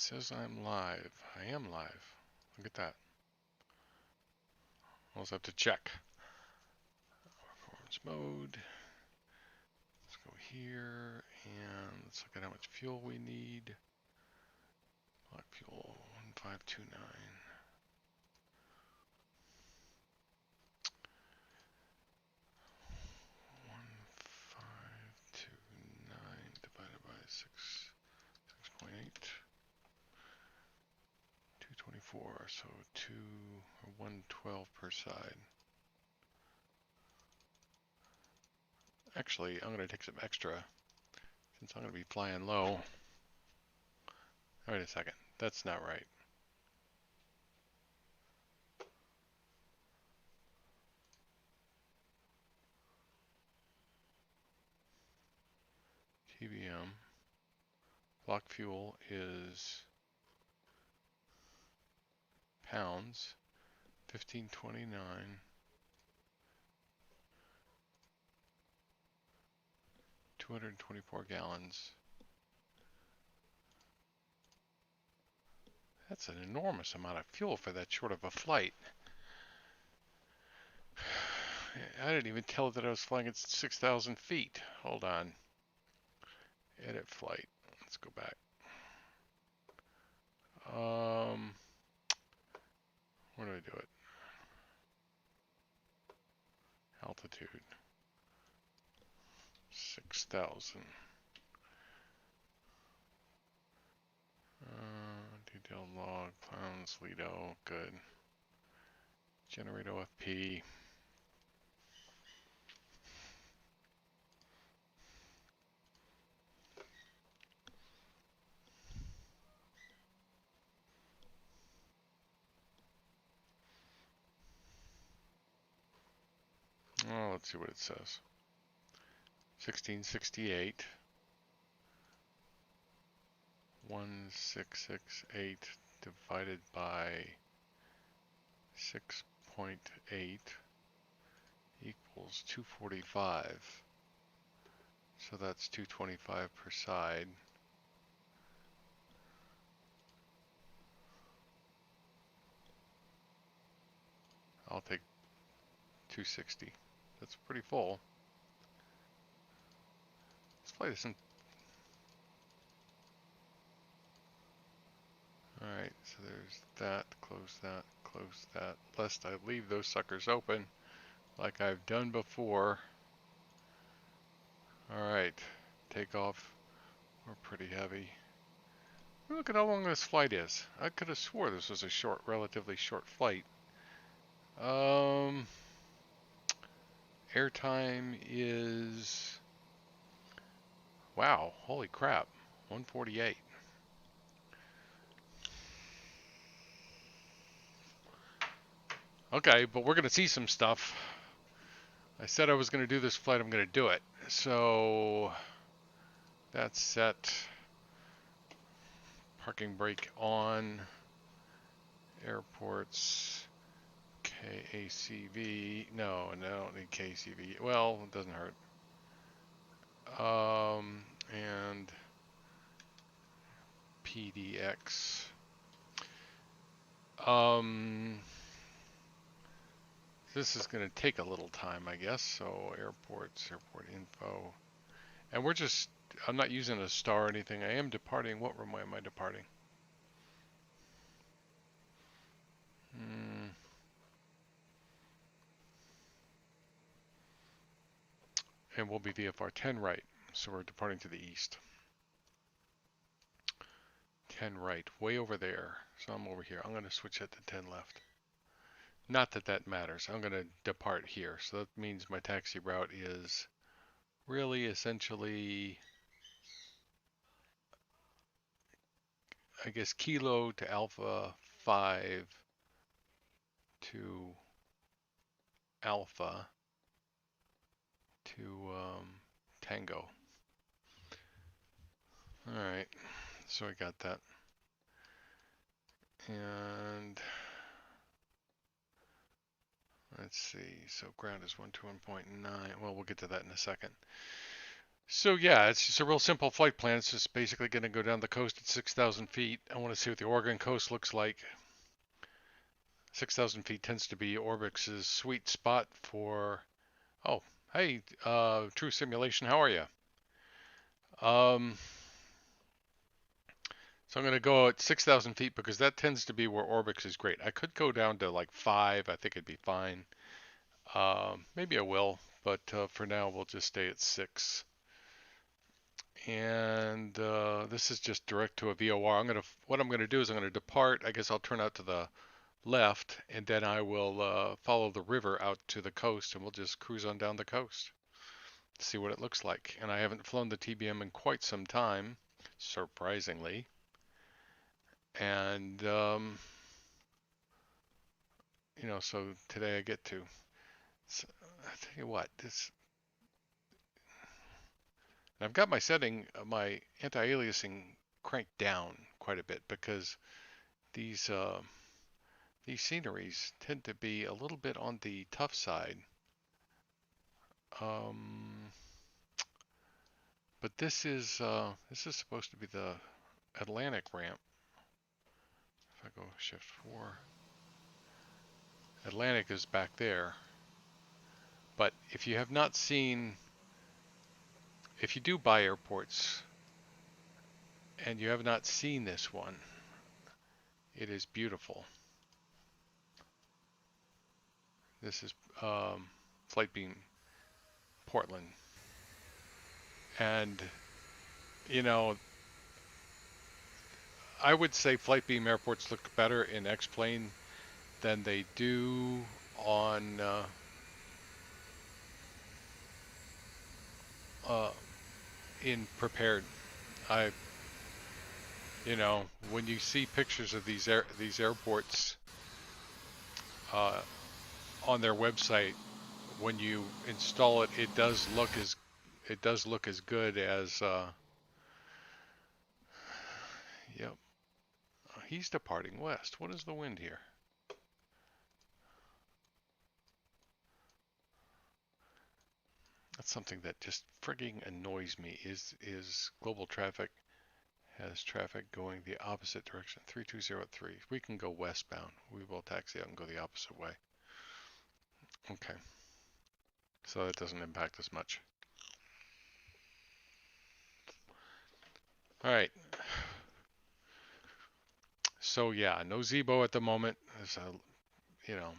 says I'm live. I am live. Look at that. I also have to check. Performance mode. Let's go here and let's look at how much fuel we need. Black fuel 1529. 1529 divided by 6.8. 224, so 112 per side. Actually, I'm going to take some extra since I'm going to be flying low. Wait a second, that's not right. TBM. Block fuel is pounds, 1529. 224 gallons. That's an enormous amount of fuel for that short of a flight. I didn't even tell it that I was flying at 6,000 feet. Hold on. Edit flight. Let's go back. Where do I do it? Altitude. 6,000. Detailed log, pounds, Lido, good. Generate OFP. Oh, let's see what it says. 1668. 1668 divided by 6.8 equals 245. So that's 225 per side. I'll take 260. That's pretty full. This flight isn't. Alright, so there's that, close that, lest I leave those suckers open like I've done before. Alright, takeoff. We're pretty heavy. Look at how long this flight is. I could have swore this was a short, relatively short flight. Airtime is, wow, holy crap, 148. Okay, but we're going to see some stuff. I said I was going to do this flight, I'm going to do it. So that's set. Parking brake on. Airports. KACV. No, I don't need KCV. Well, it doesn't hurt. And PDX. This is going to take a little time, I guess. So airports, airport info. And we're just, I'm not using a star or anything. I am departing. What runway am I departing? And we'll be VFR 10 right. So we're departing to the east. 10 right, way over there. So I'm over here. I'm going to switch that to 10 left. Not that that matters. I'm going to depart here. So that means my taxi route is really essentially, I guess, Kilo to Alpha 5 to Alpha to Tango. Alright, so I got that. And let's see, so ground is 121.9. Well, we'll get to that in a second. So yeah, it's just a real simple flight plan. It's just basically going to go down the coast at 6,000 feet. I want to see what the Oregon coast looks like. 6,000 feet tends to be Orbix's sweet spot for. Oh, hey, True Simulation, how are you? Um, so I'm going to go at 6,000 feet because that tends to be where Orbix is great. I could go down to like 5. I think it'd be fine. Maybe I will, but for now we'll just stay at 6. And this is just direct to a VOR. What I'm gonna do is I'm gonna depart. I guess I'll turn out to the left, and then I will follow the river out to the coast, and we'll just cruise on down the coast, see what it looks like. And I haven't flown the TBM in quite some time, surprisingly. And so today I get to. So, I tell you what, this. I've got my anti-aliasing cranked down quite a bit because these these sceneries tend to be a little bit on the tough side. Um, but this is supposed to be the Atlantic ramp. If I go shift 4, Atlantic is back there. But if you have not seen, if you do buy airports and you have not seen this one, it is beautiful. This is Flightbeam Portland, and you know I would say Flightbeam airports look better in XPlane than they do on uh, in prepared. I, when you see pictures of these airports uh, on their website, when you install it, it does look as good as. Yep, he's departing west. What is the wind here? That's something that just frigging annoys me. Is global traffic has traffic going the opposite direction. 3203. We can go westbound. We will taxi out and go the opposite way. Okay. So that doesn't impact us much. All right. So yeah, no Zebo at the moment. You know,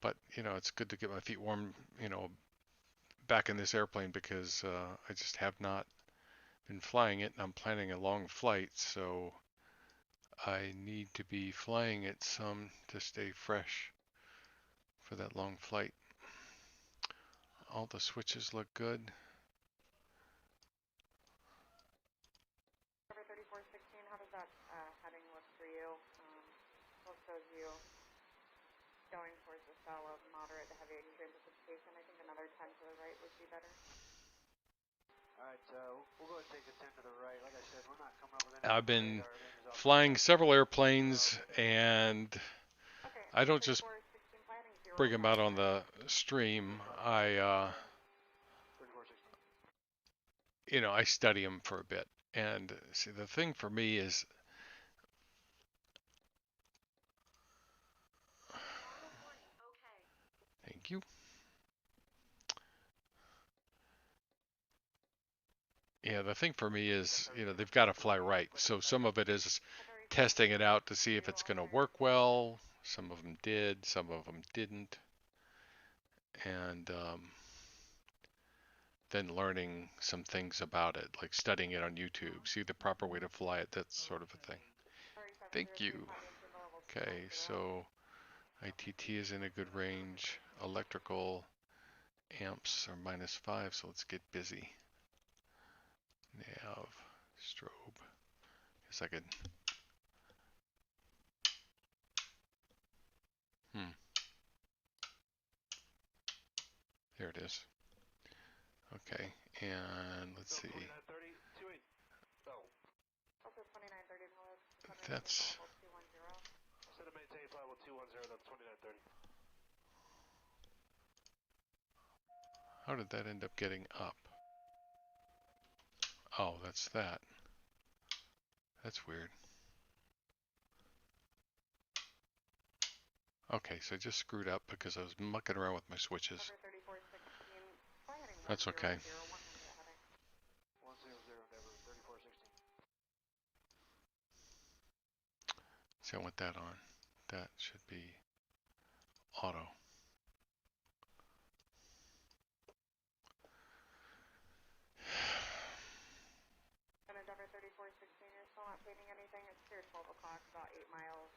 but it's good to get my feet warm. Back in this airplane because I just have not been flying it, and I'm planning a long flight, so I need to be flying it some to stay fresh for that long flight. All the switches look good. 3416, how does that heading look for you? What shows you going towards the cell of moderate to heavy precipitation? I think another 10 to the right would be better. Alright, we'll go ahead and take the 10 to the right. Like I said, we're not coming up with any. I've been flying several airplanes, and I don't just bring them out on the stream. I study them for a bit. And see, the thing for me is, thank you. Yeah, the thing for me is, they've got to fly right. So some of it is testing it out to see if it's going to work well. Some of them did, some of them didn't. And then learning some things about it, like studying it on YouTube, see the proper way to fly it, that sort of a thing. Thank you. Okay, so ITT is in a good range. Electrical amps are -5, so let's get busy. Nav, strobe. Guess I could. There it is. Okay, and let's see. That's. How did that end up getting up? Oh, that's that. That's weird. Okay, so I just screwed up because I was mucking around with my switches. That's okay. 100 Endeavor 3416. So I want that on. That should be auto. Endeavor 3416, you're still not painting anything. It's clear 12 o'clock, about 8 miles,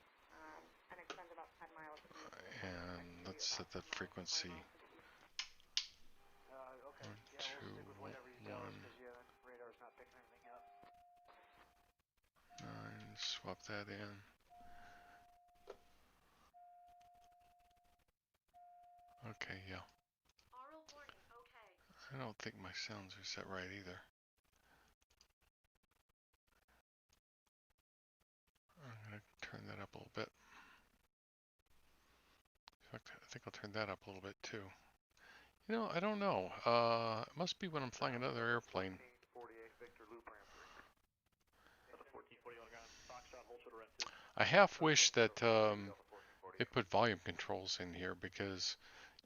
and extends about 10 miles to the east. And let's set that frequency. Okay. 1, Yeah, we'll 2, stick with whatever you tell us 1, because radar's not picking anything up. 9. Swap that in. Okay, yeah. Aural warning, okay. I don't think my sounds are set right either. I'm gonna turn that up a little bit. In fact, I think I'll turn that up a little bit too. You know, I don't know. It must be when I'm flying another airplane. 1448 Victor Loop Ramp 3. I half wish that they put volume controls in here because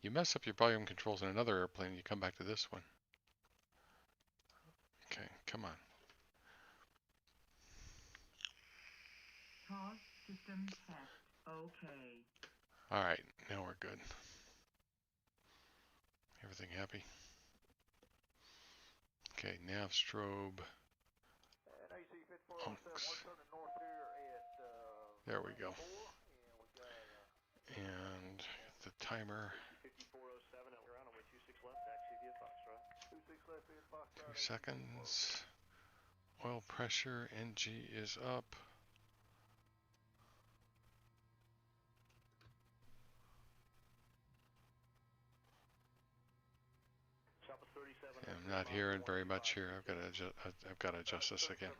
you mess up your volume controls in another airplane, you come back to this one. Okay, come on. TOS system test. Okay. All right, now we're good. Everything happy? Okay, nav strobe. Unks. There we go. And the timer. 2 seconds. Oil pressure, NG is up. I'm not hearing very much here. I've got to adjust this again.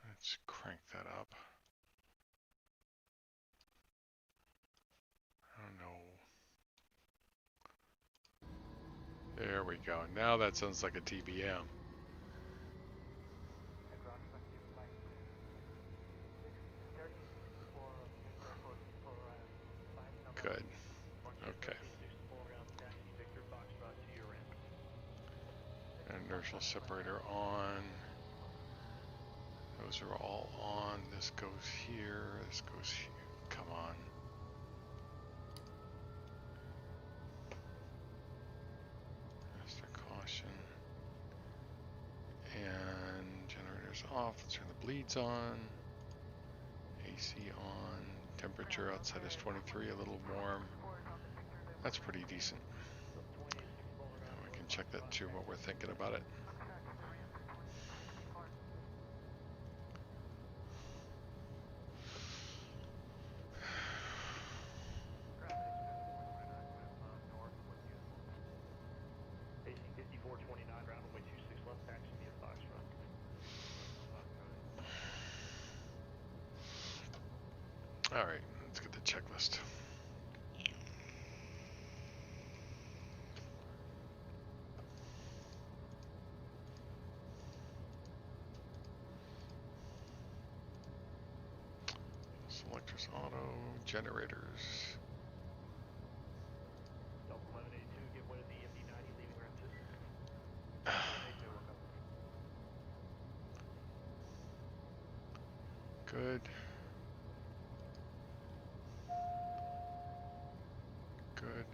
Let's crank that up. I don't know. There we go. Now that sounds like a TBM. Good. Okay. Inertial separator on. Those are all on. This goes here. This goes here. Come on. Master caution. And generators off. Let's turn the bleeds on. AC on. Temperature outside is 23, a little warm. That's pretty decent. Now we can check that too, what we're thinking about it. All right, let's get the checklist. Selectors auto, generators. Good. Good.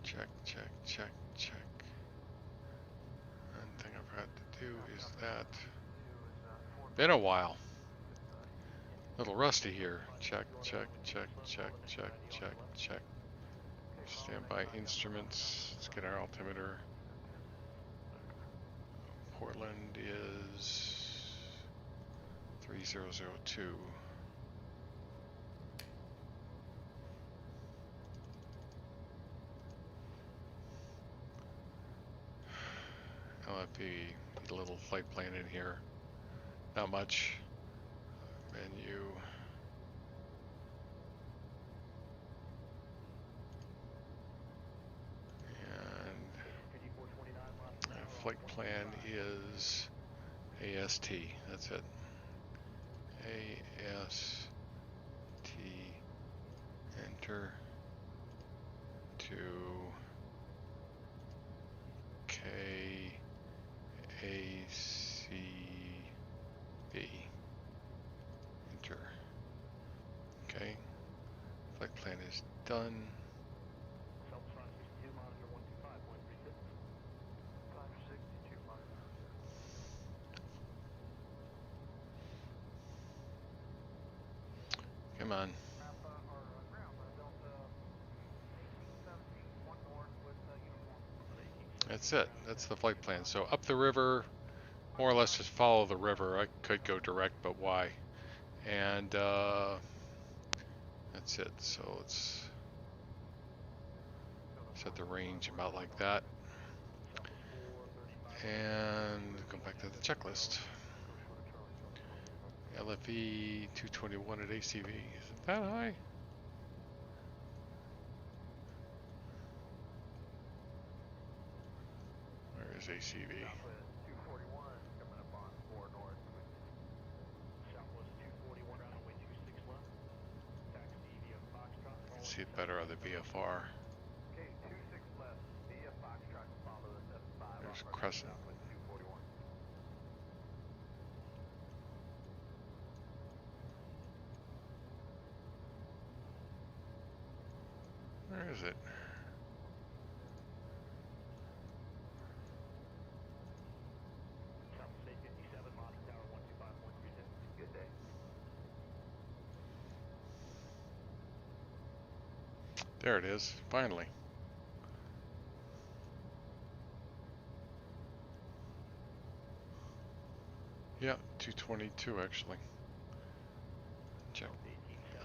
Check, check, check, check. One thing I forgot to do is that. Been a while. Little rusty here. Check, check, check, check, check, check, check. Standby instruments. Let's get our altimeter. Portland is 3002. LFP, need a little flight plan in here. Not much. Menu. And flight plan is AST. That's it. AST. Enter to KACV. Enter. Okay. Flight plan is done. Come on. That's it. That's the flight plan. So up the river, more or less just follow the river. I could go direct, but why? And that's it. So let's set the range about like that. And go back to the checklist. LFE 221 at ACV. Isn't that high? Where is ACV? See it better on the VFR. There's Crescent. Where is it? There it is, finally. Yeah, 222 actually. Check.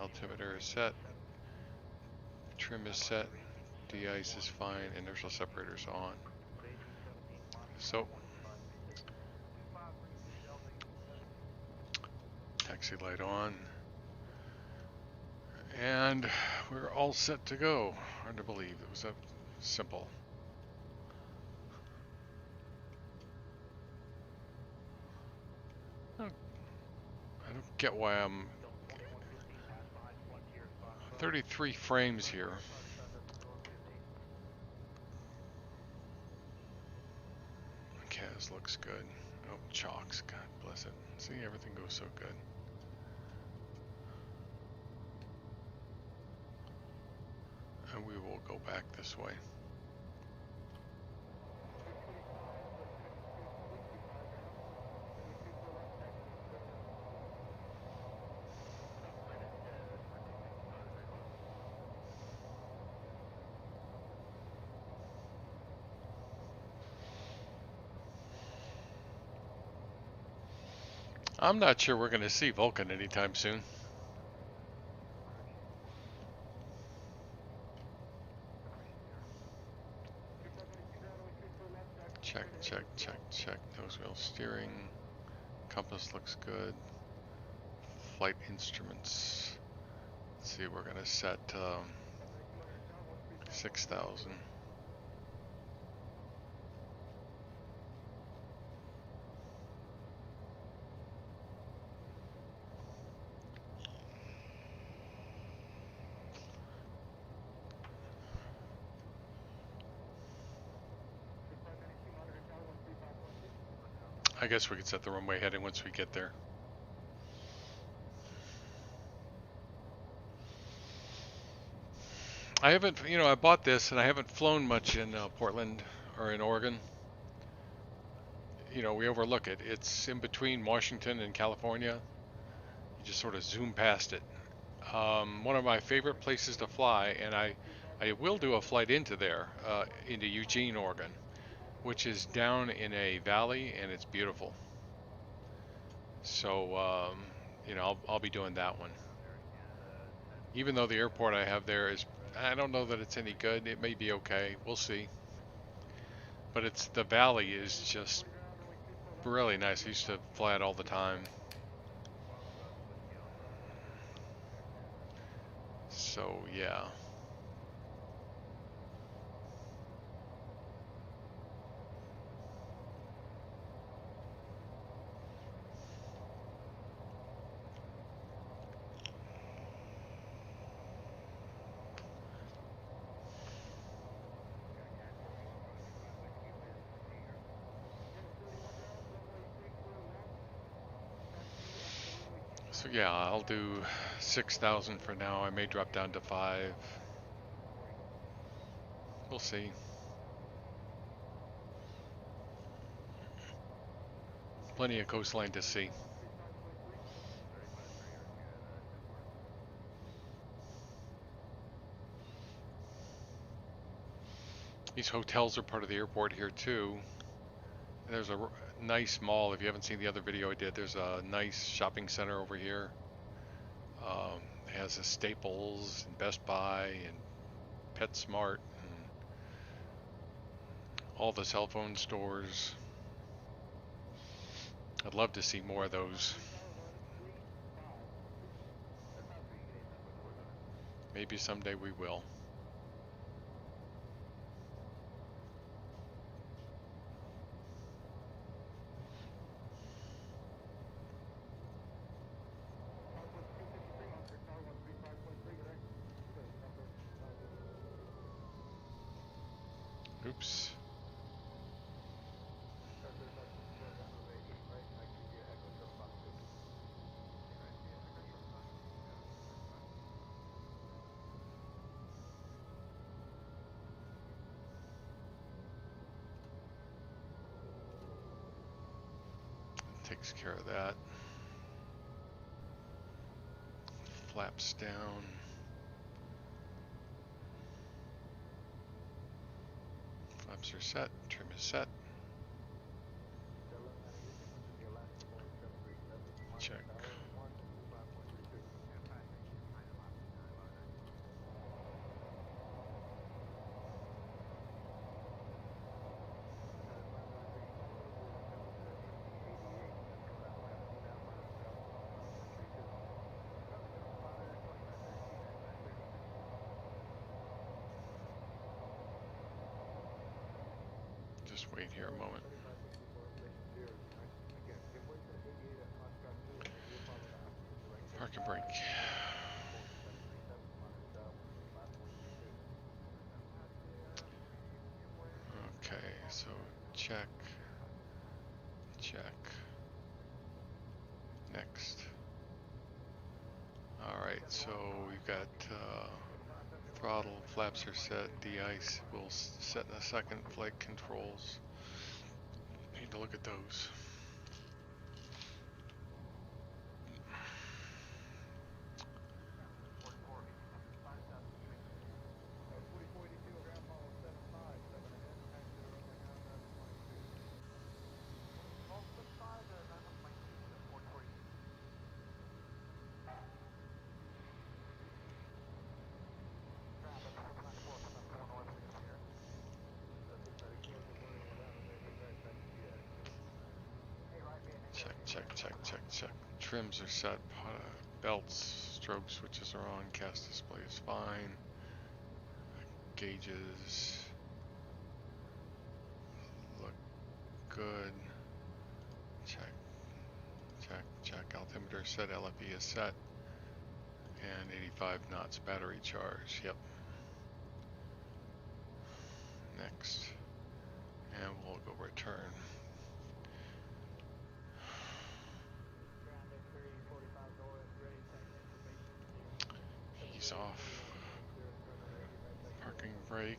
Altimeter is set. Trim is set. De-ice is fine. Inertial separator's on. So, taxi light on. And we're all set to go. Hard to believe it was that simple. I don't get why I'm 33 frames here. CAS looks good. Oh, chocks, God bless it. See, everything goes so good. And we will go back this way. I'm not sure we're going to see Vulcan anytime soon. Check, check, check, check. Nose wheel steering. Compass looks good. Flight instruments. Let's see, we're going to set 6,000. I guess we could set the runway heading once we get there. I haven't, you know, I bought this and I haven't flown much in Portland or in Oregon. You know, we overlook it. It's in between Washington and California. You just sort of zoom past it. One of my favorite places to fly, and I will do a flight into there, into Eugene, Oregon, which is down in a valley, and it's beautiful. So, you know, I'll be doing that one. Even though the airport I have there is, I don't know that it's any good. It may be okay. We'll see. But it's, the valley is just really nice. I used to fly it all the time. So yeah. So yeah, I'll do 6,000 for now. I may drop down to 5. We'll see. Plenty of coastline to see. These hotels are part of the airport here too. There's a nice mall. If you haven't seen the other video I did, there's a nice shopping center over here. It has a Staples and Best Buy and PetSmart and all the cell phone stores. I'd love to see more of those. Maybe someday we will. Oops. Takes care of that. Flaps down. Flaps are set. Trim is set. Check. Just wait here a moment. Park and brake. Okay, so check, check, next. Alright, so we've got throttle, flaps are set, de-ice, we'll set in a second, flight controls. Need to look at those. Check. Trims are set, belts, strobe switches are on, cast display is fine. Gauges look good. Check. Altimeter set, LFE is set. And 85 knots battery charge, yep. Next. And we'll go return. Ease off. Parking brake.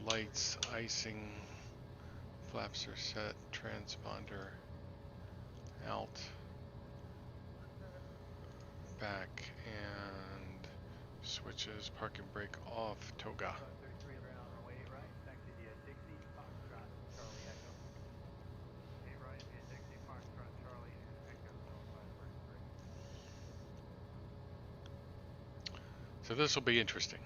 Lights, icing. Flaps are set. Transponder. Out. Back and switches. Parking brake off. Toga. So this will be interesting.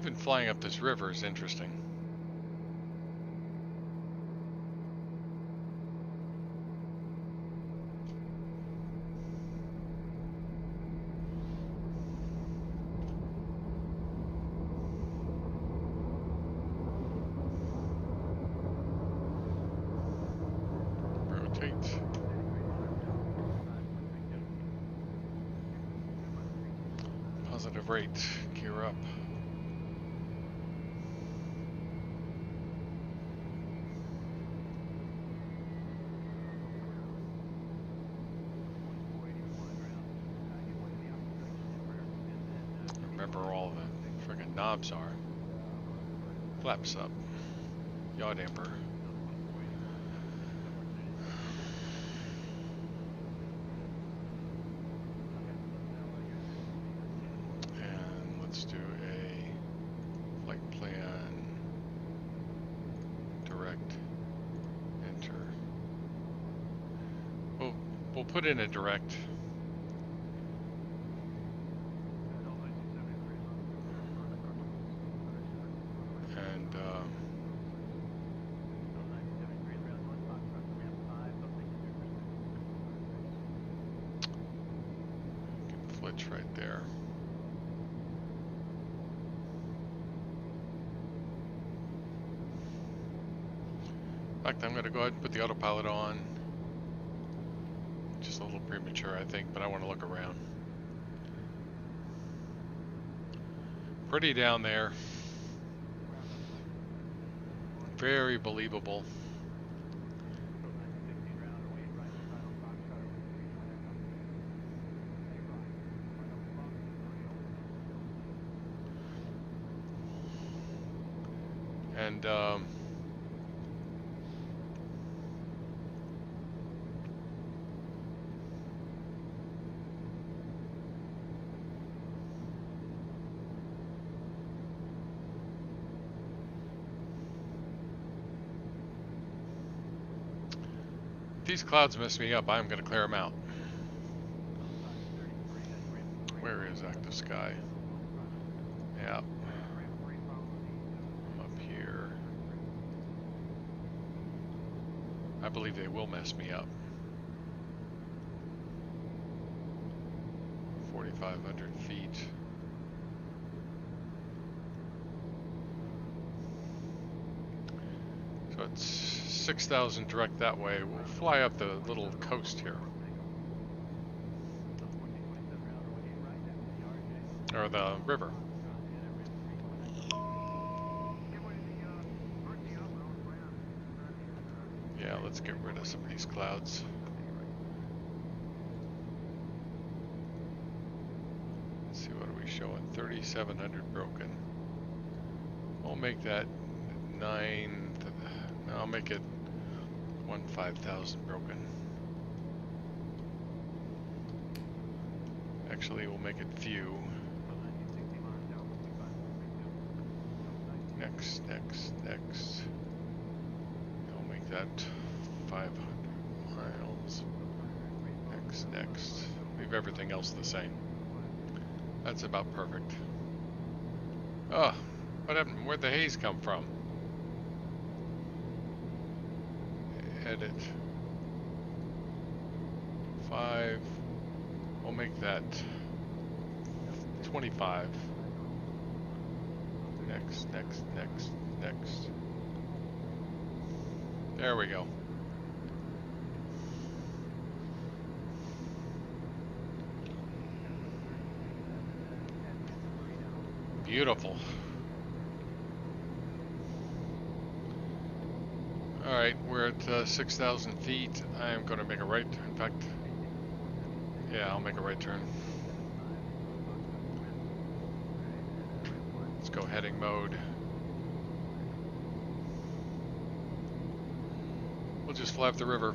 Even flying up this river is interesting. Rotate. Positive rate. Gear up. Remember where all the friggin' knobs are. Flaps up. Yaw damper. And let's do a flight plan. Direct. Enter. We'll put in a direct. And flitch right there. In fact, I'm going to go ahead and put the autopilot on. Just a little premature, I think, but I want to look around. Pretty down there. Very believable. And these clouds mess me up. I'm going to clear them out. Where is active sky? Yeah. I'm up here. I believe they will mess me up. 4,500 feet. So it's 6,000 direct that way. We'll fly up the little coast here. Or the river. Yeah, let's get rid of some of these clouds. Let's see, what are we showing? 3,700 broken. We'll make that 9. No, I'll make it 5,000 broken. Actually, we'll make it few. Next. I'll make that 500 miles. Next. Leave everything else the same. That's about perfect. Oh, what happened? Where'd the haze come from? Edit. 5. We'll make that 25. Next. There we go. Beautiful. Alright, we're at 6,000 feet. I am going to make a right. In fact, yeah, I'll make a right turn. Let's go heading mode. We'll just fly up the river.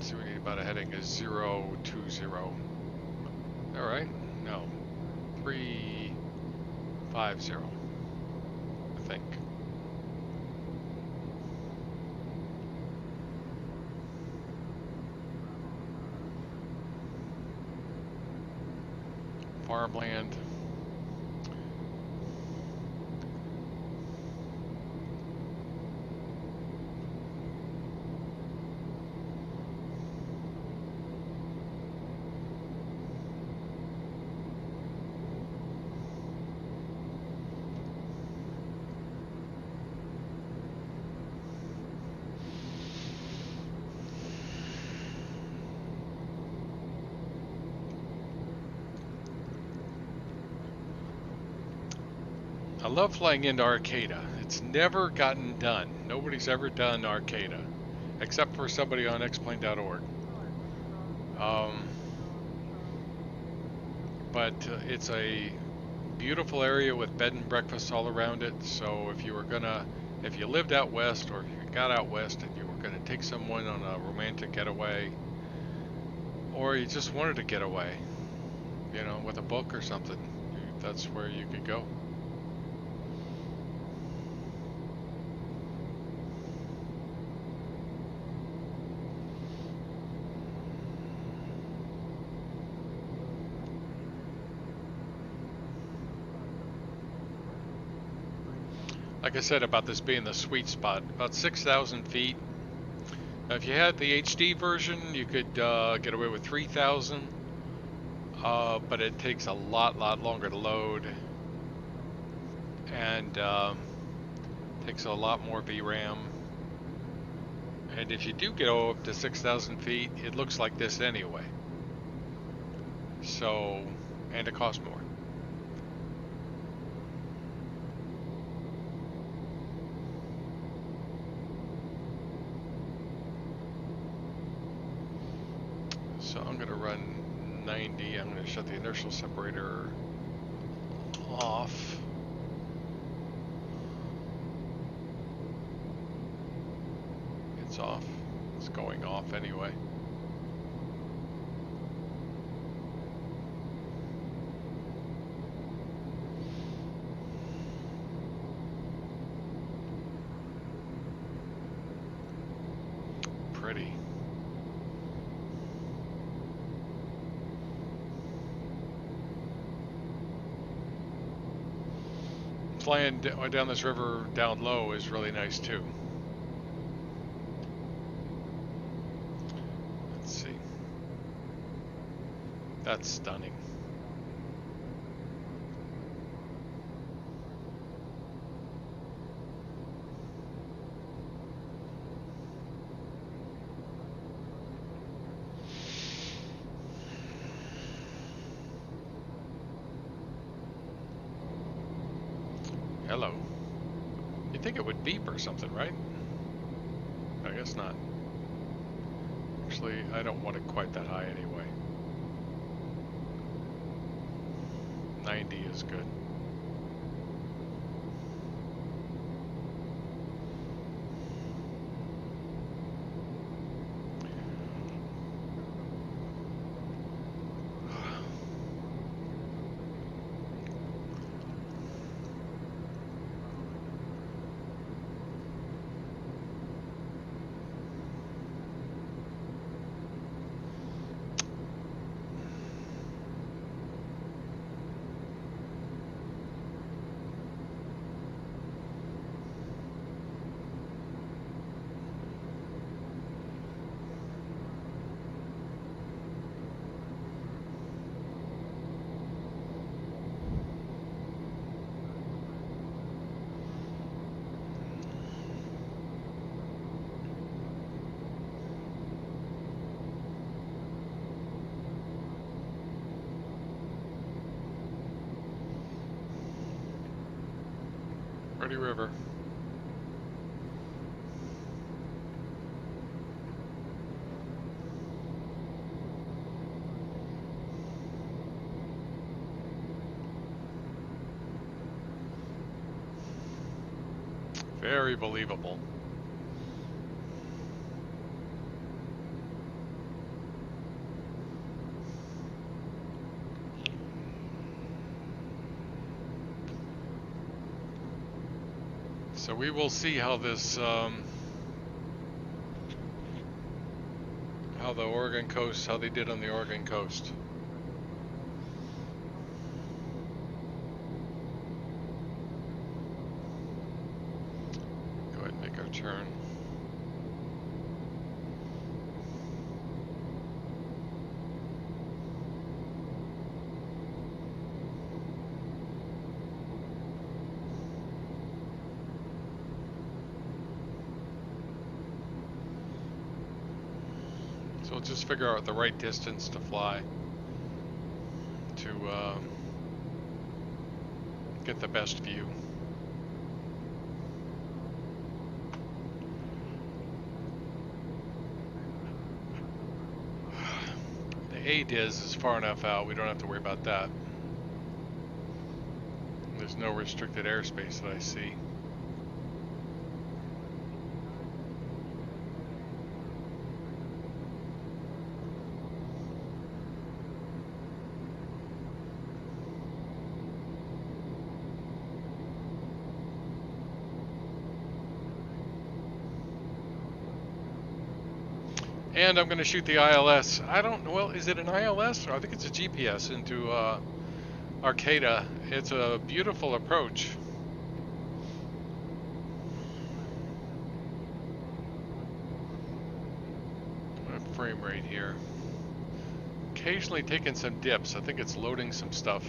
So we need about a heading of 020. Alright, no. 350, I think. farmland. I love flying into Arcata. It's never gotten done. Nobody's ever done Arcata, except for somebody on XPlane.org. But it's a beautiful area with bed and breakfasts all around it. So if you lived out west, or if you got out west and you were gonna take someone on a romantic getaway, or you just wanted to get away, you know, with a book or something, that's where you could go. Like I said about this being the sweet spot, about 6,000 feet. Now, if you had the HD version, you could get away with 3,000, but it takes a lot longer to load, and takes a lot more VRAM. And if you do go up to 6,000 feet, it looks like this anyway. So, and it costs more. So I'm going to run 90. I'm going to shut the inertial separator off. It's off. It's going off anyway. Pretty. Flying down this river down low is really nice too. Let's see. That's stunning. Hello. You'd think it would beep or something, right? I guess not. Actually, I don't want it quite that high anyway. 90 is good. Pretty river. Very believable. So we will see how this, how the Oregon coast, how they did on the Oregon coast. turn. So we'll just figure out the right distance to fly to get the best view. The ADIS is far enough out, we don't have to worry about that. There's no restricted airspace that I see. And I'm going to shoot the ILS. I don't know, well, is it an ILS? Or I think it's a GPS into Arcata. It's a beautiful approach. Frame rate here. Occasionally taking some dips. I think it's loading some stuff.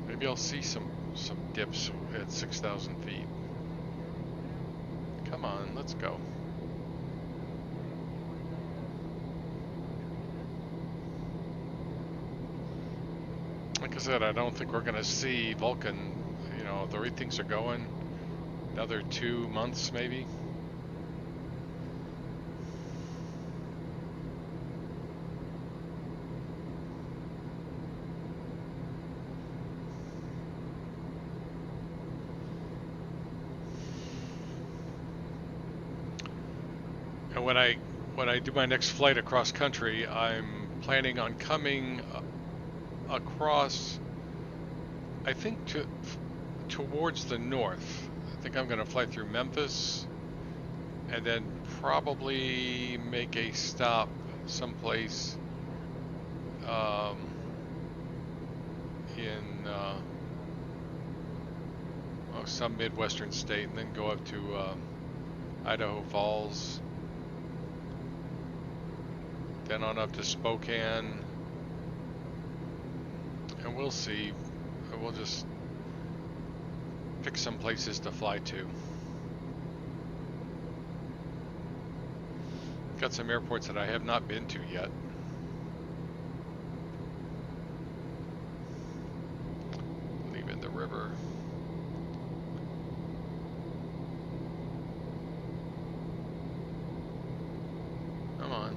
Maybe I'll see some dips at 6,000 feet. Come on, let's go. Like I said, I don't think we're gonna see Vulcan, you know, the way things are going, another 2 months maybe. And when I do my next flight across country, I'm planning on coming across, I think, towards the north. I think I'm going to fly through Memphis and then probably make a stop someplace in some Midwestern state, and then go up to Idaho Falls, then on up to Spokane, and we'll see. We'll just pick some places to fly to. Got some airports that I have not been to yet. Leaving the river. Come on.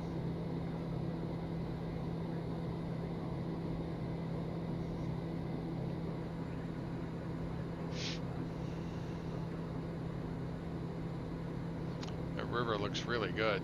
The river looks really good.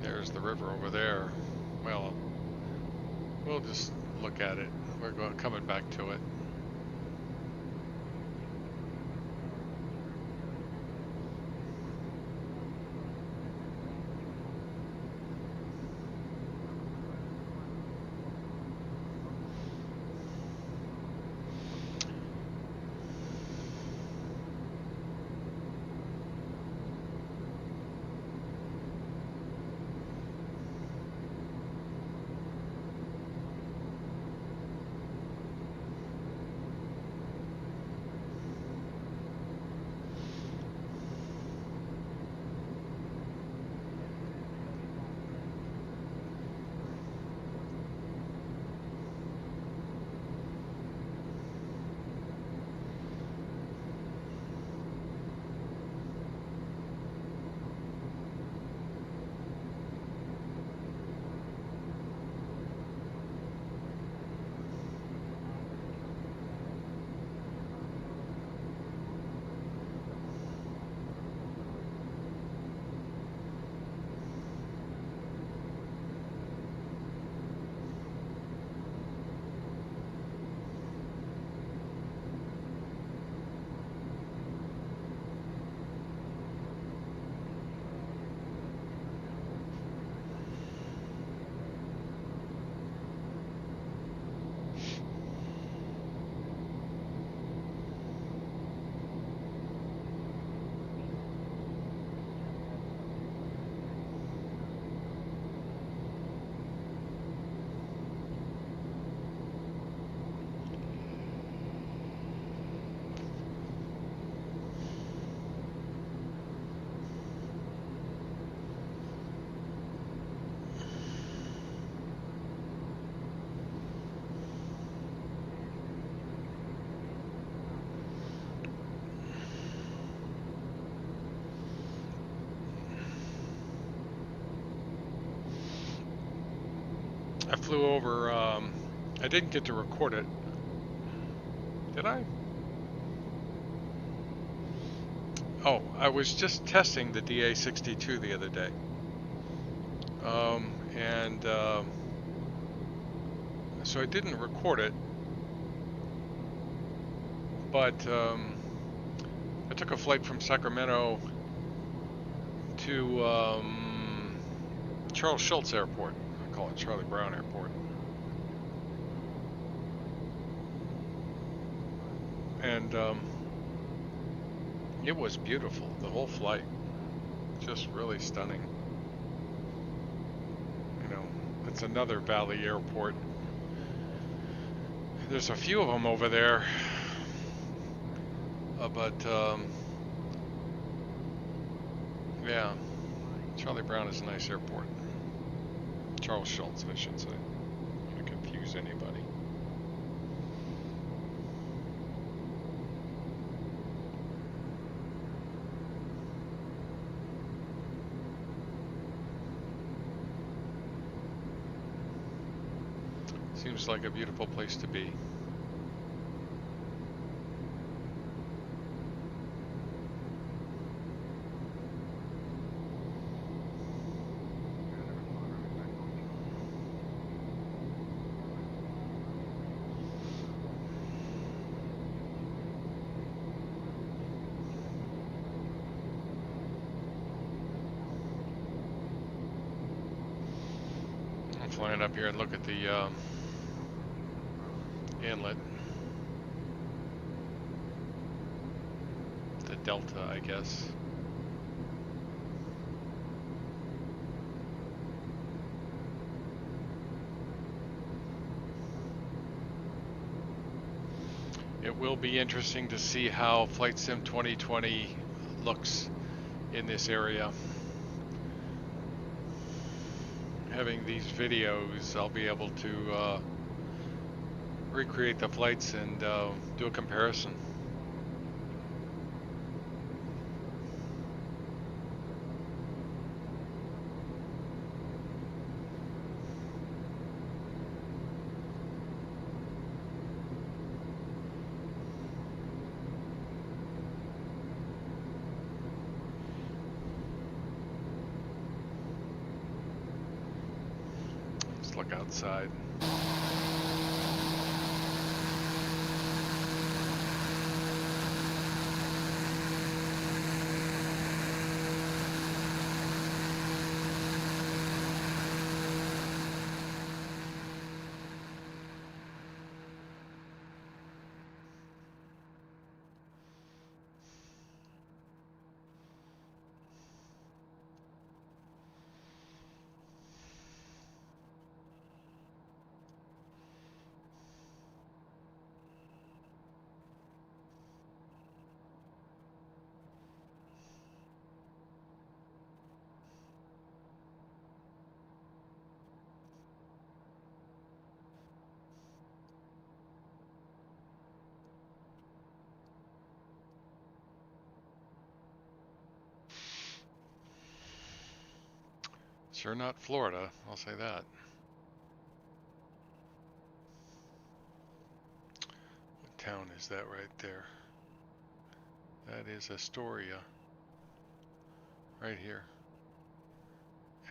There's the river over there. Well, we'll just look at it. We're coming back to it. I flew over, I didn't get to record it. Did I? Oh, I was just testing the DA62 the other day. And so I didn't record it, but I took a flight from Sacramento to Charles Schultz Airport. I call it Charlie Brown Airport. And it was beautiful, the whole flight. Just really stunning. You know, it's another Valley airport. There's a few of them over there. But yeah, Charlie Brown is a nice airport. Charles Schultz, I should say. I don't want to confuse anybody. Seems like a beautiful place to be. I'm flying up here and look at the inlet. The delta, I guess. It will be interesting to see how Flight Sim 2020 looks in this area. Having these videos, I'll be able to recreate the flights and do a comparison. Let's look outside. Sure not Florida, I'll say that. What town is that right there? That is Astoria. Right here.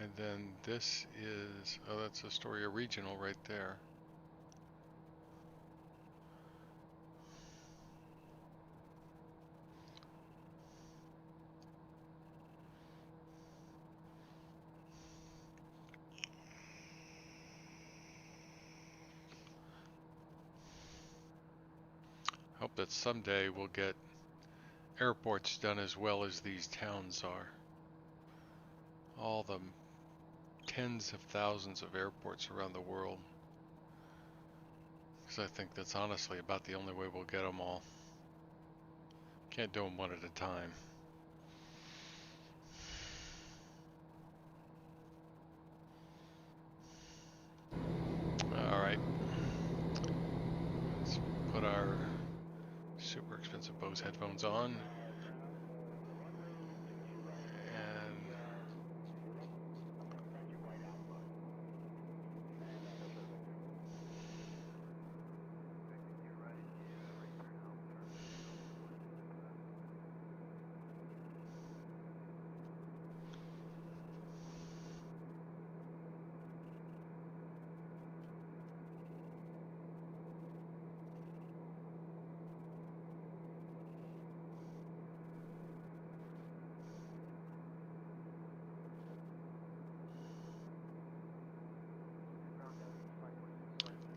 And then this is, oh, that's Astoria Regional right there. Hope that someday we'll get airports done as well as these towns are. All the tens of thousands of airports around the world. Because I think that's honestly about the only way we'll get them all. Can't do them one at a time. Alright. Let's put our super expensive Bose headphones on. And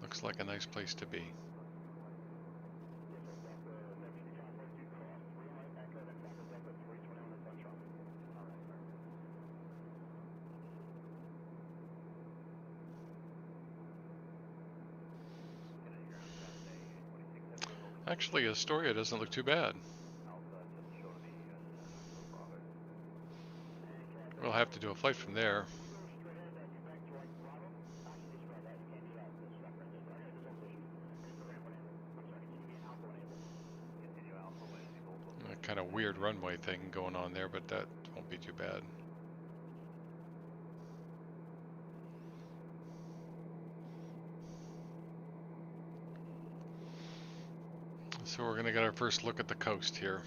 Looks like a nice place to be. Actually, Astoria doesn't look too bad. We'll have to do a flight from there. A kind of weird runway thing going on there, but that won't be too bad. So we're gonna get our first look at the coast here.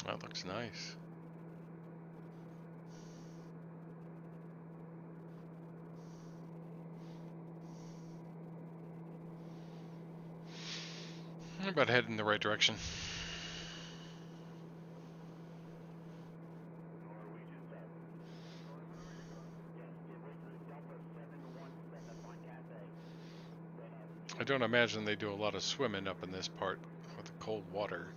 That looks nice. We're about heading in the right direction. I don't imagine they do a lot of swimming up in this part with the cold water.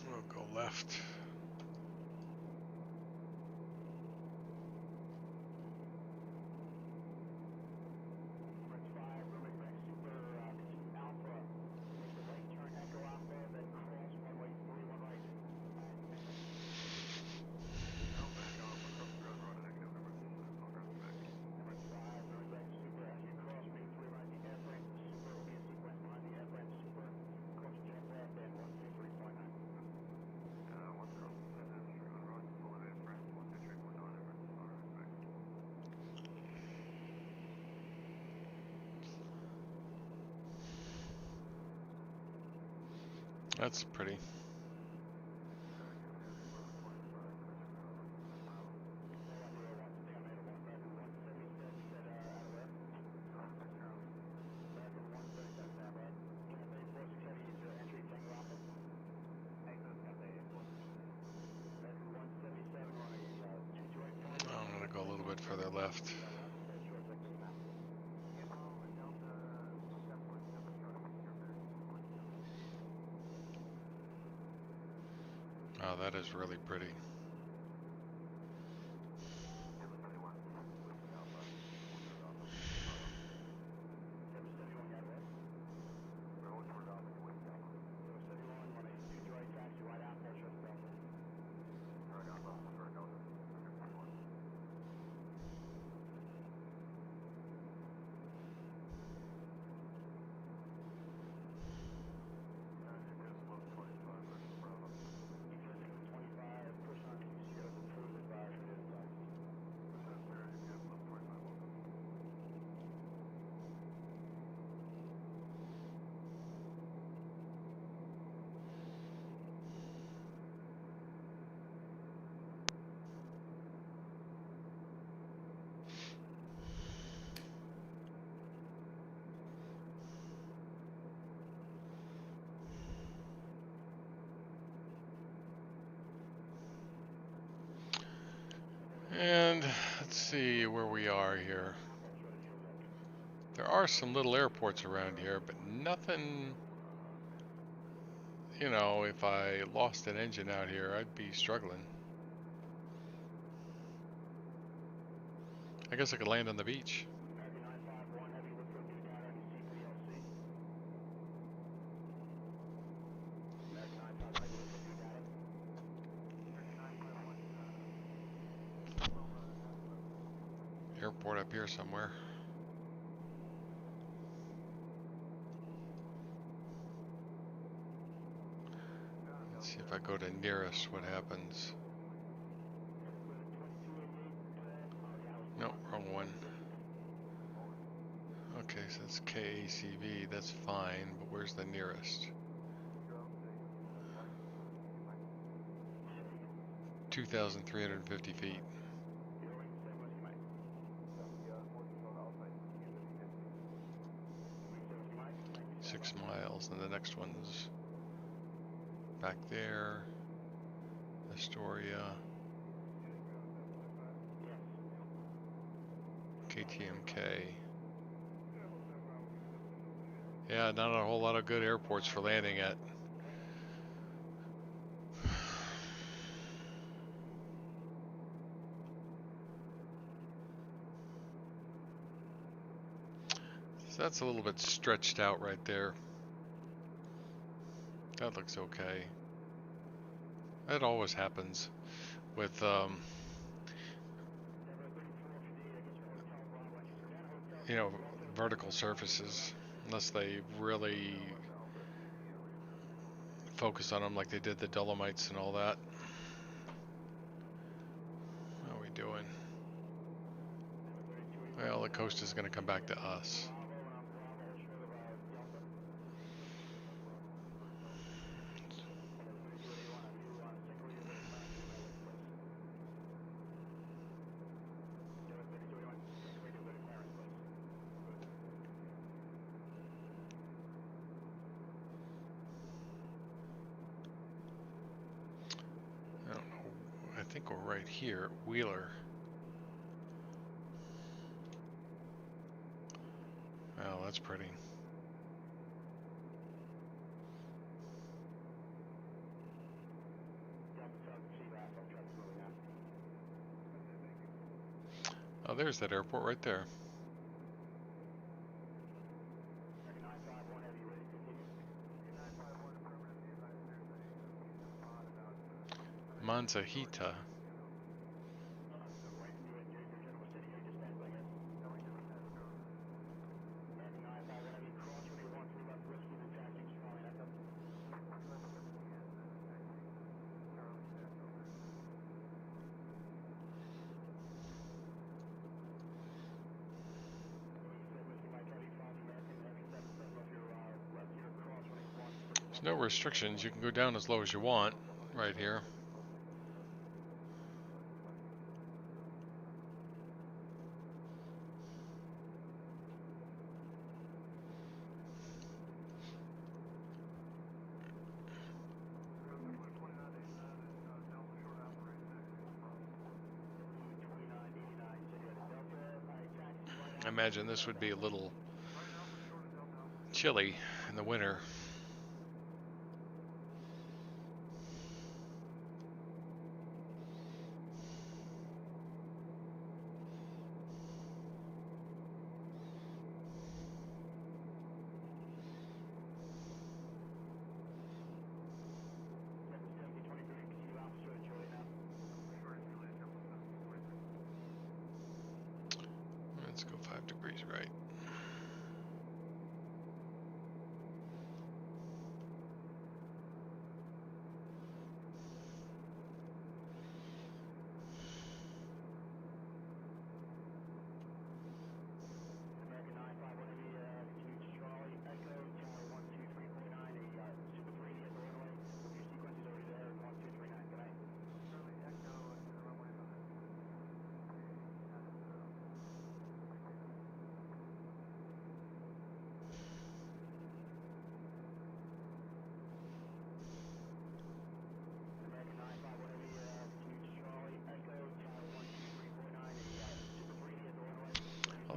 We'll go left. That's pretty. I'm gonna go a little bit further left. Oh, that is really pretty. And let's see where we are here. There are some little airports around here, but nothing, you know, if I lost an engine out here, I'd be struggling. I guess I could land on the beach. Airport up here somewhere. Let's see if I go to nearest, what happens. No, wrong one. Okay, so it's KACV, that's fine, but where's the nearest? 2,350 feet. Six miles, and the next one's back there. Astoria. KTMK. Yeah, not a whole lot of good airports for landing at. So that's a little bit stretched out right there. That looks okay. That always happens with you know, vertical surfaces, unless they really focus on them like they did the Dolomites and all that. How are we doing? Well, the coast is going to come back to us. I don't know. I think we're right here at Wheeler. Oh, that's pretty. Oh, there's that airport right there. Manzanita. There's no restrictions. You can go down as low as you want right here. I imagine this would be a little chilly in the winter. Let's go 5 degrees right.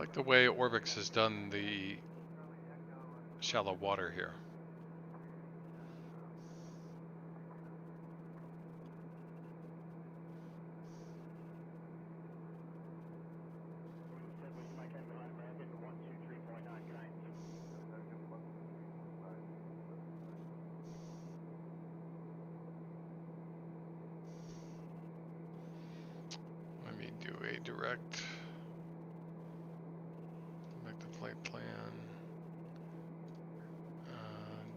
like the way Orbix has done the shallow water here. Let me do a direct. Back to flight plan.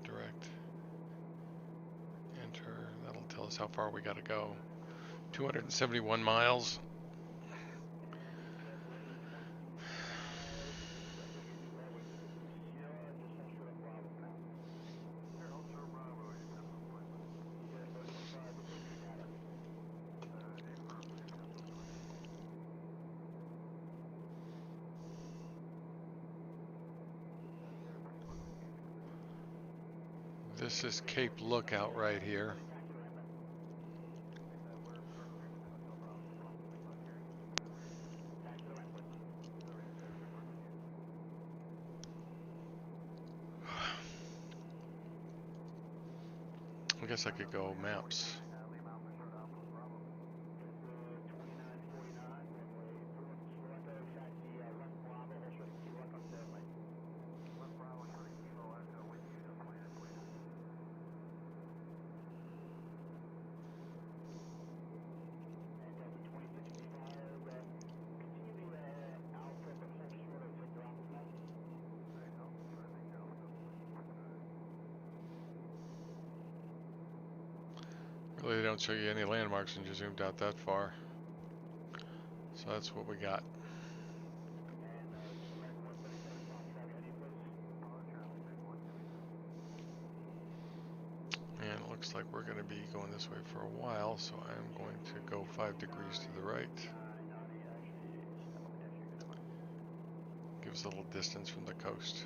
Direct. Enter. That'll tell us how far we gotta go. 271 miles. This is Cape Lookout right here. I guess I could go maps. Really, they don't show you any landmarks when you zoomed out that far. So that's what we got. And it looks like we're going to be going this way for a while, so I'm going to go 5 degrees to the right. Gives a little distance from the coast.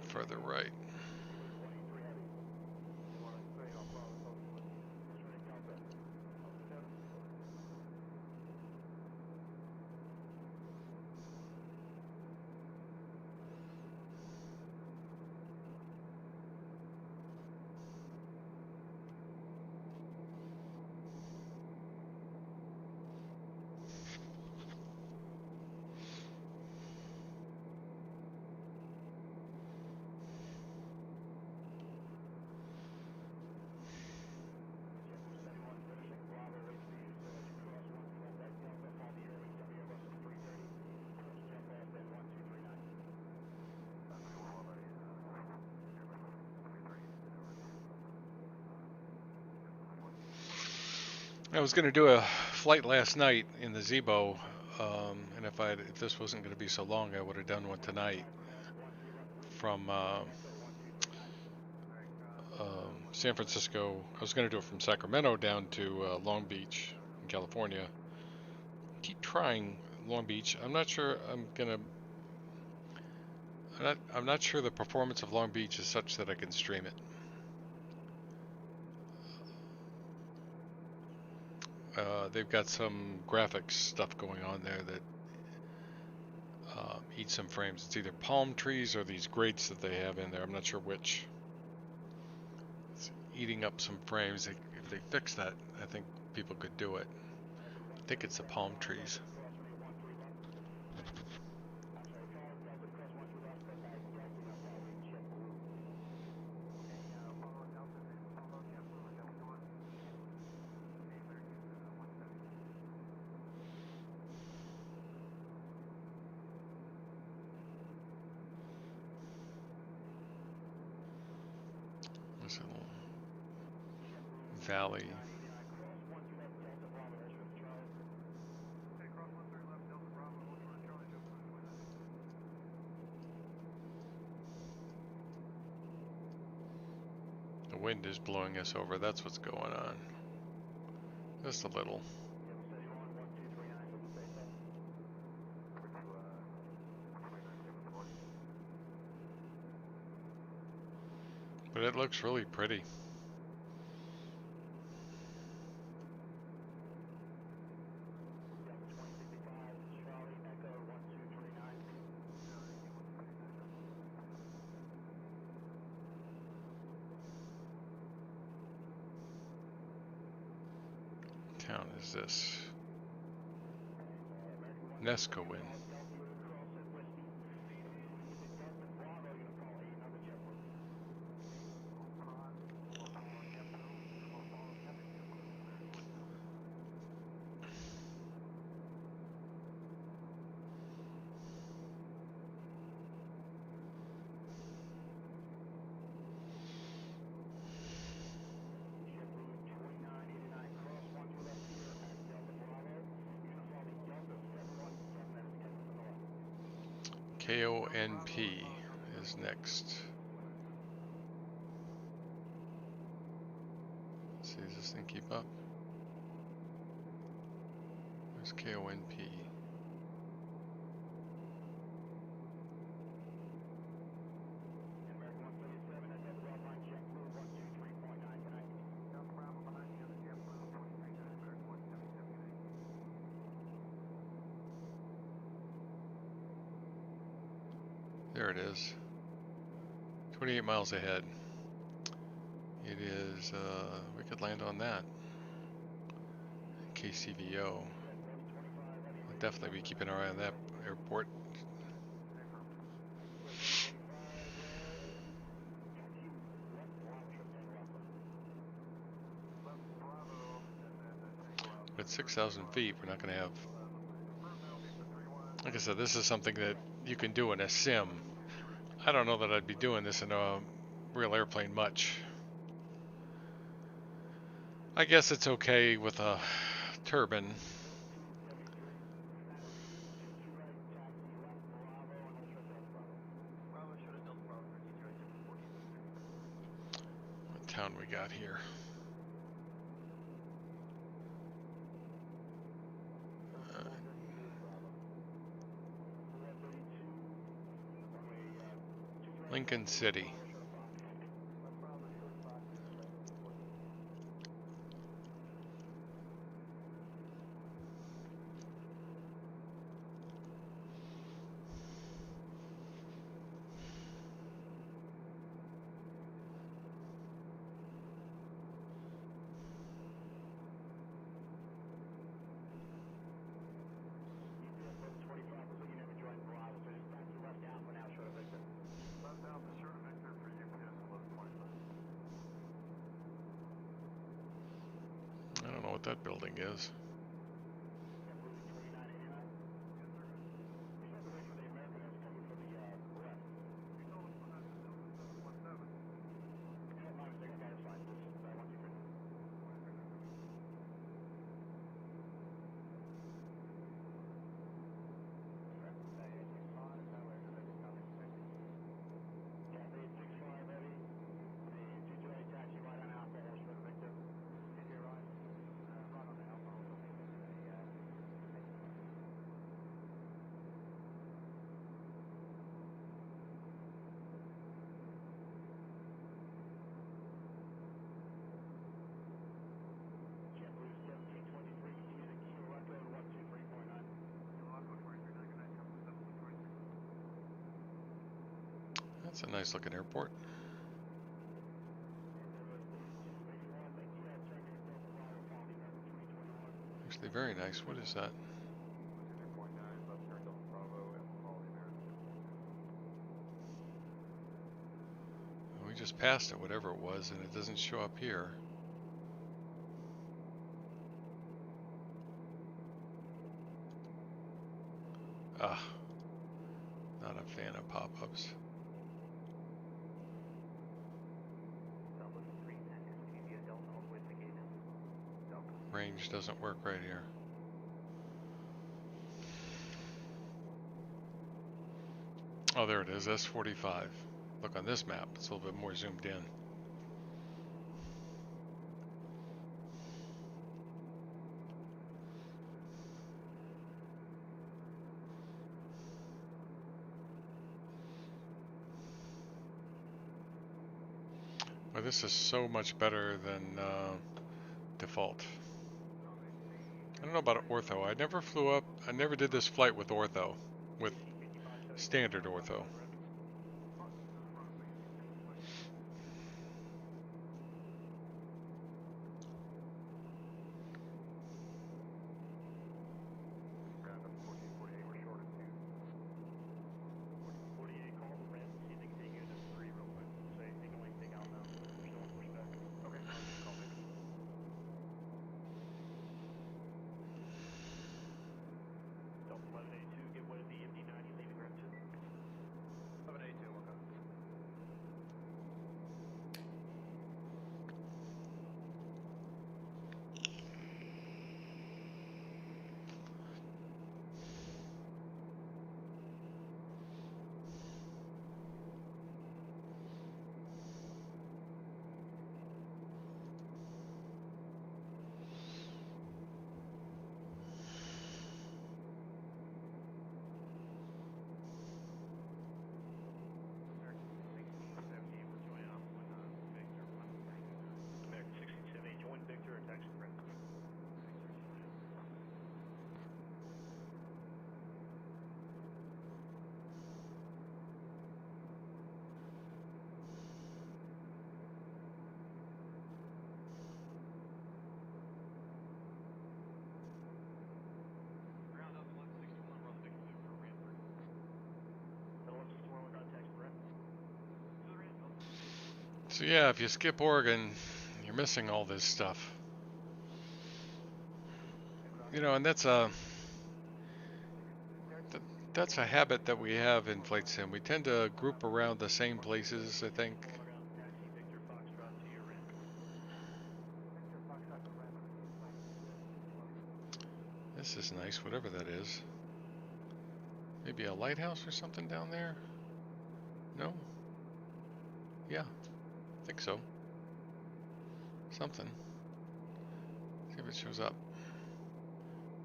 Further right. I was going to do a flight last night in the Zebo, and if this wasn't going to be so long, I would have done one tonight from San Francisco. I was going to do it from Sacramento down to Long Beach, in California. Keep trying Long Beach. I'm not sure I'm gonna. I'm not sure the performance of Long Beach is such that I can stream it. They've got some graphics stuff going on there eat some frames. It's either palm trees or these grates that they have in there. I'm not sure which. It's eating up some frames. If they fix that, I think people could do it. I think it's the palm trees. This little valley. The wind is blowing us over. That's what's going on. Just a little. But it looks really pretty. Town is this? Nescoin. KONP is next. Let's see, does this thing keep up? Where's KONP? There it is. 28 miles ahead. It is, we could land on that. KCVO. I'll definitely be keeping an eye on that airport. At 6,000 feet, we're not going to have... Like I said, this is something that you can do in a sim. I don't know that I'd be doing this in a real airplane much. I guess it's okay with a turbine. What town we got here? Lincoln City. I don't know what that building is. That's a nice looking airport. Actually, very nice. What is that? We just passed it, whatever it was, and it doesn't show up here. Ah, not a fan of pop-ups. Range doesn't work right here. Oh, there it is, S45. Look on this map, it's a little bit more zoomed in. Well, this is so much better than default. I don't know about ortho. I never flew up, I never did this flight with ortho, with standard ortho. So yeah, if you skip Oregon, you're missing all this stuff. You know, and that's a habit that we have in flight sim. We tend to group around the same places, I think. This is nice, whatever that is. Maybe a lighthouse or something down there? No? Yeah, I think so. Something. See if it shows up.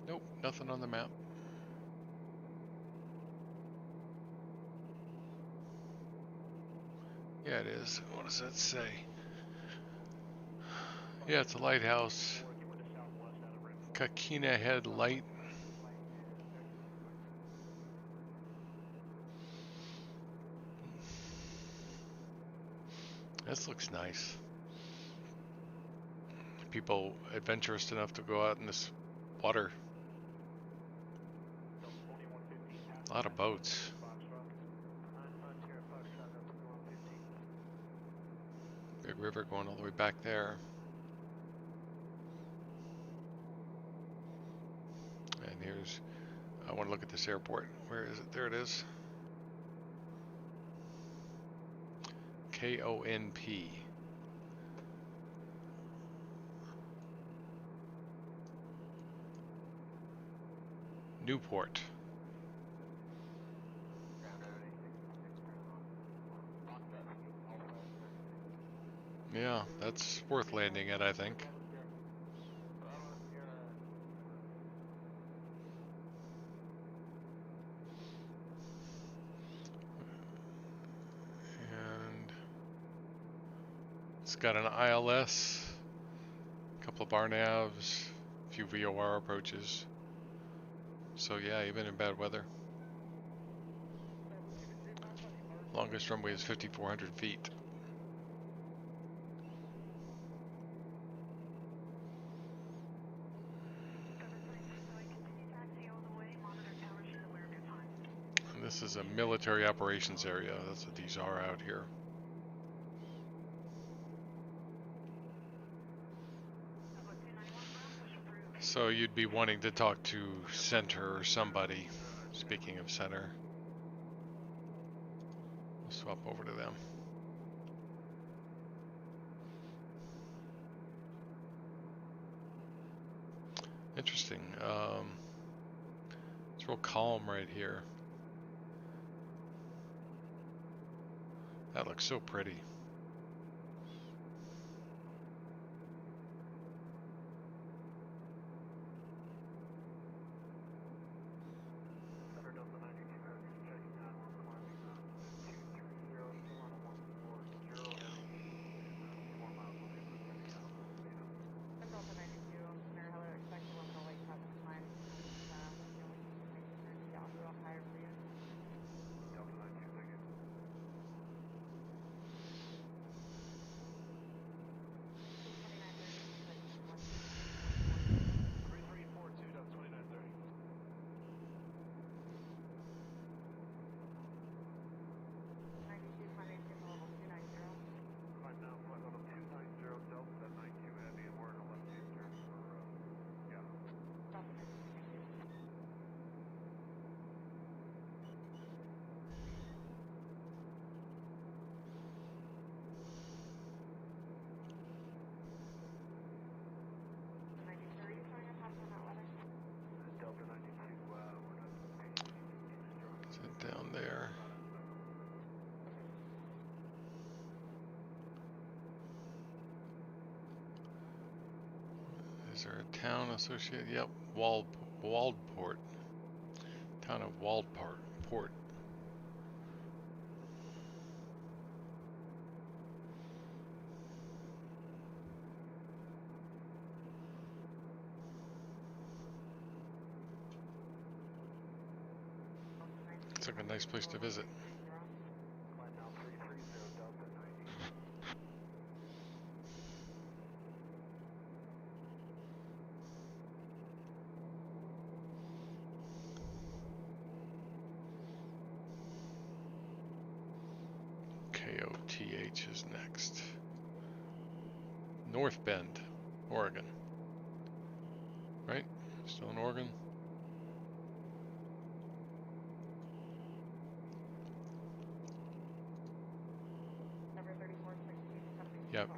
Nope, nothing on the map. Yeah, it is. What does that say? Yeah, it's a lighthouse. Kakina Head Light. This looks nice. People adventurous enough to go out in this water. A lot of boats. Big river going all the way back there. And here's, I want to look at this airport. Where is it? There it is. KONP. Newport. Yeah, that's worth landing at, I think. And it's got an ILS, a couple of bar navs, a few VOR approaches. So yeah, even in bad weather. Longest runway is 5,400 feet. And this is a military operations area. That's what these are out here. So you'd be wanting to talk to center or somebody. Speaking of center, we'll swap over to them. Interesting. It's real calm right here. That looks so pretty. Down there. Is there a town associated? Yep, Waldport. Town of Waldport. Port. Looks like a nice place to visit. KOTH is next. North Bend, Oregon. Right? Still in Oregon? Yep,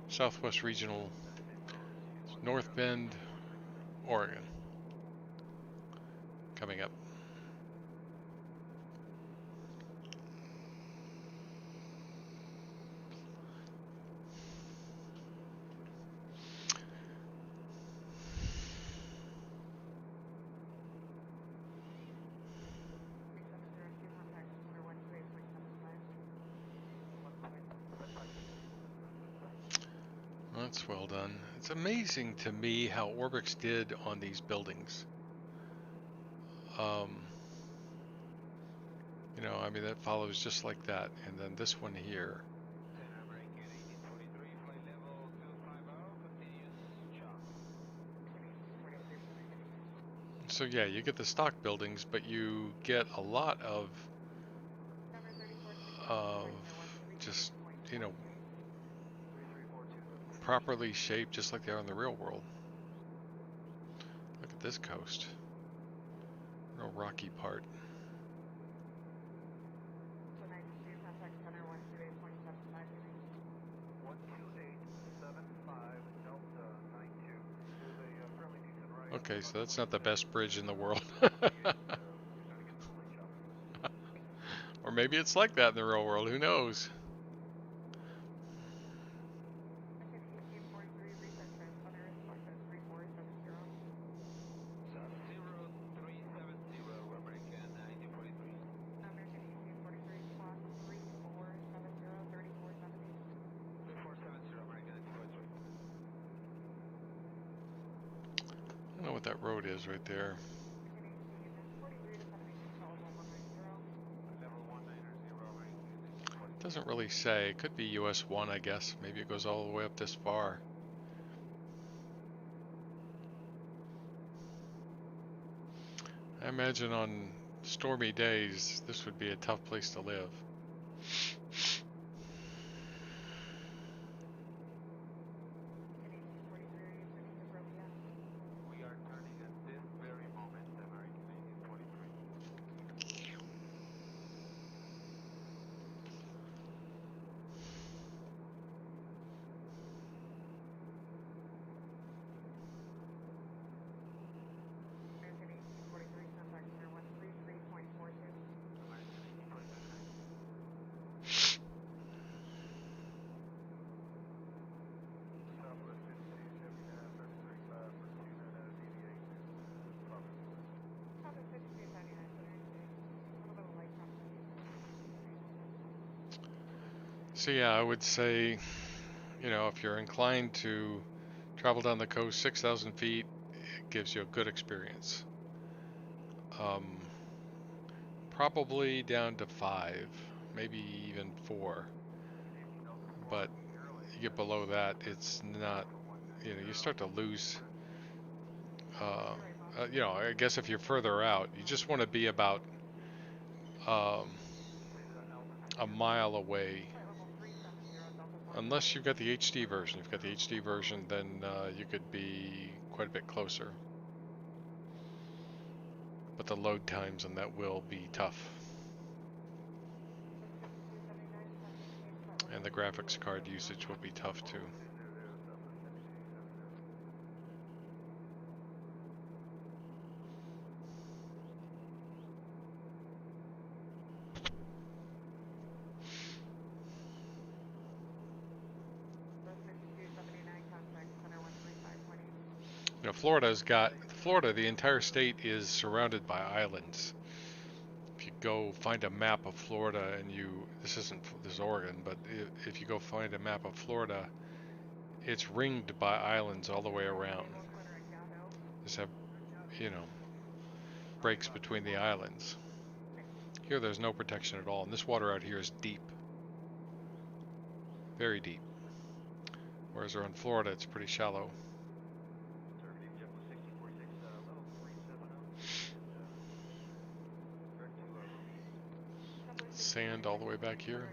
Southwest Regional, North Bend, Oregon. Coming up. That's well done. It's amazing to me how Orbix did on these buildings. You know, I mean, that follows just like that. And then this one here. So yeah, you get the stock buildings, but you get a lot of just, you know, properly shaped, just like they are in the real world. Look at this coast. Real rocky part. Okay, so that's not the best bridge in the world. Or maybe it's like that in the real world, who knows? I don't know what that road is right there. Doesn't really say. It could be US 1, I guess. Maybe it goes all the way up this far. I imagine on stormy days, this would be a tough place to live. We are turning at this very moment, American Canadian 23. American 1843, contact center 133.42. American 1829. Southwest 5279, service 35 for 290 deviation, Providence. Probably 5279, so there's a little bit of light crossing. So yeah, I would say, you know, if you're inclined to travel down the coast 6,000 feet, it gives you a good experience. Probably down to 5, maybe even 4. But you get below that, it's not, you know, you start to lose, you know, I guess if you're further out, you just want to be about a mile away. Flight level 370, Delta Fox. Unless you've got the HD version. If you've got the HD version, then you could be quite a bit closer. But the load times on that will be tough. And the graphics card usage will be tough too. You know, Florida, the entire state is surrounded by islands. If you go find a map of Florida and this is Oregon, but if you go find a map of Florida, it's ringed by islands all the way around. Just have, you know, breaks between the islands. Here there's no protection at all, and this water out here is deep. Very deep. Whereas around Florida, it's pretty shallow. Sand all the way back here.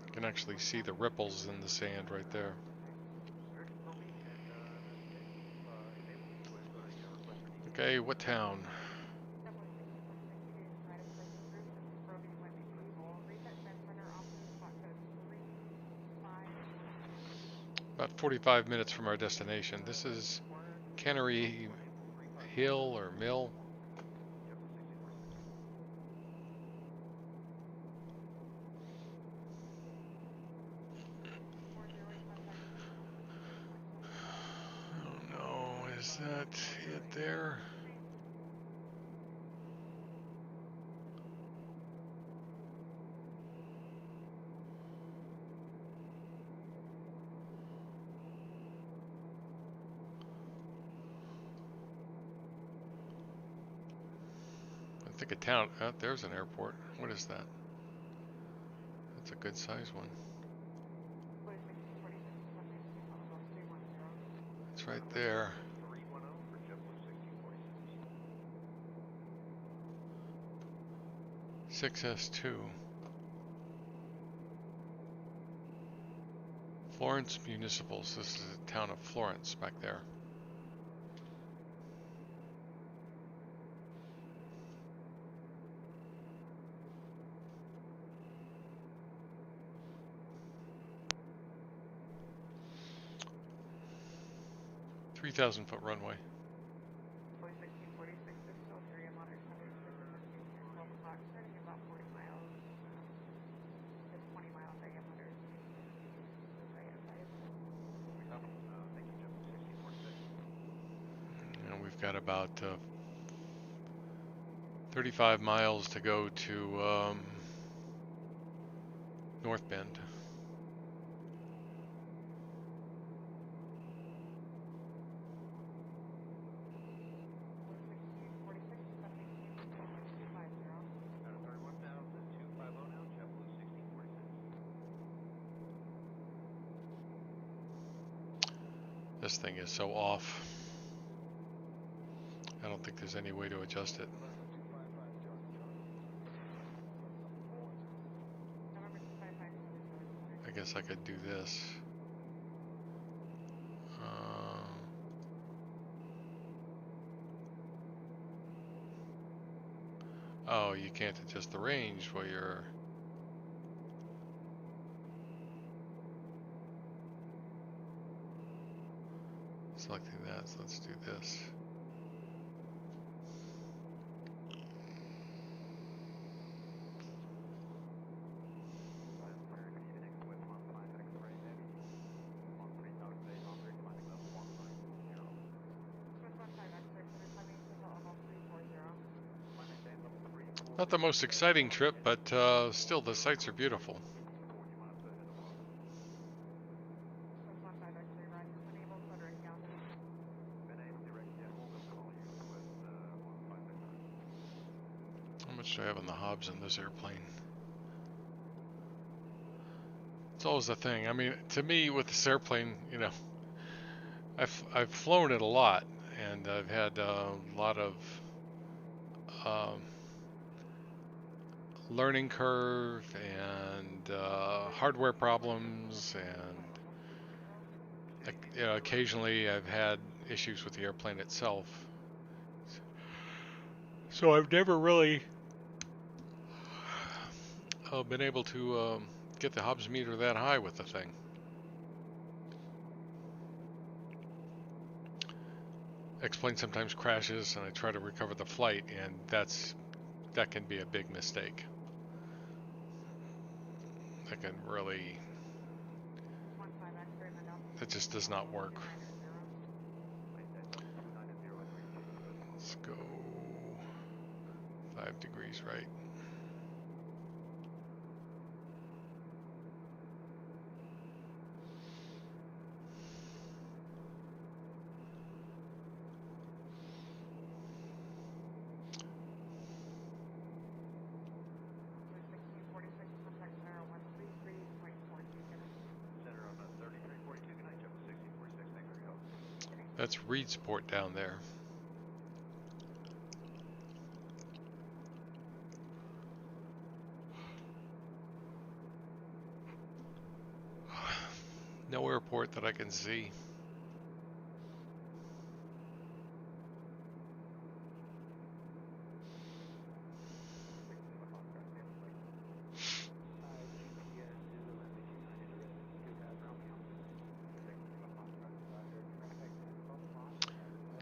You can actually see the ripples in the sand right there. Okay, what town? About 45 minutes from our destination. This is Cannery Hill or Mill. Oh no, is that it there? I think a town. Oh, there's an airport. What is that? That's a good size one. It's right there. 6S2. Florence Municipals. This is the town of Florence back there. $3,000-foot runway. And we've got about 35 miles to go to North Bend. This thing is so off. I don't think there's any way to adjust it. November 255, I guess I could do this. Oh, you can't adjust the range while you're... selecting that, so let's do this. Not the most exciting trip, but still the sights are beautiful. How much do I have on the Hobbs in this airplane? It's always a thing. I mean, to me, with this airplane, you know, I've flown it a lot, and I've had a lot of learning curve and hardware problems, and you know, occasionally I've had issues with the airplane itself. So I've never really been able to get the Hobbs meter that high with the thing. XPlane sometimes crashes, and I try to recover the flight, and that can be a big mistake. That can really, that just does not work. Let's go 5 degrees right. That's Reedsport down there. No airport that I can see.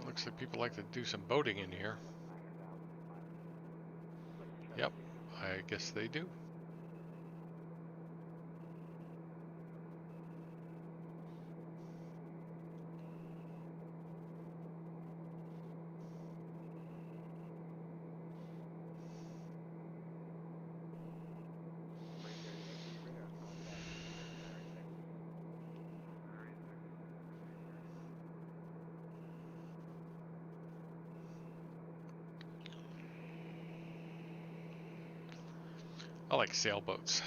Looks like people like to do some boating in here. Yep, I guess they do. I like sailboats.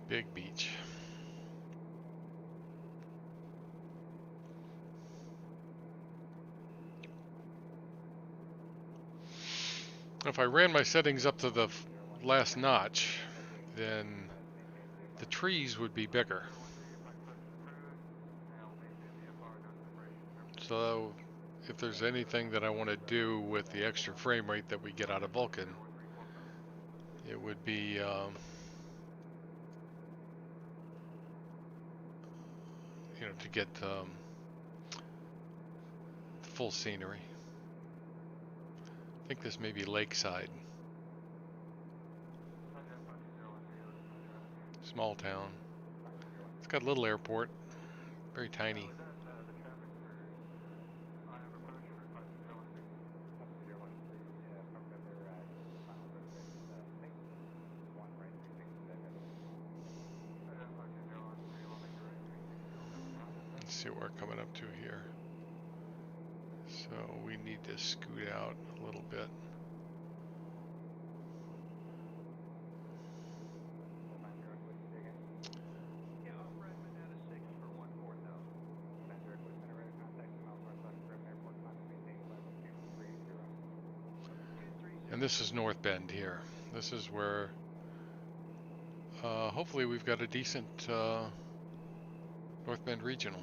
Big beach. If I ran my settings up to the last notch, then the trees would be bigger. So if there's anything that I want to do with the extra frame rate that we get out of Vulcan, it would be you know, to get full scenery. I think this may be lakeside. Small town. It's got a little airport. Very tiny. Let's see what we're coming up to here. So we need to scoot out a little bit. And this is North Bend here. This is where hopefully we've got a decent North Bend regional.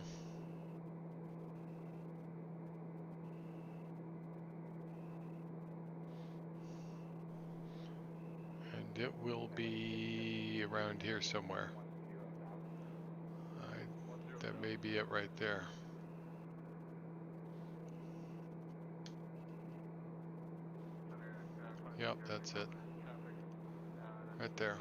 And it will be around here somewhere. That may be it right there. Yep, that's it. Right there.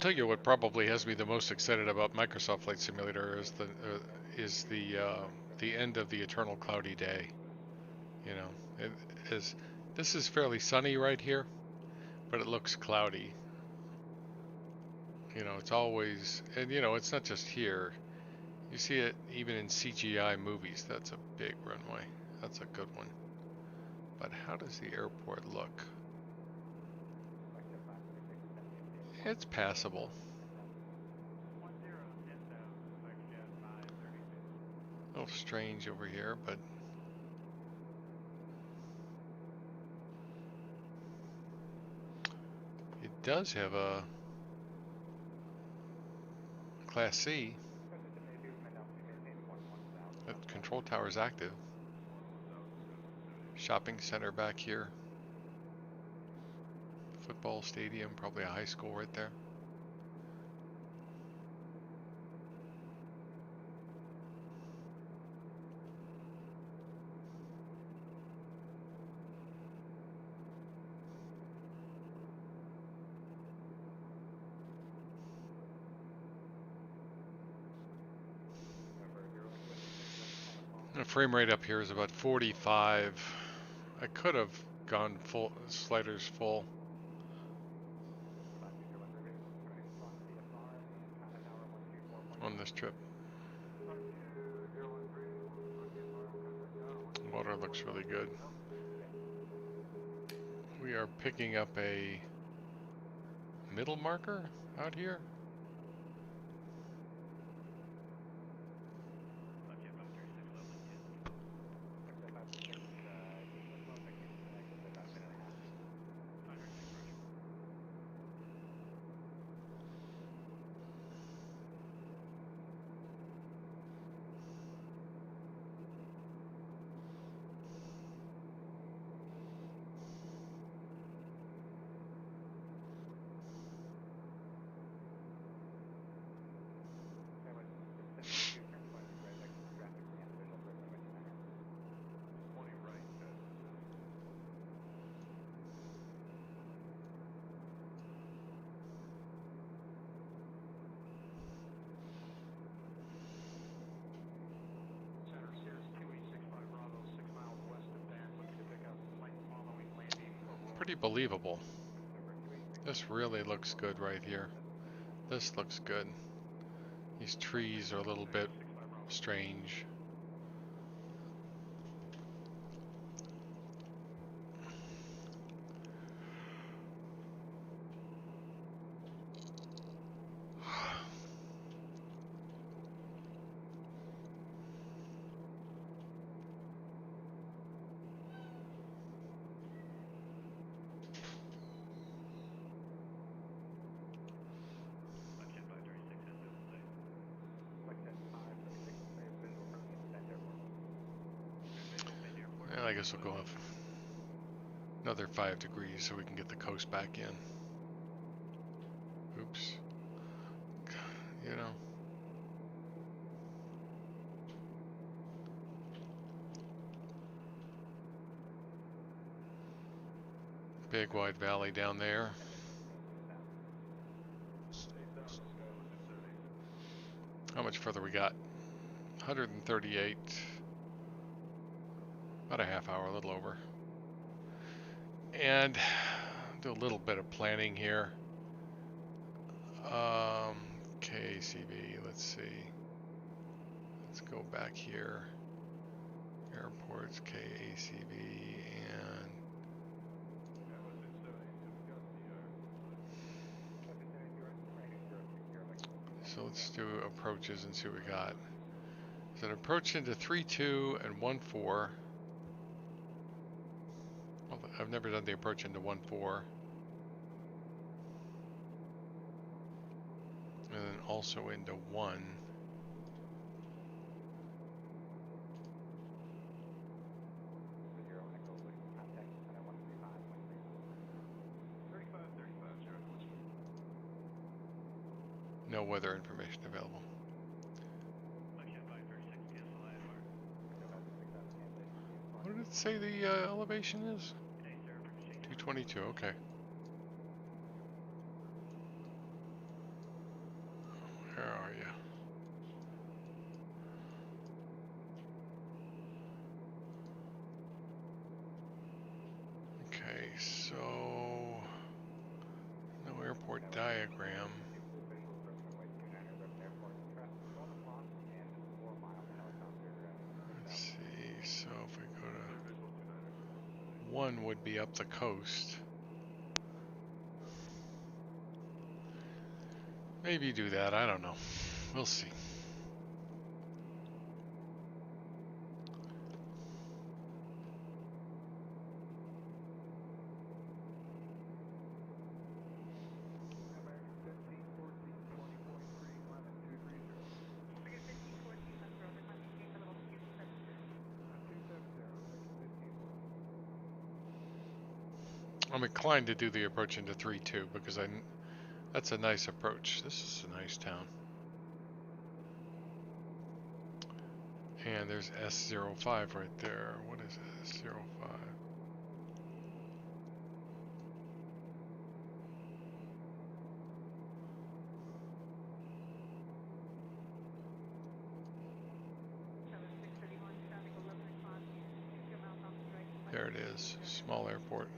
Tell you what probably has me the most excited about Microsoft Flight Simulator is the end of the eternal cloudy day. You know, this is fairly sunny right here, but it looks cloudy. You know, it's always, and you know, it's not just here. You see it even in CGI movies. That's a big runway. That's a good one. But how does the airport look? It's passable. A little strange over here, but it does have a Class C. That control tower is active. Shopping center back here. Football stadium, probably a high school right there. The frame rate up here is about 45. I could have gone full, sliders full. On this trip. Water looks really good. We are picking up a middle marker out here. Pretty believable. This really looks good right here. This looks good. These trees are a little bit strange. I guess we'll go off. Another 5 degrees so we can get the coast back in. Oops. You know. Big wide valley down there. How much further we got? 138. About a half hour, a little over. And do a little bit of planning here. KACV, let's see. Let's go back here. Airports, KACV, and so let's do approaches and see what we got. Is an approach into 3.2 and 1.4. Well, I've never done the approach into 1.4. And then also into 1. No weather information available. What did it say the elevation is? 222, okay. Where are you? Okay, so no airport diagram. Let's see, so if we go to 1 would be up the coast. Maybe do that, I don't know. We'll see. I'm inclined to do the approach into 3.2 because that's a nice approach. This is a nice town. And there's S05 right there. What is it? S05. There it is. Small airport.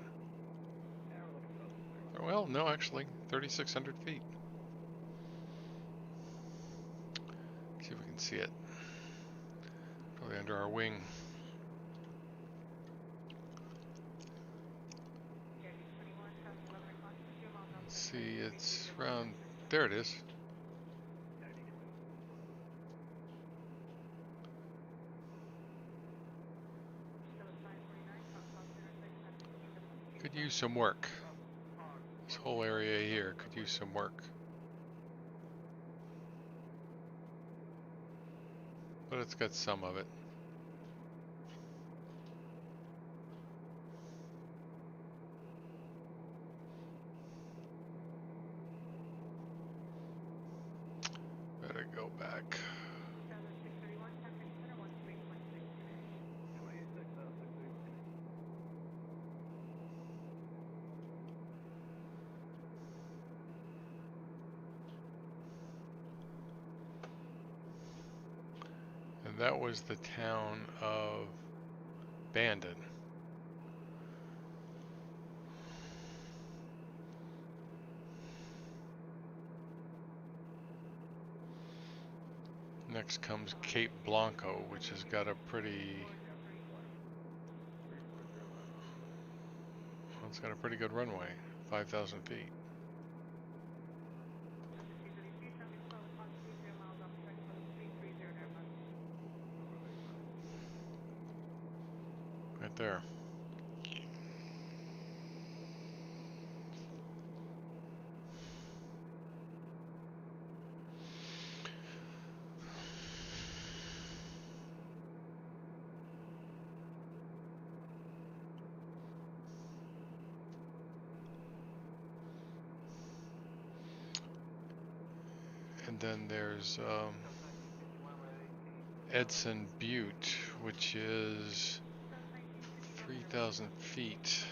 Well, no, actually, 3,600 feet. See if we can see it. Probably under our wing. Let's see, it's around, there it is. Could use some work. This whole area here could use some work. But it's got some of it. Better go back. And that was the town of Bandon. Next comes Cape Blanco, which has got a pretty, well, it's got a pretty good runway, 5,000 feet. Right there. And then there's Edson Butte, which is 3,000 feet.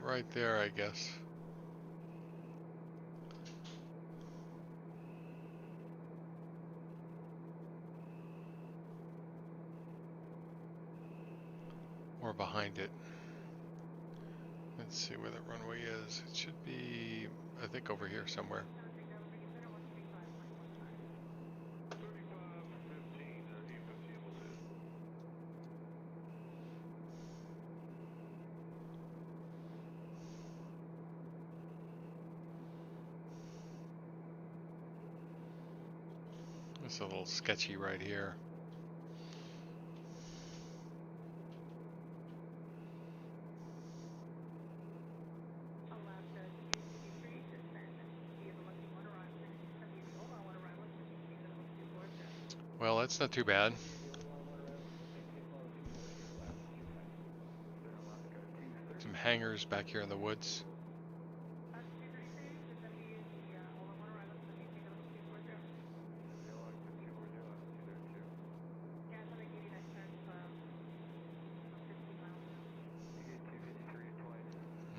Right there, I guess. Or behind it. Let's see where the runway is. It should be, I think, over here somewhere. It's a little sketchy right here. Well, that's not too bad. Some hangars back here in the woods.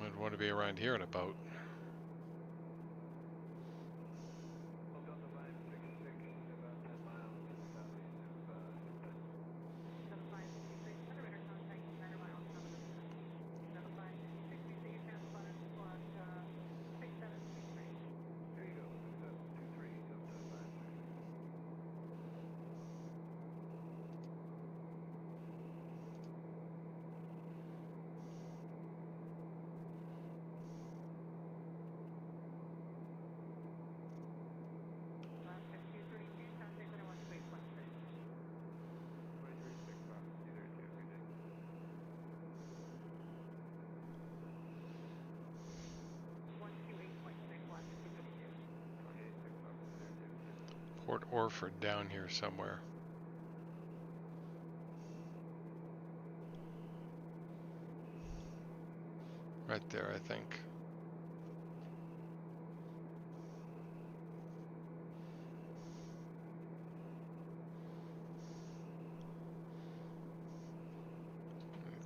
I'd want to be around here in a boat. Port Orford down here somewhere. Right there, I think.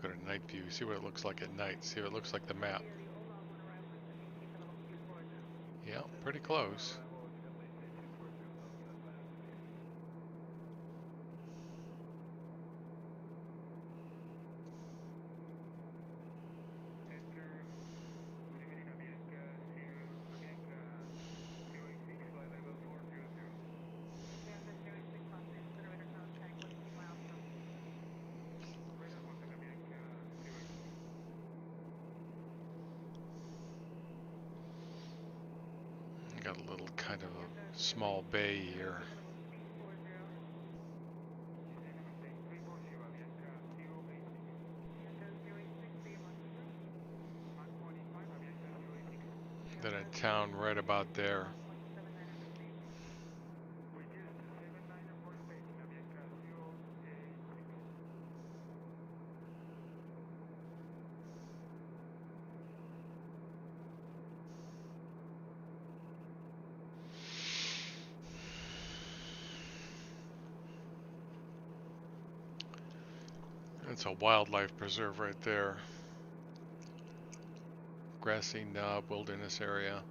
Go to night view, see what it looks like at night, see what it looks like the map. Yeah, pretty close. Got a little kind of a small bay here. Then a town right about there. It's a wildlife preserve right there. Grassy knob wilderness area.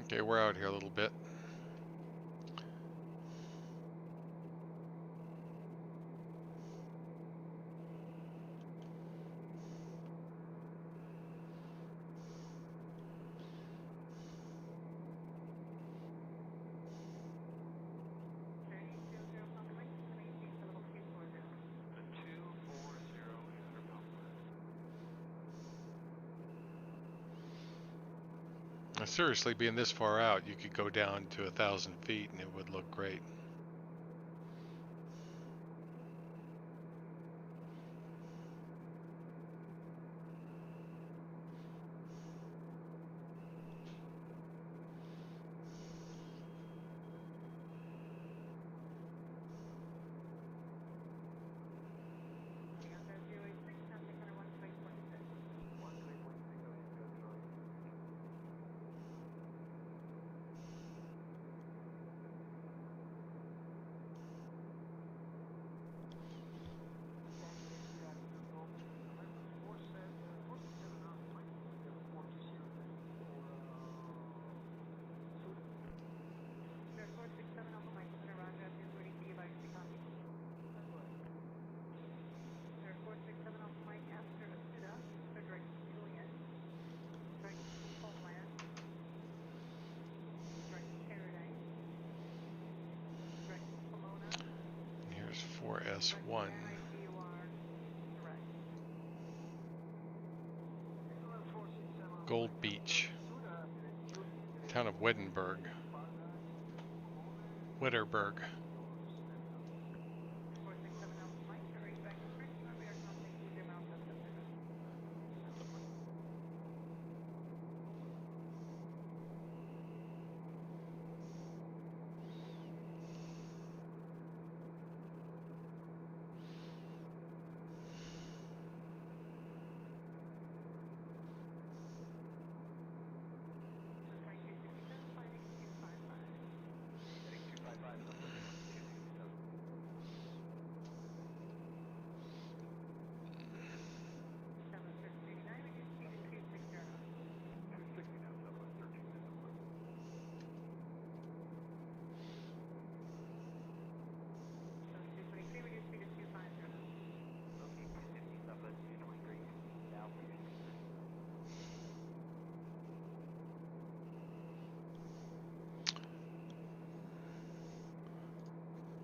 Okay, we're out here a little bit. Now, seriously, being this far out, you could go down to 1,000 feet and it would look great. Here's 4S1. Gold Beach. Town of Weddenberg. Wetterberg.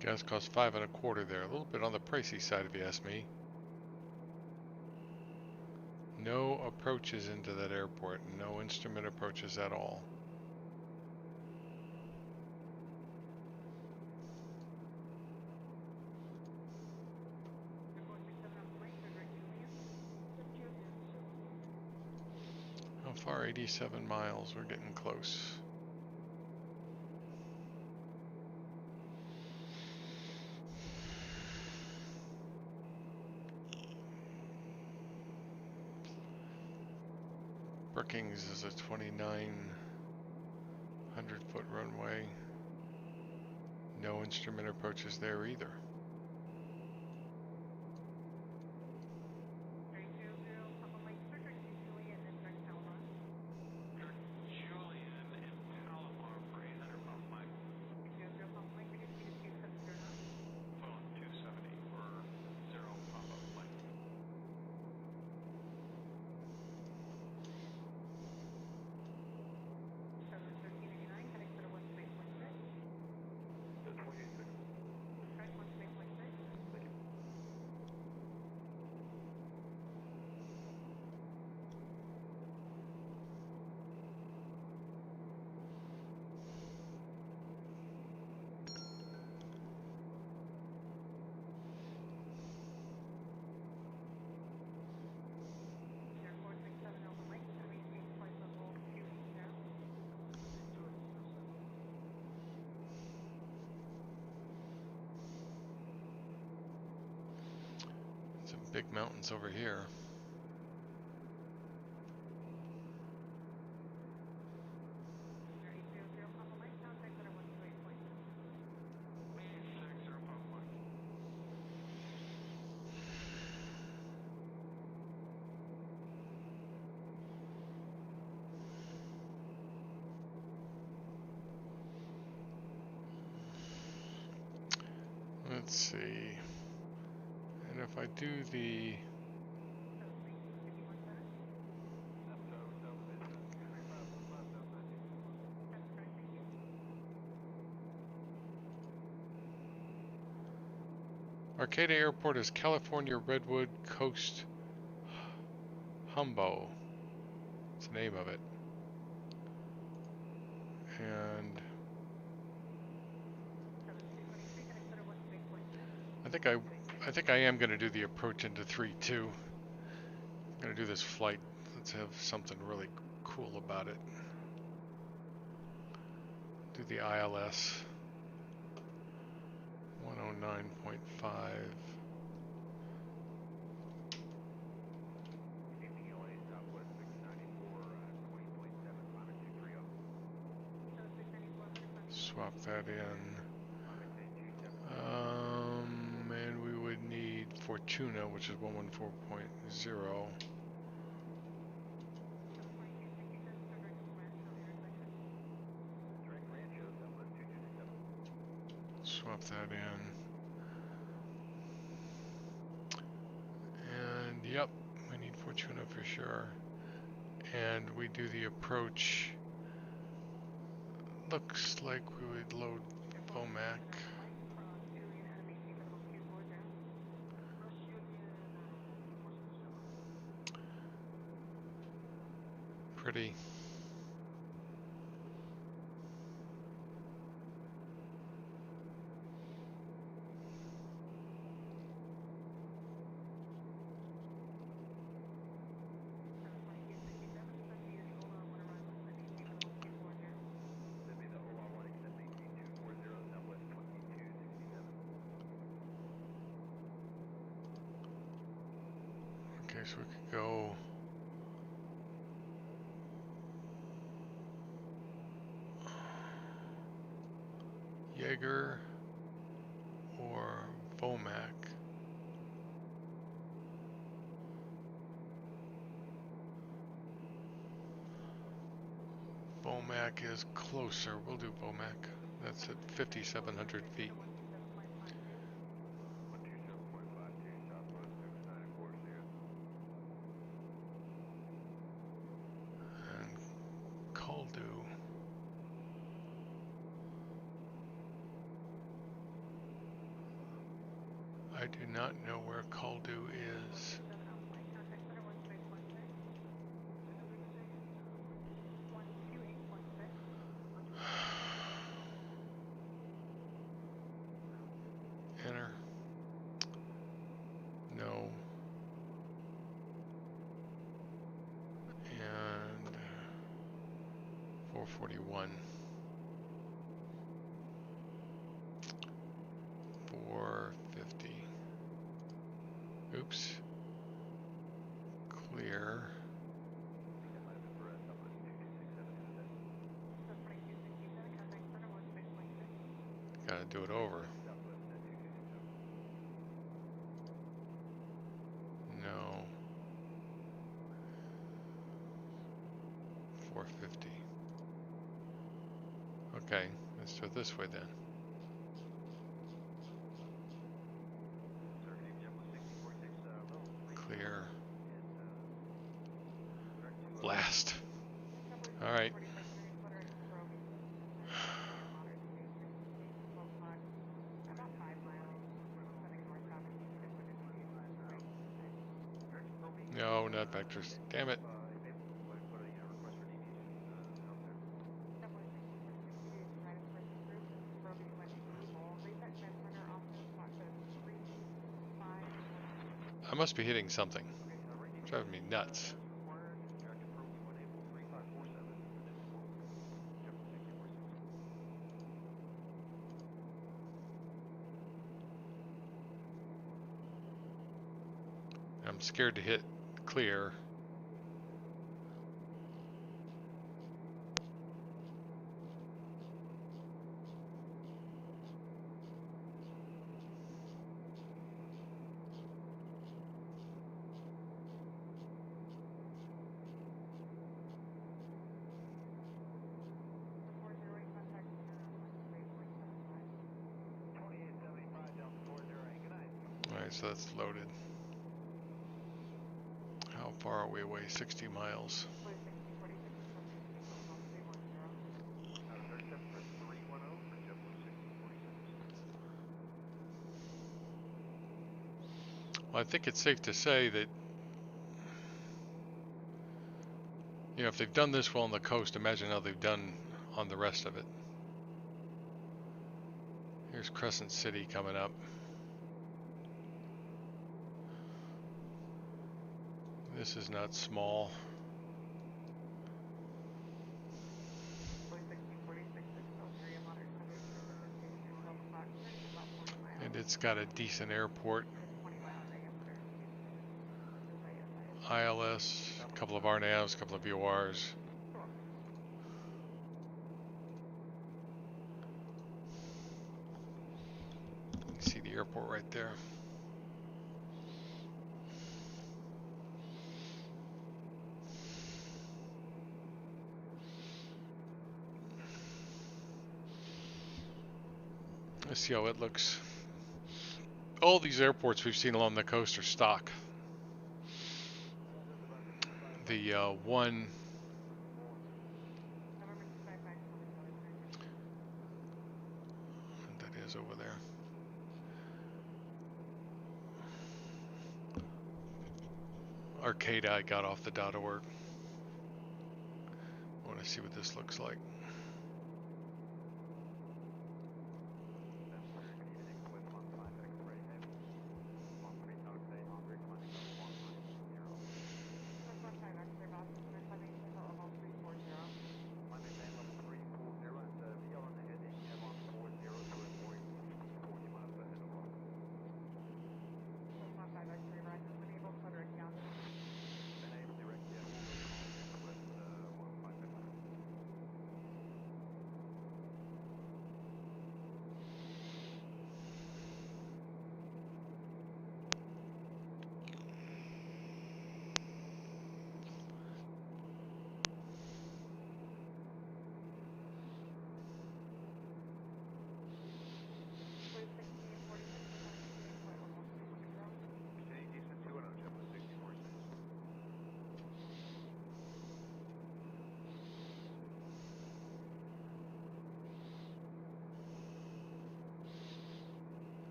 Gas costs 5 1/4 there. A little bit on the pricey side, if you ask me. No approaches into that airport. No instrument approaches at all. How far? 87 miles. We're getting close. Brookings is a 2,900-foot runway. No instrument approaches there either. Some big mountains over here. Let's see. And if I do the Arcata Airport is California Redwood Coast Humbo. It's the name of it. And I think I am going to do the approach into 3-2. I'm going to do this flight. Let's have something really cool about it. Do the ILS 109.5. Swap that in. And we would need Fortuna, which is 114.0. Swap that in. And yep, we need Fortuna for sure. And we do the approach. Looks like we would load Vomac. Pretty. Okay, so we could go Jaeger or Vomac. Vomac is closer. We'll do Vomac. That's at 5,700 feet. And Caldu. I do not know where Caldu is. Enter. No. And 441. 450. Oops. Clear. Gotta do it over. No. 450. Okay, let's do it this way then. Clear. Blast. All right. No, not vectors. Damn it. I must be hitting something. It's driving me nuts. I'm scared to hit clear. so that's loaded. How far are we away? 60 miles. Blue 1646 is coming to you, almost 310. Third step for 310 for JetBlue 1646. Well, I think it's safe to say that, you know, if they've done this well on the coast, imagine how they've done on the rest of it. Here's Crescent City coming up. This is not small. Blue 1646 is still 3 and moderate heavy precipitation, 12 o'clock, currently about 40 miles. And it's got a decent airport. It's 20 miles AM clear. ILS, a couple of RNAVs, a couple of VORs. You see the airport right there. Let's see how it looks. All these airports we've seen along the coast are stock. The one that is over there. Arcata, I got off the .org. I want to see what this looks like.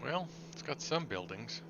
Well, it's got some buildings.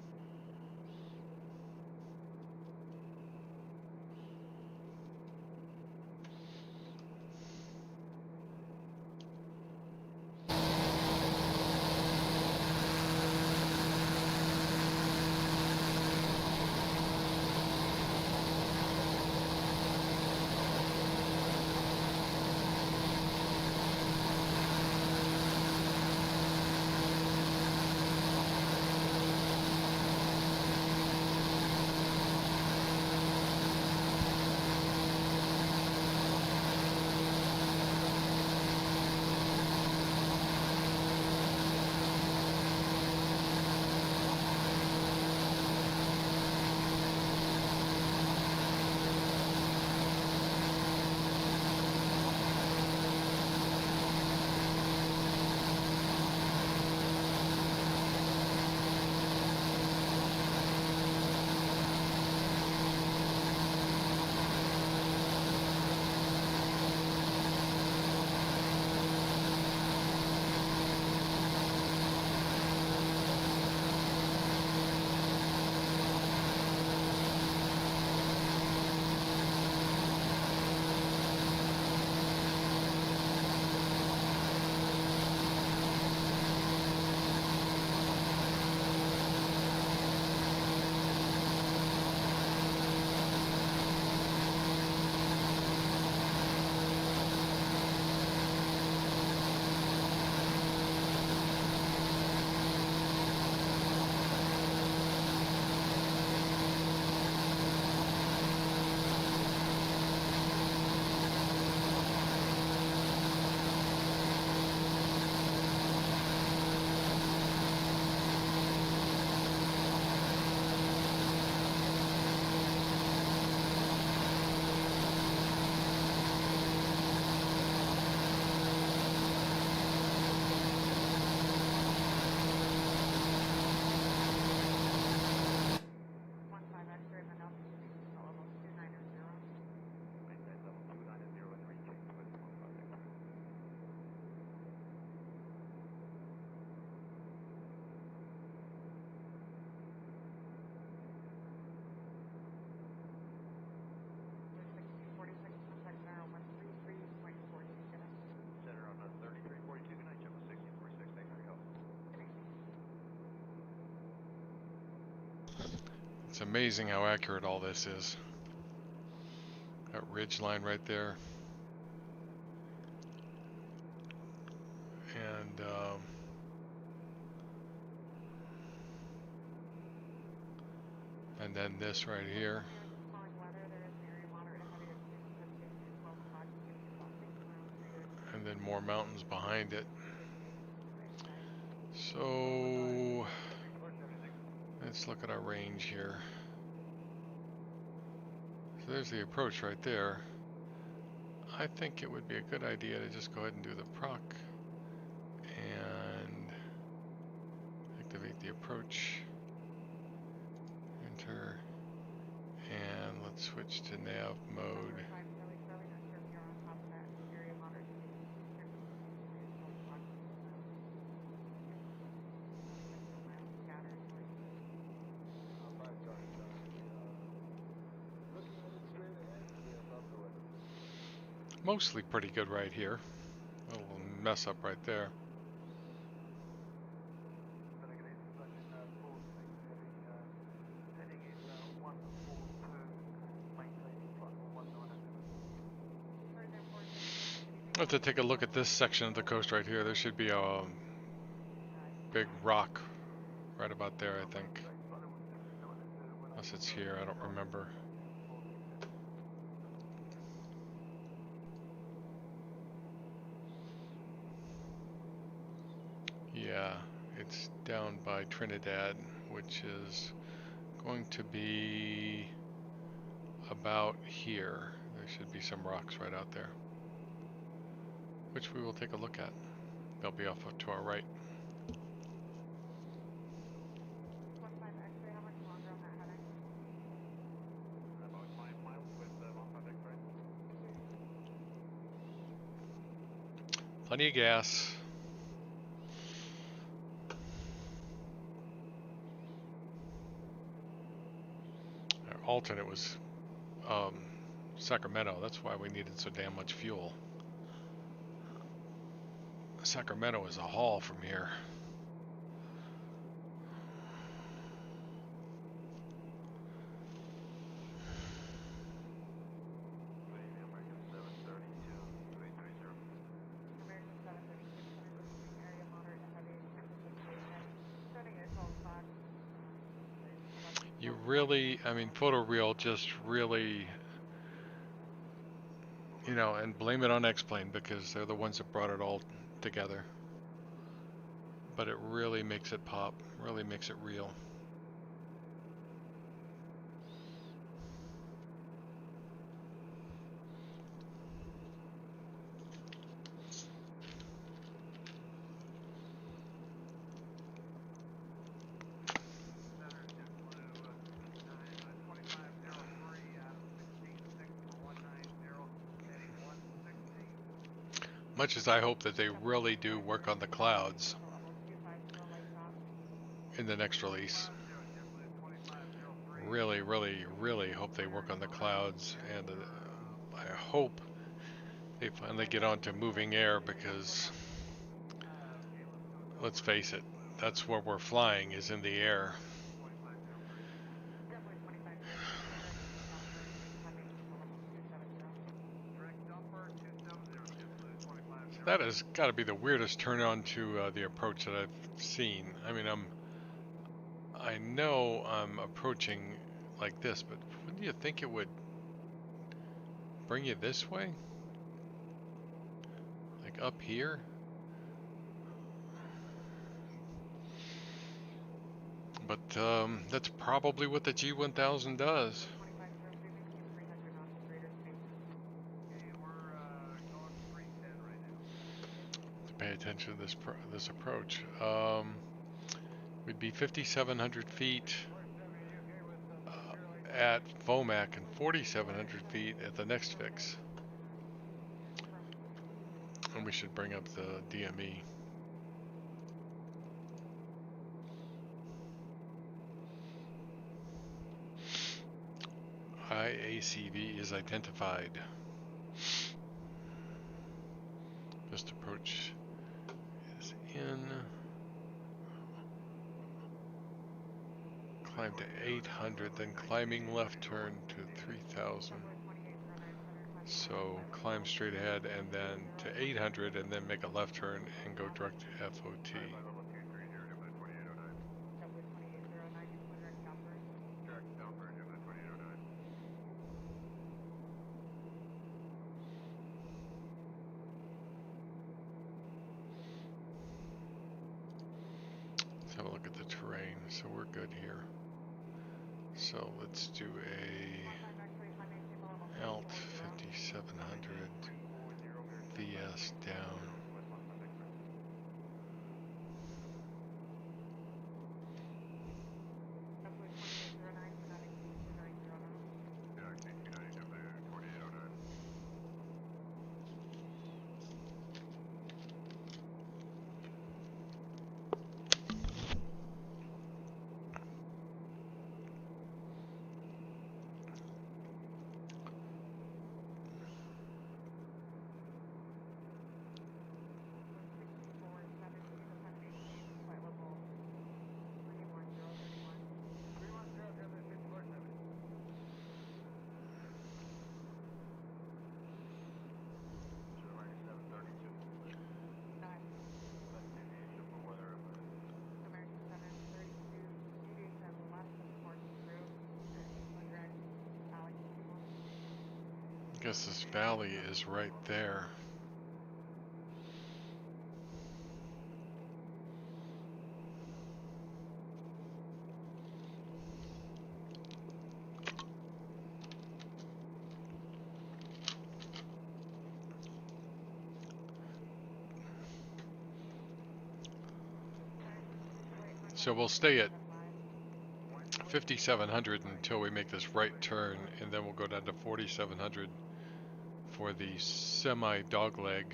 It's amazing how accurate all this is. That ridge line right there. And then this right here. Calling weather, there is an area moderate to heavy precipitation at 12 o'clock. It's going to be about 6 miles per year. And then more mountains behind it. Right side. So let's look at our range here. So there's the approach right there. I think it would be a good idea to just go ahead and do the proc and activate the approach. Enter. And let's switch to nav mode. Mostly pretty good right here. A little mess up right there. I have to take a look at this section of the coast right here. There should be a big rock right about there, I think. Unless it's here, I don't remember. Yeah, it's down by Trinidad, which is going to be about here. There should be some rocks right out there, which we will take a look at. They'll be off to our right. Plenty of gas. Our alternate was Sacramento. That's why we needed so damn much fuel. Sacramento is a haul from here. You really, I mean, photoreal just really, you know, and blame it on XPlane because they're the ones that brought it all together. But it really makes it pop, really makes it real. Much as I hope that they really do work on the clouds in the next release. Really, really, really hope they work on the clouds, and I hope they finally get onto moving air because, let's face it, that's where we're flying, is in the air. That has got to be the weirdest turn on to the approach that I've seen. I mean, I know I'm approaching like this, but wouldn't you think it would bring you this way? Like up here? But that's probably what the G1000 does. Pay attention to this approach. We'd be 5,700 feet at FOMAC and 4,700 feet at the next fix. And we should bring up the DME. KACV is identified. This approach is in climb to 800, then climbing left turn to 3000. So climb straight ahead and then to 800 and then make a left turn and go direct to FOT. Let's have a look at the terrain. So we're good here. So let's do a Alt 5700 VS down. I guess this valley is right there. So we'll stay at 5700 until we make this right turn, and then we'll go down to 4700 for the semi dogleg.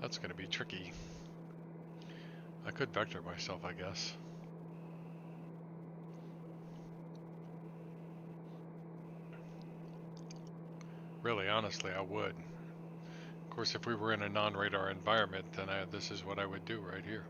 That's going to be tricky. I could vector myself, I guess. Really, honestly, I would. Of course, if we were in a non-radar environment, then this is what I would do right here.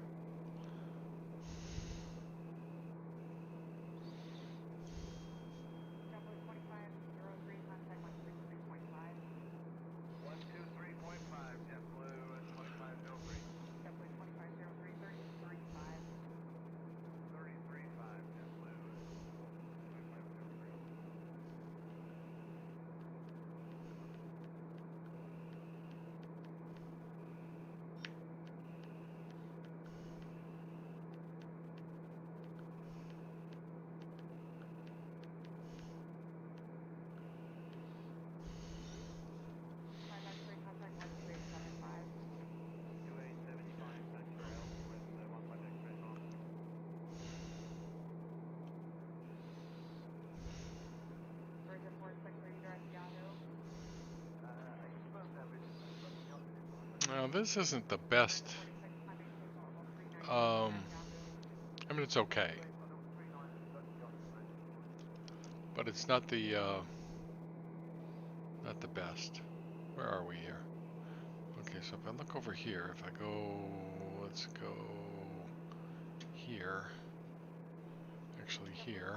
Now, this isn't the best. I mean, it's okay, but it's not the best. Where are we here? Okay, so if I look over here, if I go, let's go here. Actually, here.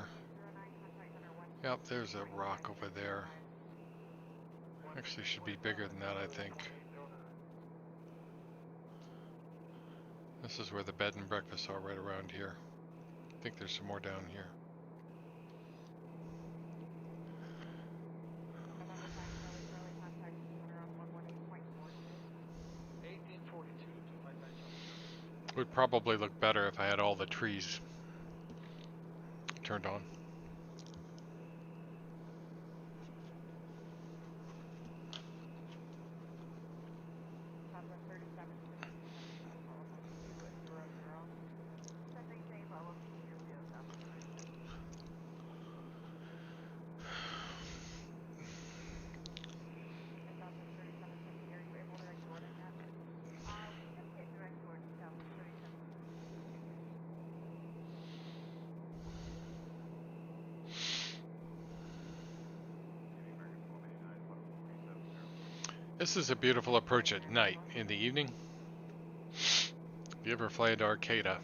Yep, there's a rock over there. Actually, should be bigger than that, I think. This is where the bed and breakfasts are, right around here. I think there's some more down here. Would probably look better if I had all the trees turned on. This is a beautiful approach at night. In the evening, if you ever fly into Arcata,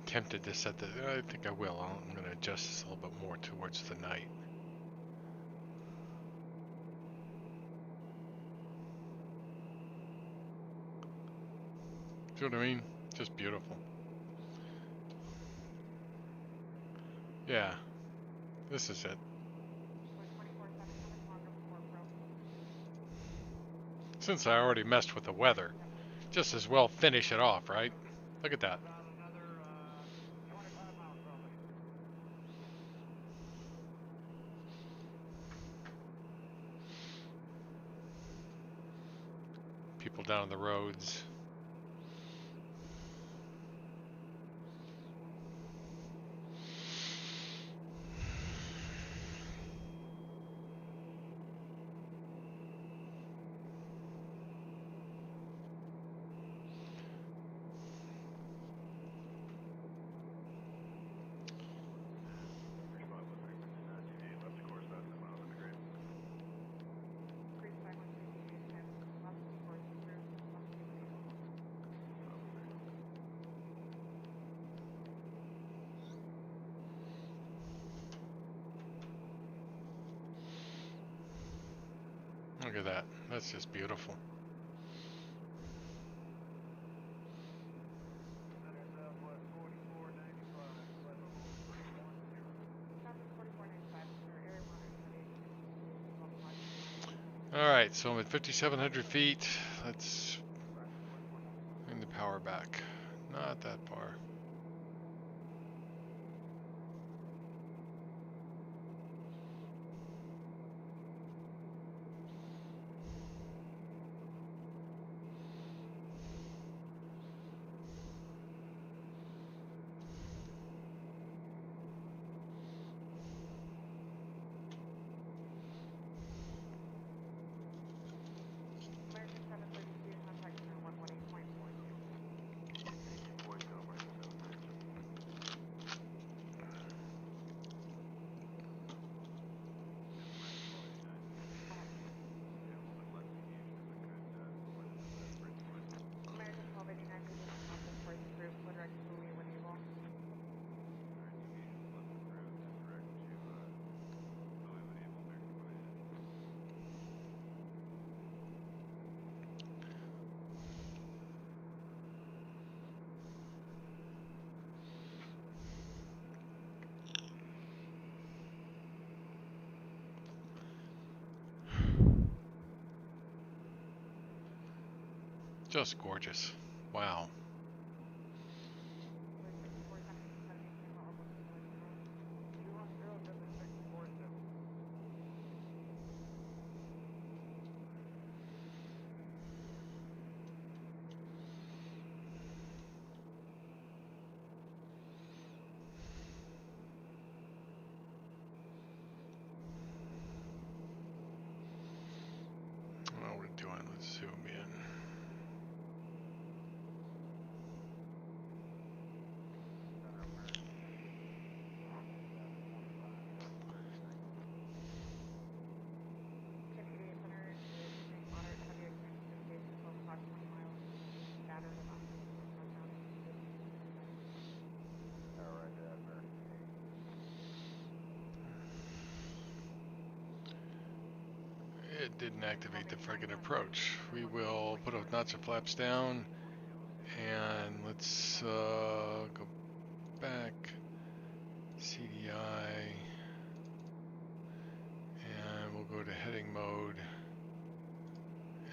tempted to set the. I think I will. I'm going to adjust this a little bit more towards the night. See what I mean? Just beautiful. Yeah, this is it. Since I already messed with the weather, just as well finish it off, right? Look at that. About another 25 miles probably. People down on the roads. Look at that. That's just beautiful. Alright, so I'm at 5,700 feet. Let's bring the power back. Not that far. Just gorgeous. Wow. What we're doing, let's zoom in. It didn't activate the friggin' approach. We will put a knots of flaps down and let's go back, CDI, and we'll go to heading mode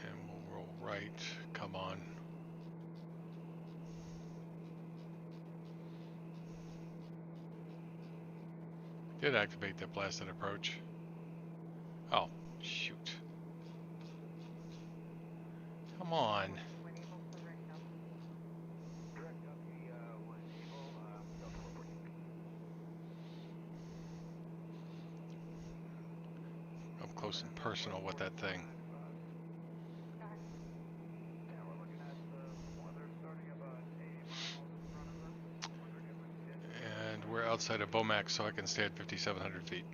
and we'll roll right. Come on. Did activate the blasted approach. Oh, shoot. Come on. Up close and personal with that thing. And we're outside of Bomax, so I can stay at 5,700 feet.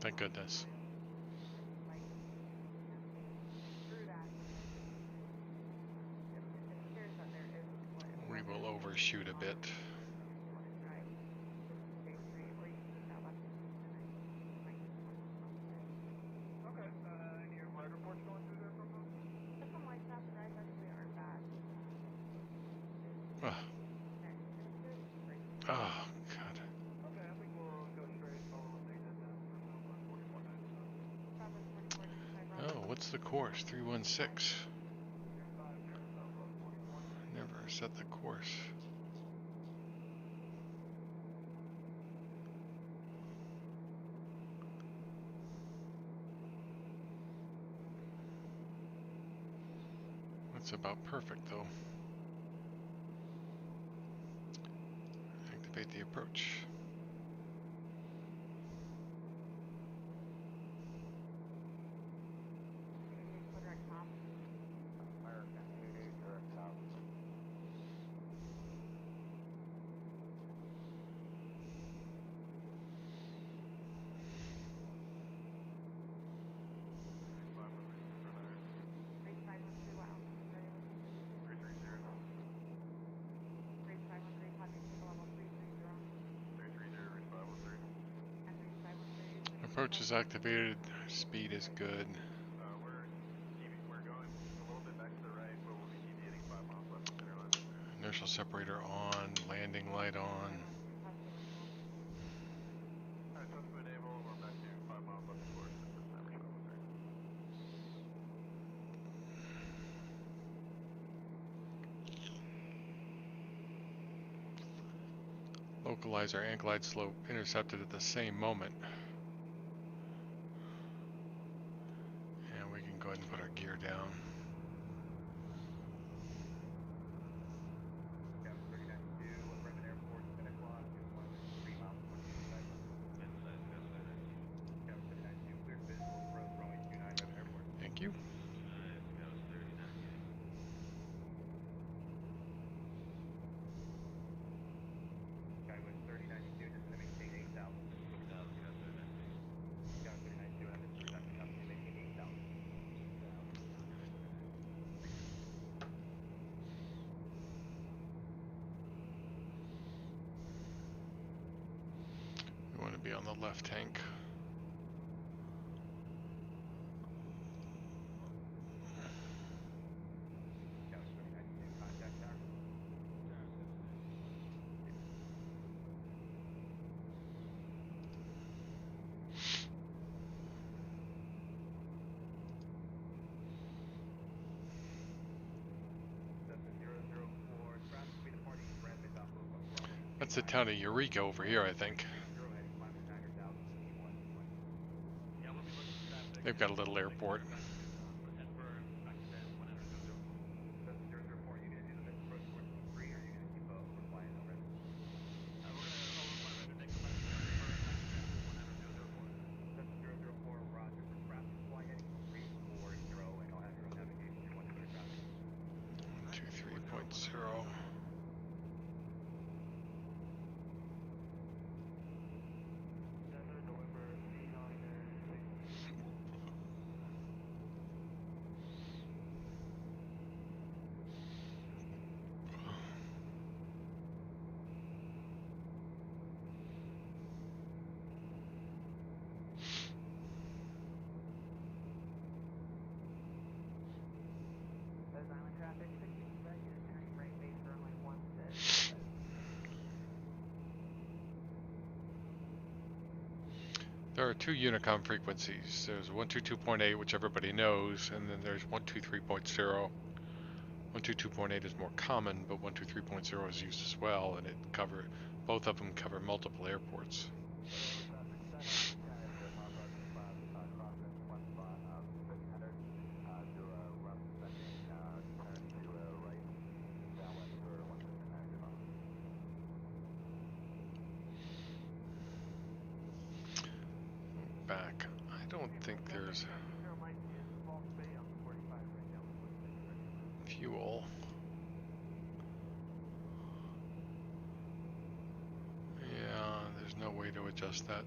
Thank goodness. will overshoot a bit. Okay, any ride reports going through there from them? Something like that, the rides actually aren't bad. Ugh. Oh, God. Okay, I think we'll go straight, follow the signal then for 4490. Oh, what's the course? 316. Never set the course. That's about perfect, though. Activate the approach. American 88 direct south. Approach is activated. Speed is good. We're going a little bit back to the right, but we'll be deviating 5 miles left of center line. Inertial separator on. Landing light on. Alright, so to enable, we're back to 5 miles left of course. Localizer and glide slope intercepted at the same moment. And we can go ahead and put our gear down. Thank you. We want to be on the left tank. That's the town of Eureka over here, I think. They've got a little airport. There are two Unicom frequencies. There's 122.8, which everybody knows, and then there's 123.0. 122.8 is more common, but 123.0 is used as well, and both of them cover multiple airports. Back. I don't think there's fuel. Yeah, there's no way to adjust that.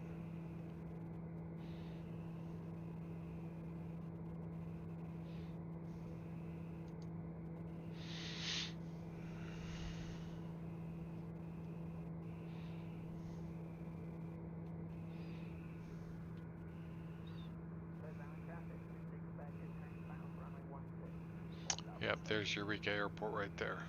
Yep, there's Eureka Airport right there.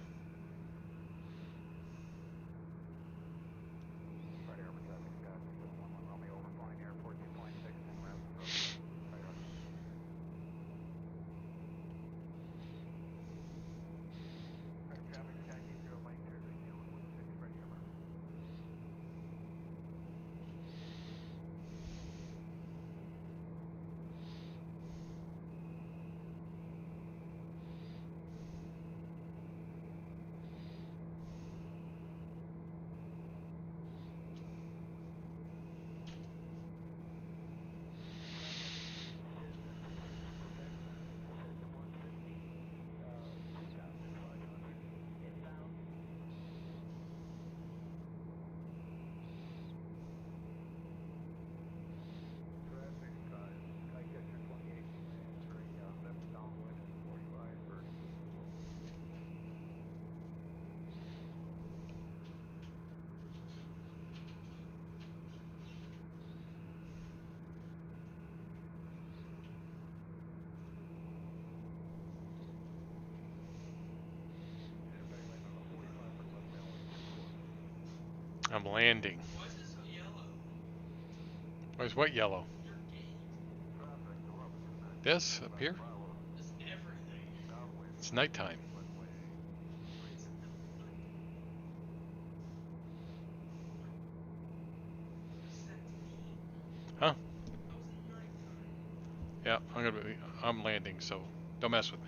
I'm landing. Where's what yellow? This up here? It's nighttime. Huh? Yeah, I'm landing, so don't mess with me.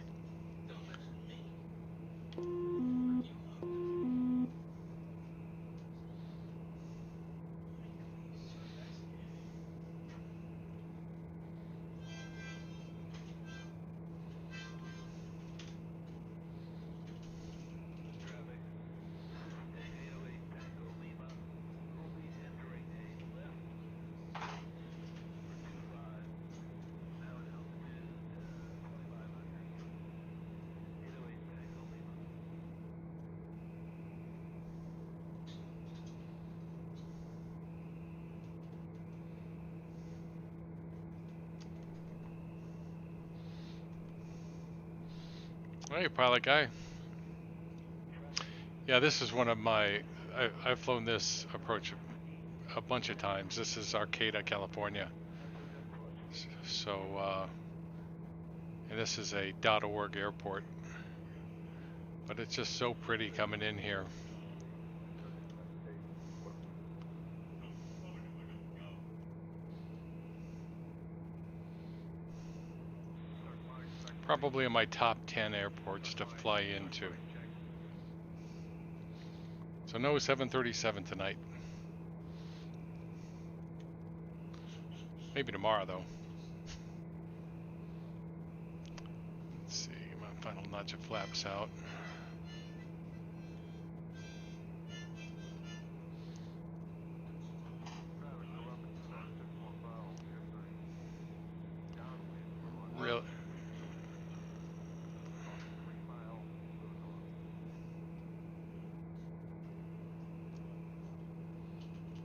Hey, pilot guy. Yeah, this is one of my. I've flown this approach a bunch of times. This is Arcata, California. So, and this is a .org airport, but it's just so pretty coming in here. Probably in my top 10 airports to fly into. So no 737 tonight. Maybe tomorrow though. Let's see, my final notch of flaps out. Really?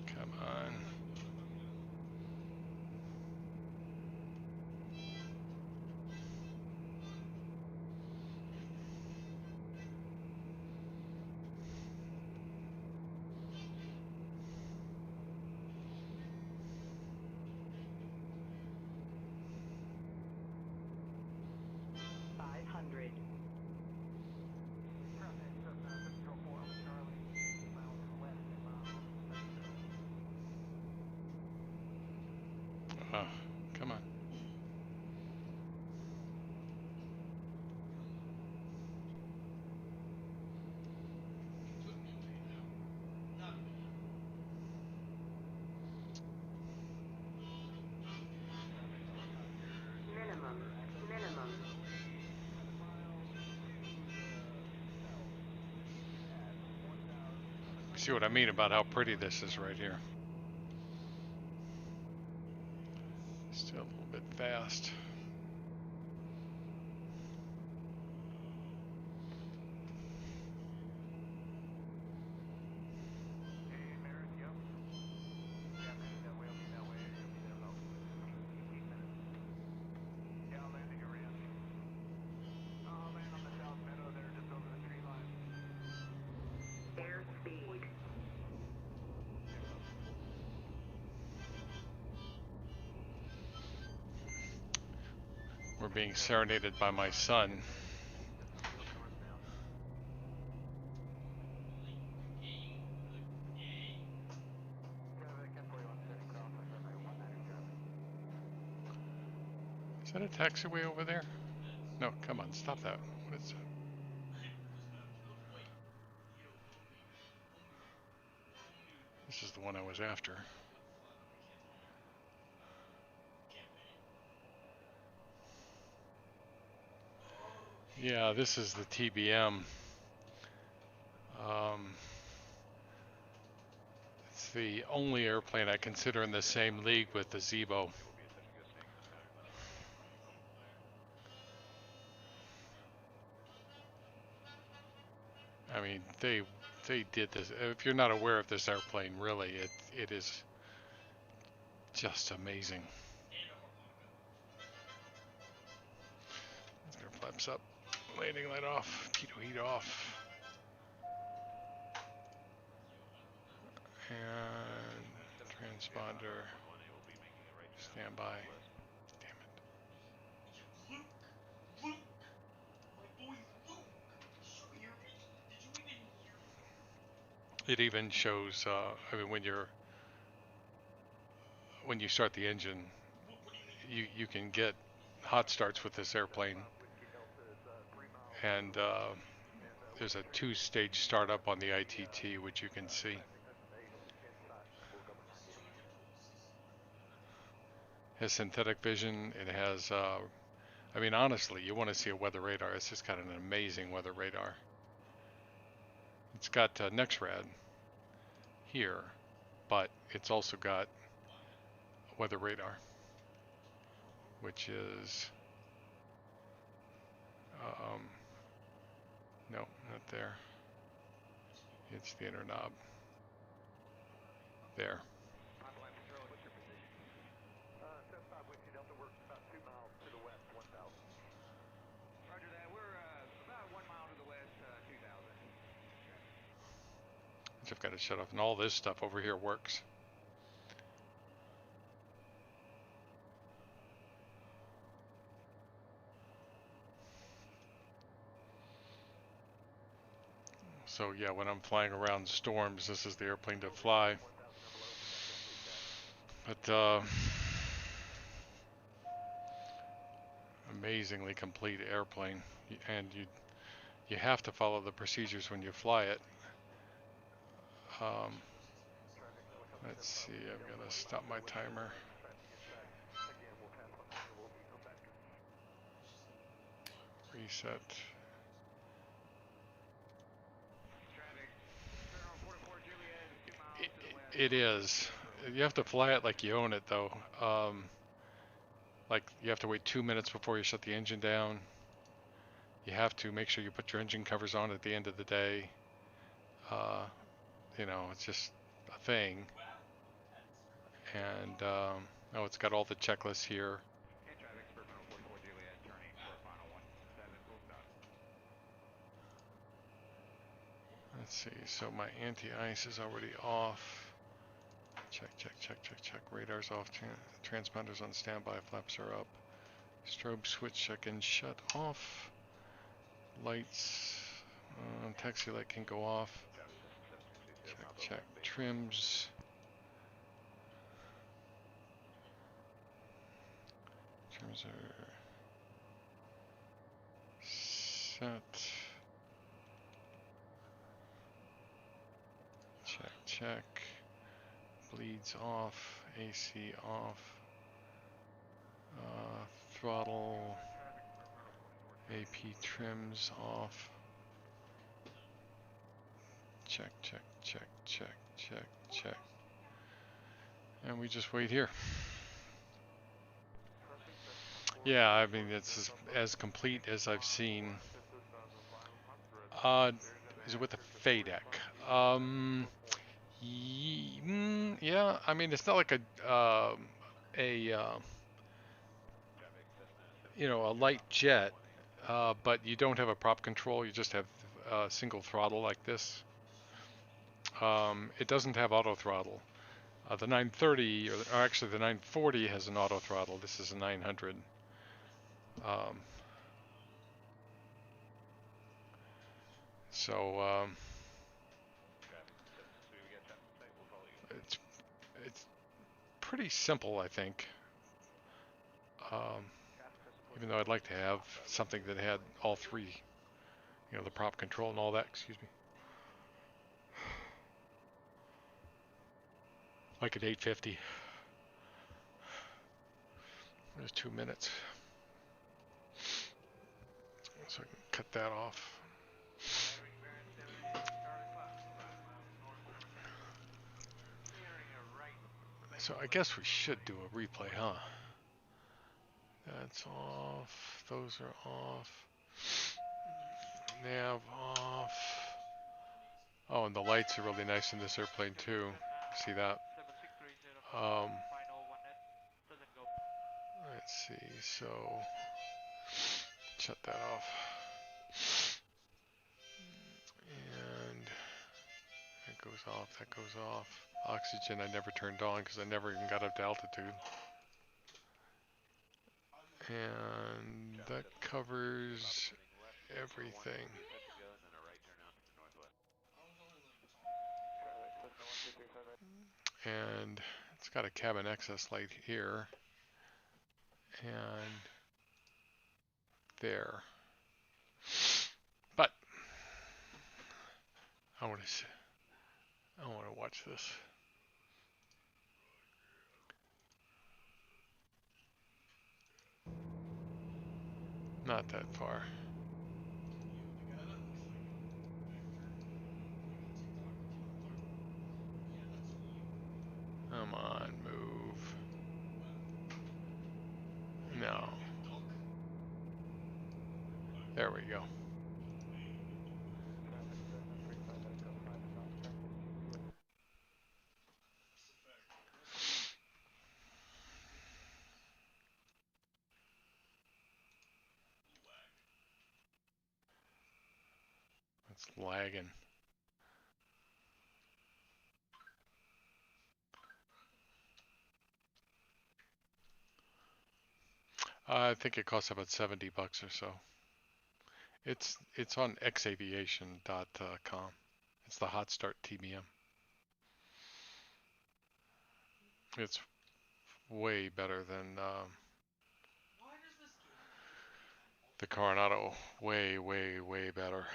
Come on. Oh, come on. Minimum. See what I mean about how pretty this is right here. Still a little bit fast. being serenaded by my son. Is that a taxiway over there? No, come on, stop that. What is that? This is the one I was after. Yeah, this is the TBM. It's the only airplane I consider in the same league with the Zebo. I mean, they did this. If you're not aware of this airplane, really, it is just amazing. Let's get our flaps up, landing light off, pitot heat off, and transponder standby. Damn it! It even shows. I mean, when you start the engine, you can get hot starts with this airplane, and there's a two-stage startup on the ITT, which you can see. It has synthetic vision. It has, I mean, honestly, you want to see a weather radar. It's just got an amazing weather radar. It's got NexRad here, but it's also got weather radar, which is, no, not there. It's the inner knob. There. Roger that. We're about 1 mile to the west, 2,000. I've got to shut off, and all this stuff over here works. So yeah, when I'm flying around storms, this is the airplane to fly. But amazingly complete airplane, and you have to follow the procedures when you fly it. Let's see, I'm gonna stop my timer. Reset. It is. You have to fly it like you own it, though. Like you have to wait 2 minutes before you shut the engine down. You have to make sure you put your engine covers on at the end of the day. You know, it's just a thing. And oh, it's got all the checklists here. Let's see, so my anti-ice is already off. Check, check, check, check, check. Radar's off, transponders on standby, flaps are up. Strobe switch I can shut off. Lights, taxi light can go off. Check, check, trims. Trims are set. Check, check. Bleeds off, AC off. Throttle, AP trims off. Check, check, check, check, check, check. And we just wait here. Yeah, I mean, it's as complete as I've seen. Is it with a FADEC? Yeah, I mean, it's not like you know, a light jet, but you don't have a prop control. You just have single throttle like this. It doesn't have auto throttle. The 930, or actually the 940 has an auto throttle. This is a 900. Um, so it's it's pretty simple, I think. Um, Even though I'd like to have something that had all three, you know, the prop control and all that. Excuse me. Like an 850. There's 2 minutes. So I can cut that off. So I guess we should do a replay, huh? That's off. Those are off. Nav off. Oh, and the lights are really nice in this airplane too. See that? Let's see. So shut that off. And that goes off. That goes off. Oxygen I never turned on because I never even got up to altitude. And that covers everything. And it's got a cabin access light here and there. But I want to watch this. Not that far. Come on, move. No. There we go. It's lagging. I think it costs about $70 or so. It's on xaviation.com. It's the hot start TBM. It's way better than the Coronado. Way, way, way better.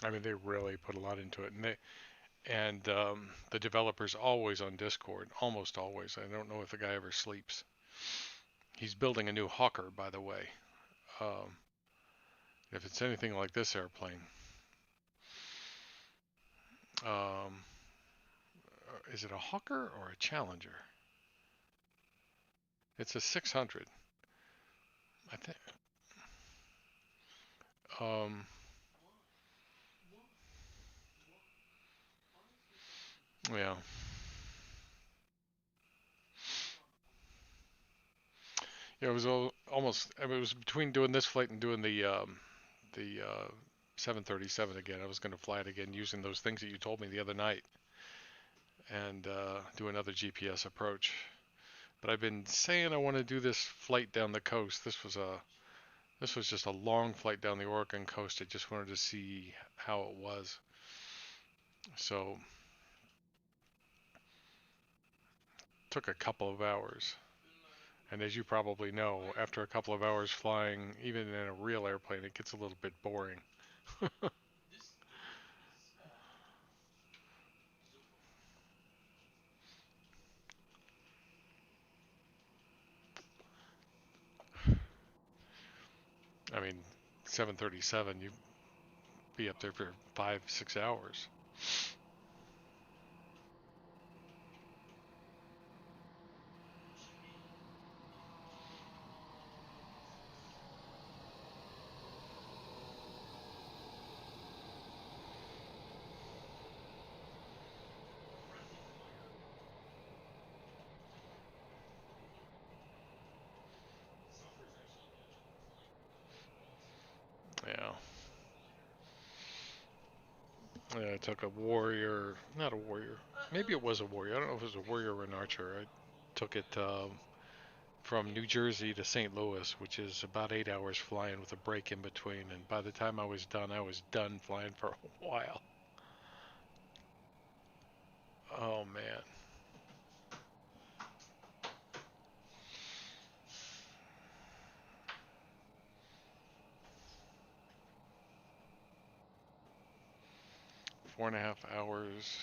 I mean, they really put a lot into it, and the developer's always on Discord, almost always. I don't know if the guy ever sleeps. He's building a new Hawker, by the way. If it's anything like this airplane, is it a Hawker or a Challenger? It's a 600, I think. Yeah. Yeah, it was almost. I mean, it was between doing this flight and doing the 737 again. I was going to fly it again using those things that you told me the other night, and do another GPS approach. But I've been saying I want to do this flight down the coast. This was just a long flight down the Oregon coast. I just wanted to see how it was. So took a couple of hours. And as you probably know, after a couple of hours flying, even in a real airplane, it gets a little bit boring. I mean, 737, you'd be up there for 5-6 hours. Yeah. I took a warrior, not a warrior. Maybe it was a warrior. I don't know if it was a warrior or an archer. I took it from New Jersey to St. Louis, which is about 8 hours flying with a break in between. And by the time I was done flying for a while. Oh man. Four and a half hours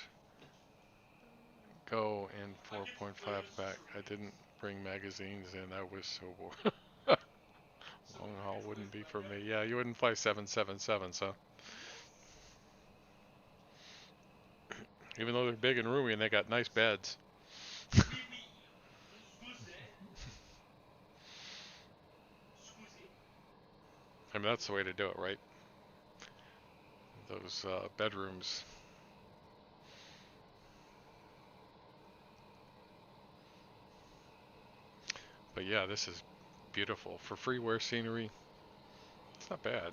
go and 4.5 back. I didn't bring magazines in. I was so bored. Long haul wouldn't be for me. Yeah, you wouldn't fly 777, so. Even though they're big and roomy and they got nice beds. I mean, that's the way to do it, right? Those bedrooms. But yeah, this is beautiful. For freeware scenery, it's not bad.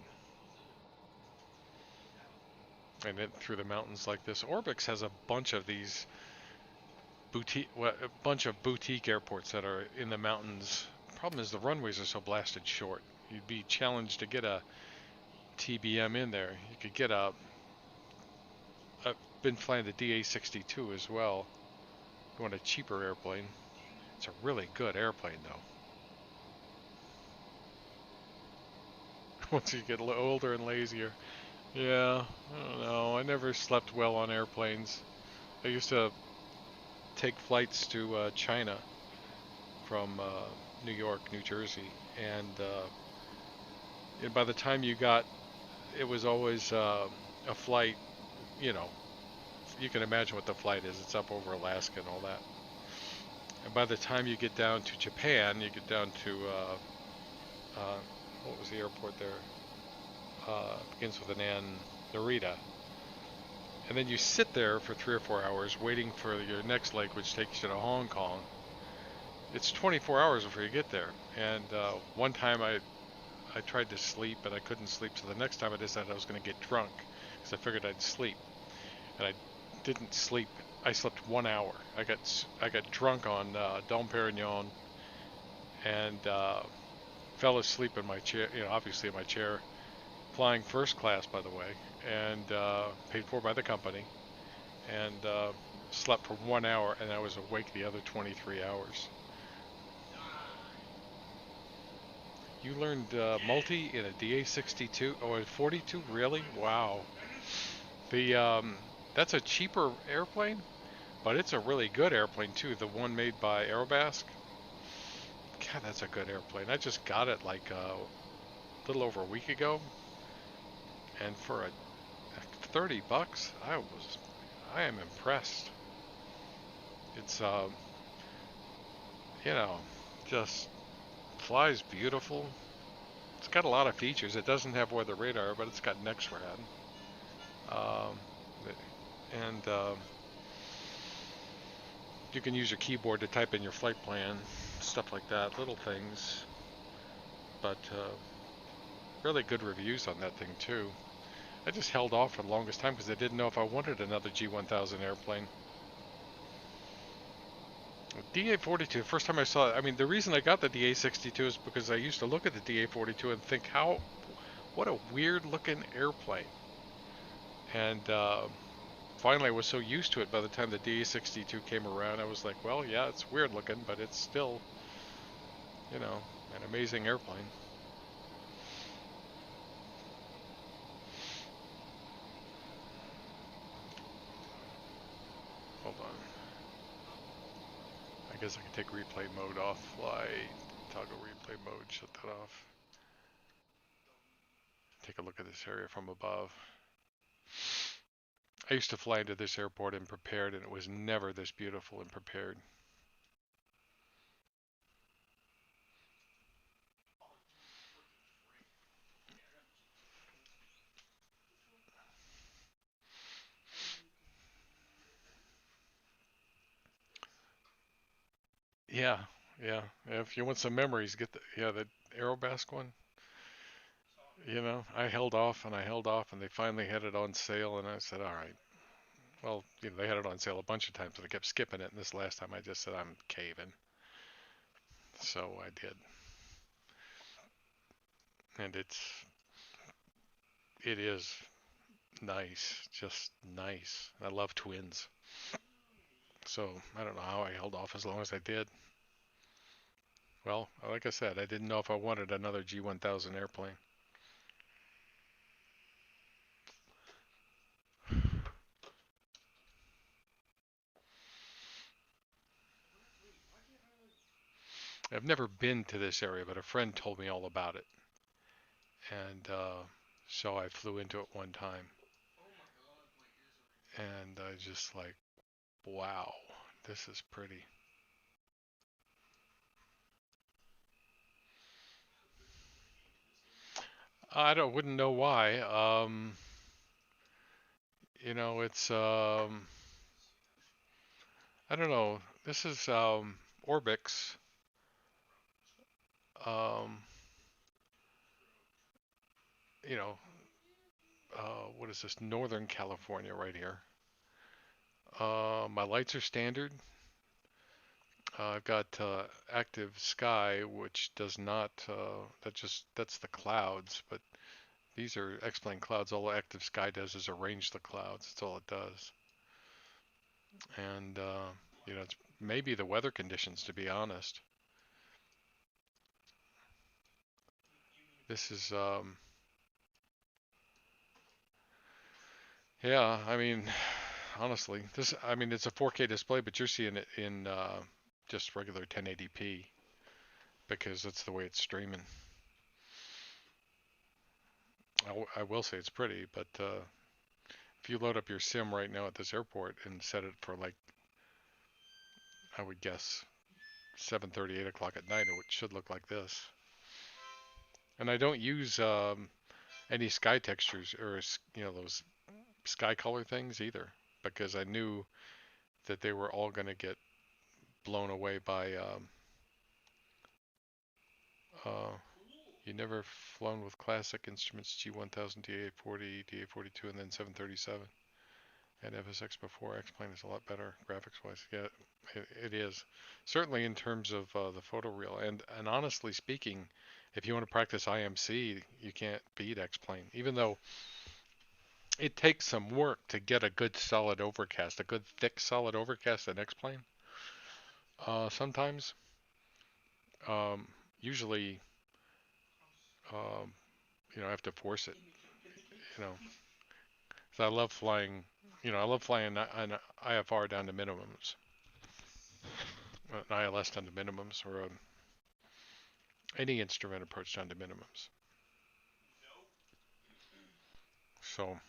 And then through the mountains like this. Orbix has a bunch of these boutique, well, a bunch of boutique airports that are in the mountains. Problem is the runways are so blasted short. You'd be challenged to get a TBM in there. You could get a. I've been flying the DA62 as well. You want a cheaper airplane. It's a really good airplane though. Once you get a little older and lazier. Yeah, I don't know. I never slept well on airplanes. I used to take flights to China from New York, New Jersey, and by the time you got, it was always a flight. You know, you can imagine what the flight is. It's up over Alaska and all that. And by the time you get down to Japan, you get down to what was the airport there? Begins with an N, Narita. And then you sit there for 3 or 4 hours waiting for your next leg, which takes you to Hong Kong. It's 24 hours before you get there. And one time I tried to sleep, but I couldn't sleep. So the next time I decided I was going to get drunk because I figured I'd sleep. And I didn't sleep. I slept 1 hour. I got drunk on Dom Perignon and fell asleep in my chair. You know, obviously in my chair, flying first class, by the way, and paid for by the company, and slept for 1 hour, and I was awake the other 23 hours. You learned multi in a DA62? Oh, a 42? Really? Wow. The that's a cheaper airplane, but it's a really good airplane too. The one made by Aerobasque. God, that's a good airplane. I just got it like a little over a week ago, and for a 30 bucks, I am impressed. It's you know, just flies beautiful. It's got a lot of features. It doesn't have weather radar, but it's got NexRad. Um, and you can use your keyboard to type in your flight plan, stuff like that, little things. But really good reviews on that thing too. I just held off for the longest time because I didn't know if I wanted another G1000 airplane. DA42, the first time I saw it, I mean, the reason I got the DA62 is because I used to look at the DA42 and think, what a weird looking airplane. And finally I was so used to it by the time the DA62 came around, I was like, well, yeah, it's weird looking, but it's still, you know, an amazing airplane. Hold on. I guess I can take replay mode off. Flight, toggle replay mode, shut that off. Take a look at this area from above. I used to fly into this airport in Prepared, and it was never this beautiful in Prepared. Yeah, yeah. If you want some memories, get the Aerobasque one. You know, I held off and I held off, and they finally had it on sale, and I said, all right. Well, you know, they had it on sale a bunch of times, and I kept skipping it. And this last time, I just said I'm caving, so I did. And it is nice, just nice. I love twins, so I don't know how I held off as long as I did. Well, like I said, I didn't know if I wanted another G1000 airplane. I've never been to this area, but a friend told me all about it, and so I flew into it one time, and I just like, wow, this is pretty. Wouldn't know why. You know, it's I don't know. This is Orbix. Um, you know, what is this? Northern California, right here. My lights are standard. I've got active sky, which does not. That's the clouds, but these are XPlane clouds. All active sky does is arrange the clouds. That's all it does. And you know, it's maybe the weather conditions, to be honest. This is yeah. I mean, honestly, I mean, it's a 4K display, but you're seeing it in just regular 1080p because that's the way it's streaming. I will say it's pretty, but if you load up your sim right now at this airport and set it for like, I would guess 7:30, 8 o'clock at night, it should look like this. And I don't use any sky textures or you know those sky color things either because I knew that they were all going to get blown away by uh, you never flown with classic instruments G1000, DA40, DA42, and then 737 and FSX before. X-Plane is a lot better graphics wise. Yeah, it is. Certainly in terms of the photoreal. And honestly speaking, if you want to practice IMC, you can't beat X-Plane. Even though it takes some work to get a good solid overcast, a good thick solid overcast in X-Plane. Sometimes, um, usually, um, you know, I have to force it. You know, 'cause I love flying. You know, I love flying an IFR down to minimums, an ILS down to minimums, or any instrument approach down to minimums. So,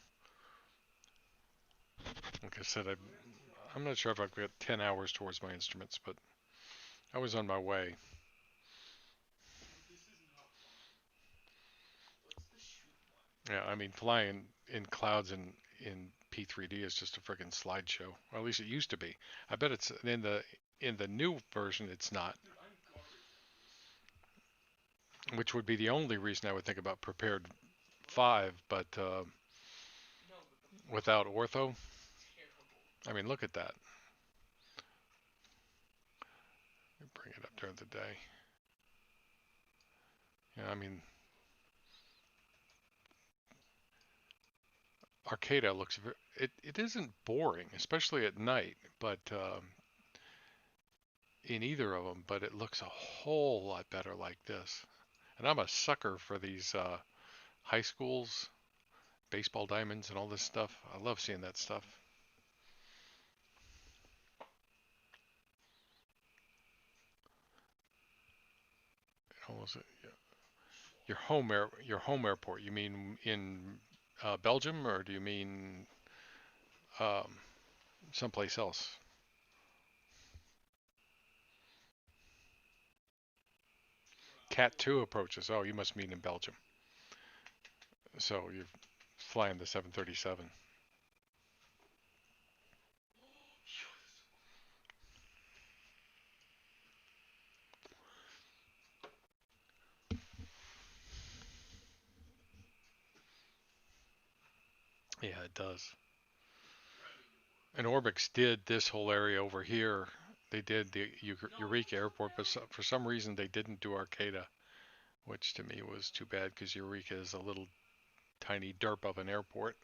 like I said, I'm not sure if I've got 10 hours towards my instruments, but I was on my way. Yeah, I mean, flying in clouds in P3D is just a freaking slideshow. Or at least it used to be. I bet it's in the new version it's not, which would be the only reason I would think about prepared 5, but without ortho, I mean, look at that. Bring it up during the day. Yeah, I mean, Arcata looks it isn't boring, especially at night, but in either of them, but it looks a whole lot better like this. And I'm a sucker for these high schools, baseball diamonds, and all this stuff. I love seeing that stuff. Almost your home airport. You mean in Belgium, or do you mean um, someplace else? Cat 2 approaches. Oh, you must mean in Belgium. So you're flying the 737. Yeah, it does. And Orbix did this whole area over here. They did the Eureka Airport, but for some reason they didn't do Arcata, which to me was too bad because Eureka is a little tiny derp of an airport.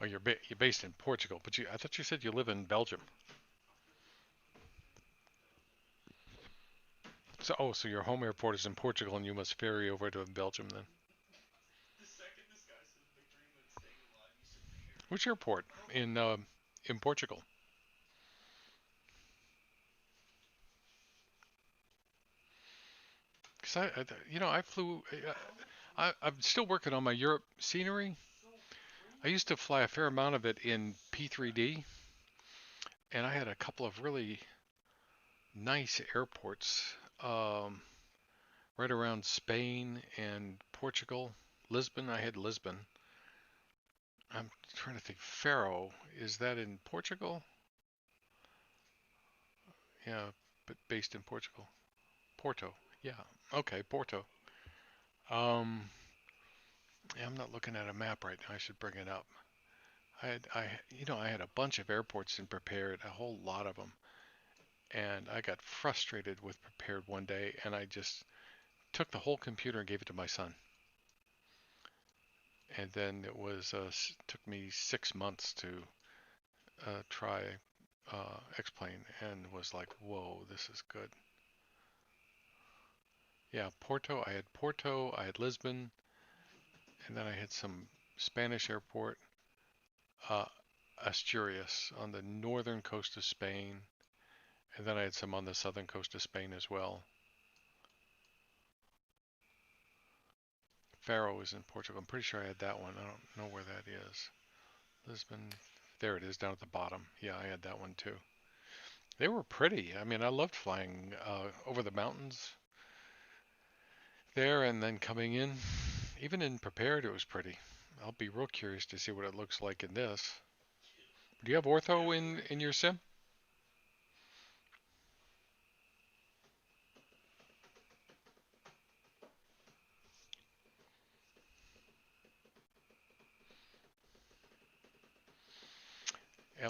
Oh, you're based in Portugal, but I thought you said you live in Belgium. So your home airport is in Portugal, and you must ferry over to Belgium then. Which airport in Portugal? Because I flew. I'm still working on my Europe scenery. I used to fly a fair amount of it in P3D, and I had a couple of really nice airports right around Spain and Portugal. Lisbon, I had Lisbon. I'm trying to think. Faro, is that in Portugal? Yeah, but based in Portugal. Porto. Yeah. Okay, Porto. Um, yeah, I'm not looking at a map right now. I should bring it up. I had a bunch of airports in Prepared, a whole lot of them, and I got frustrated with Prepared one day, and I just took the whole computer and gave it to my son. And then took me 6 months to try XPlane, and was like, whoa, this is good. Yeah, Porto. I had Lisbon, and then I had some Spanish airport, uh, Asturias on the northern coast of Spain, and then I had some on the southern coast of Spain as well. Faro is in Portugal. I'm pretty sure I had that one. I don't know where that is. Lisbon. There it is down at the bottom. Yeah, I had that one too. They were pretty. I mean, I loved flying over the mountains there and then coming in. Even in Prepared, it was pretty. I'll be real curious to see what it looks like in this. Do you have ortho in your sim?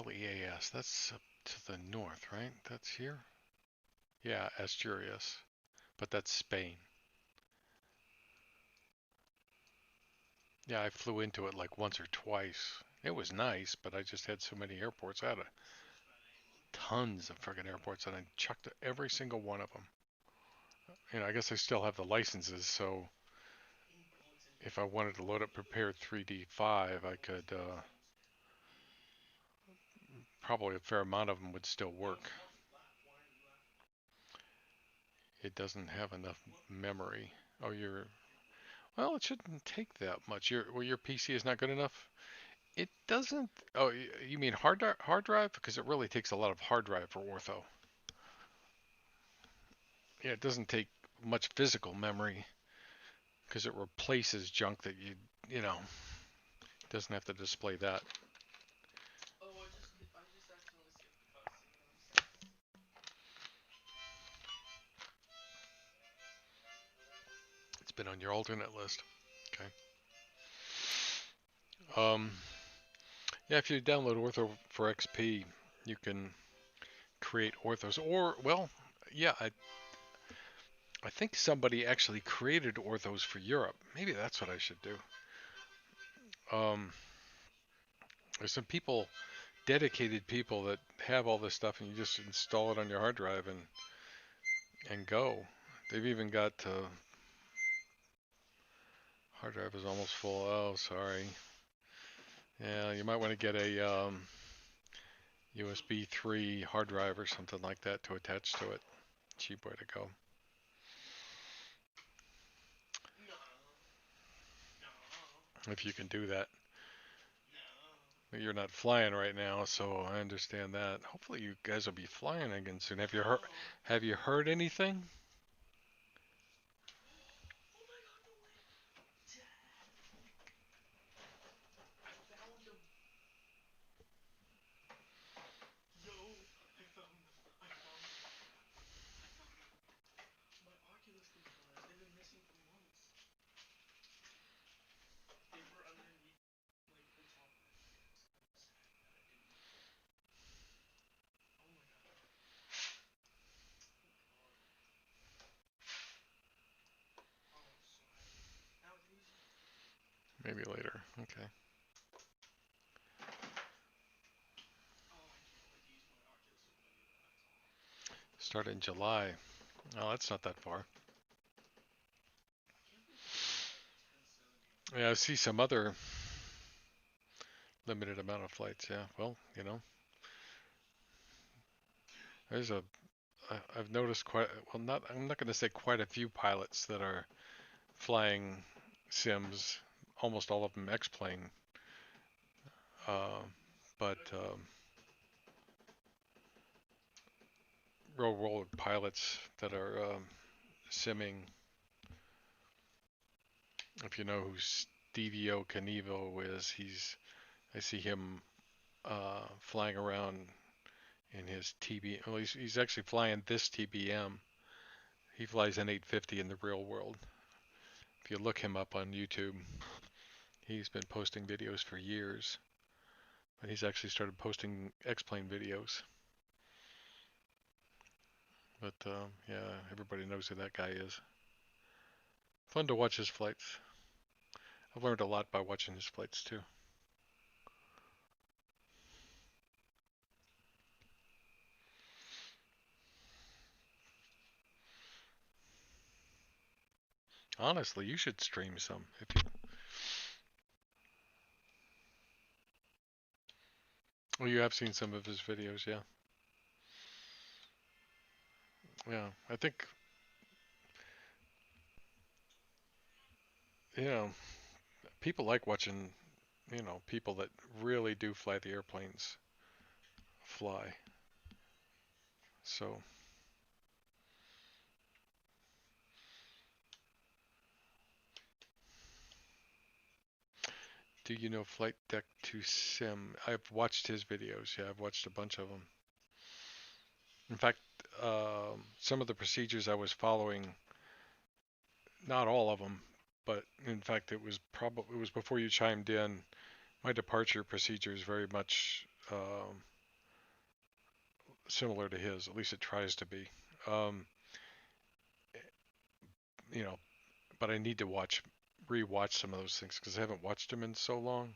LEAS. That's up to the north, right? That's here? Yeah, Asturias. But that's Spain. Yeah, I flew into it like once or twice. It was nice, but I just had so many airports. I had tons of friggin' airports, and I chucked every single one of them. I guess I still have the licenses, so if I wanted to load up Prepared 3D5, I could, probably a fair amount of them would still work. It doesn't have enough memory. Oh, well, it shouldn't take that much. Your PC is not good enough? It doesn't. Oh, you mean hard drive? Because it really takes a lot of hard drive for ortho. Yeah, it doesn't take much physical memory because it replaces junk that doesn't have to display that. It's been on your alternate list. Okay. Yeah, if you download Ortho for XP, you can create orthos. Or, well, yeah, I think somebody actually created orthos for Europe. Maybe that's what I should do. There's some dedicated people that have all this stuff, and you just install it on your hard drive and go. They've even got hard drive is almost full. Oh, sorry. Yeah, you might want to get a USB 3 hard drive or something like that to attach to it. Cheap way to go. If you can do that. You're not flying right now, so I understand that. Hopefully you guys will be flying again soon. Have you heard anything? Maybe later. Okay. Start in July. Oh, that's not that far. Yeah, I see some other limited amount of flights. Yeah, well, you know, there's a I've noticed quite well. Not I'm not going to say quite a few pilots that are flying sims. Almost all of them XPlane, uh, but real world pilots that are simming. If you know who Stevio Canivo is, I see him flying around in his TB. Well, he's actually flying this TBM. He flies an 850 in the real world. If you look him up on YouTube, he's been posting videos for years. But he's actually started posting X-Plane videos. But yeah, everybody knows who that guy is. Fun to watch his flights. I've learned a lot by watching his flights too. Honestly, you should stream some if you. Well, you have seen some of his videos, yeah. Yeah, I think you know people like watching people that really do fly the airplanes fly. So do you know Flight Deck to Sim? I've watched his videos. Yeah, I've watched a bunch of them. In fact, some of the procedures I was following, not all of them, but in fact, it was before you chimed in. My departure procedure is very much similar to his. At least it tries to be. Um, you know, but I need to rewatch some of those things because I haven't watched them in so long.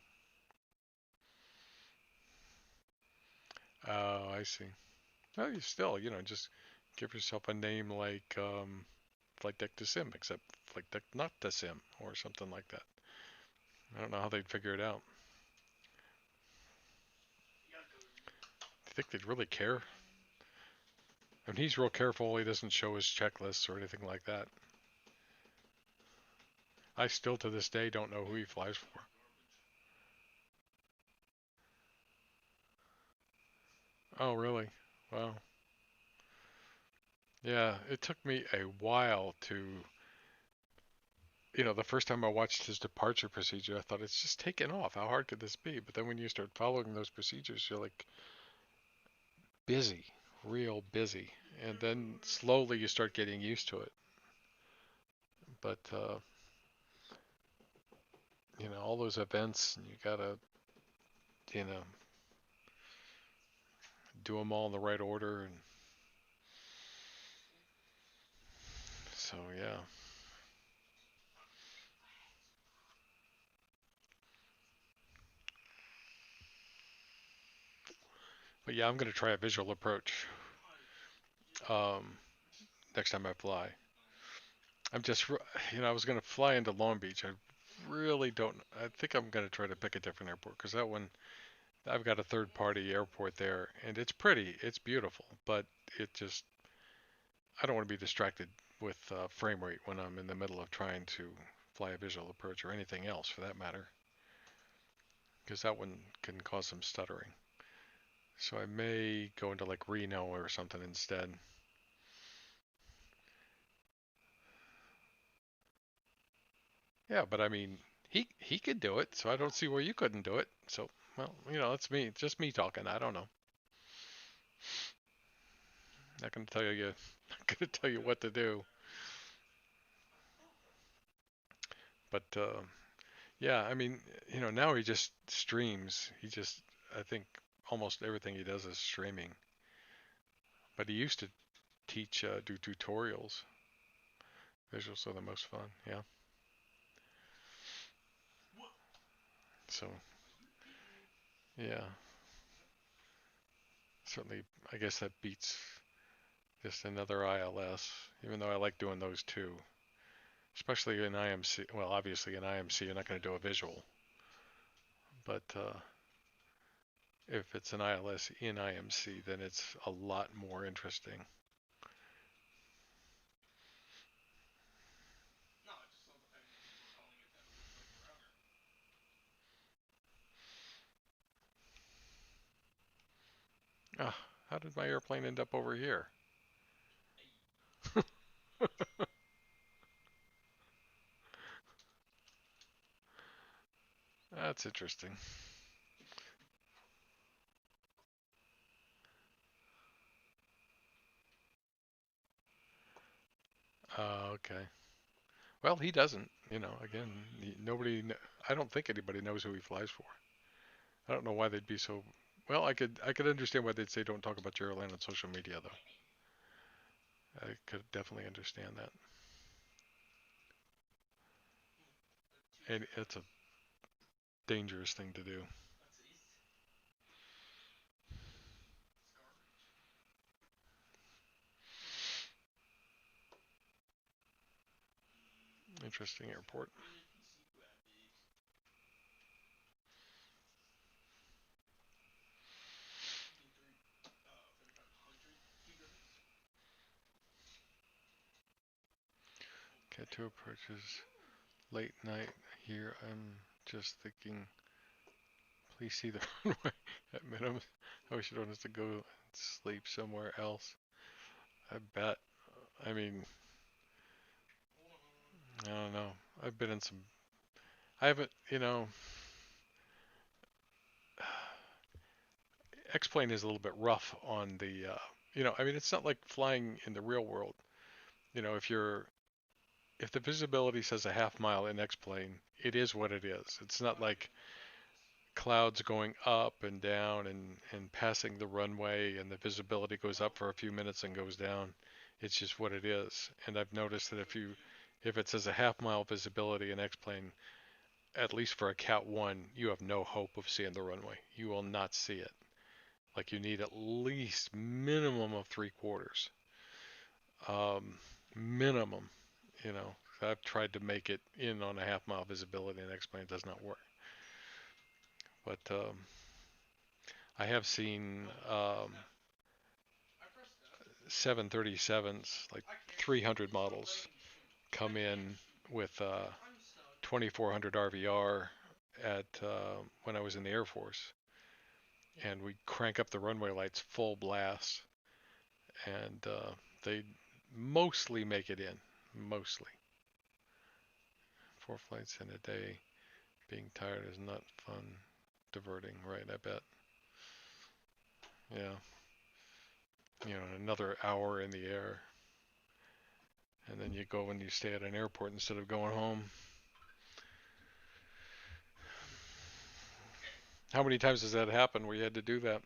Oh, I see. Well, you still, just give yourself a name like Flight Deck to Sim, except Flight Deck not to Sim or something like that. I don't know how they'd figure it out. Do you think they'd really care? I mean, he's real careful. He doesn't show his checklists or anything like that. I still, to this day, don't know who he flies for. Oh, really? Wow. Yeah, it took me a while to, the first time I watched his departure procedure, I thought it's just taken off. How hard could this be? But then when you start following those procedures, you're like busy, real busy. And then slowly you start getting used to it. But, all those events, and you gotta, you know, do them all in the right order. And so, yeah. But yeah, I'm going to try a visual approach um, next time I fly. I'm just, I was going to fly into Long Beach. I really don't. I think I'm going to try to pick a different airport because that one, I've got a third party airport there and it's pretty, it's beautiful, but it just, I don't want to be distracted with frame rate when I'm in the middle of trying to fly a visual approach or anything else for that matter, because that one can cause some stuttering. So I may go into like Reno or something instead. Yeah, but I mean, he could do it, so I don't see where you couldn't do it. So, well, it's me, just me talking. I don't know. Not gonna tell you, not gonna tell you what to do. But yeah, I mean, now he just streams. I think almost everything he does is streaming. But he used to do tutorials. Visuals are the most fun. Yeah. So, yeah, certainly, I guess that beats just another ILS, even though I like doing those too. Especially in IMC. Well, obviously in IMC, you're not going to do a visual. But if it's an ILS in IMC, then it's a lot more interesting. Ah, how did my airplane end up over here? That's interesting. Okay. Well, he doesn't. Again, nobody. I don't think anybody knows who he flies for. I don't know why they'd be so. Well, I could understand why they'd say don't talk about your airline on social media, though. I could definitely understand that. And it's a dangerous thing to do. Interesting airport. Cat2 approaches late night here. I'm just thinking, please see the runway at minimum. I wish you don't have to go and sleep somewhere else. I bet. I mean, I don't know. I've been in some. I haven't, XPlane is a little bit rough on the, I mean, it's not like flying in the real world. If the visibility says a half mile in XPlane, it is what it is. It's not like clouds going up and down and passing the runway and the visibility goes up for a few minutes and goes down. It's just what it is. And I've noticed that if it says a half mile visibility in XPlane, at least for a Cat 1, you have no hope of seeing the runway. You will not see it. Like you need at least minimum of 3/4. Minimum, you know. I've tried to make it in on a half mile visibility and XPlane, it does not work. But I have seen 737s, like 300 models, come in with 2400 RVR at when I was in the Air Force, and we crank up the runway lights full blast, and they mostly make it in, mostly. 4 flights in a day, being tired is not fun. Diverting, right? I bet. Yeah. Another hour in the air, and then you go and you stay at an airport instead of going home. How many times has that happened where you had to do that?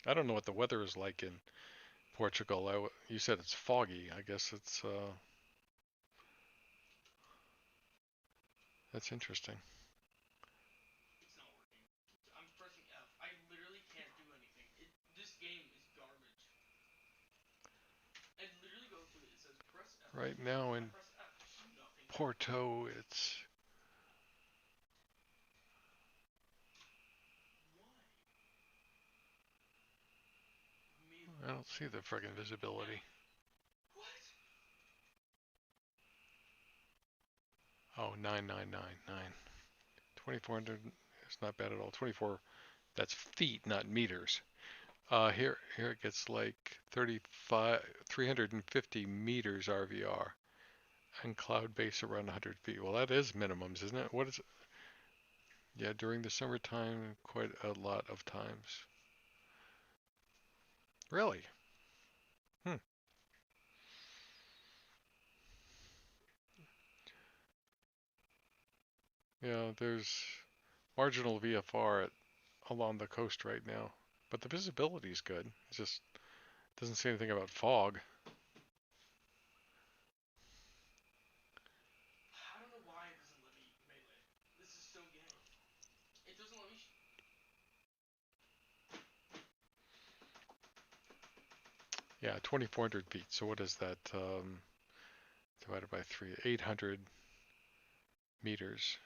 I don't know what the weather is like in Portugal. You said it's foggy. I guess it's that's interesting. Right now in Porto, it's I don't see the friggin' visibility. Oh, 9999. 2400 is not bad at all. 24, that's feet, not meters. Here it gets like 350 meters RVR, and cloud base around 100 feet. Well, that is minimums, isn't it? What is it? Yeah, during the summertime, quite a lot of times. Really? Hmm. Yeah, there's marginal VFR along the coast right now, but the visibility is good. It just doesn't say anything about fog. Yeah, 2,400 feet. So what is that? Divided by 3, 800 meters.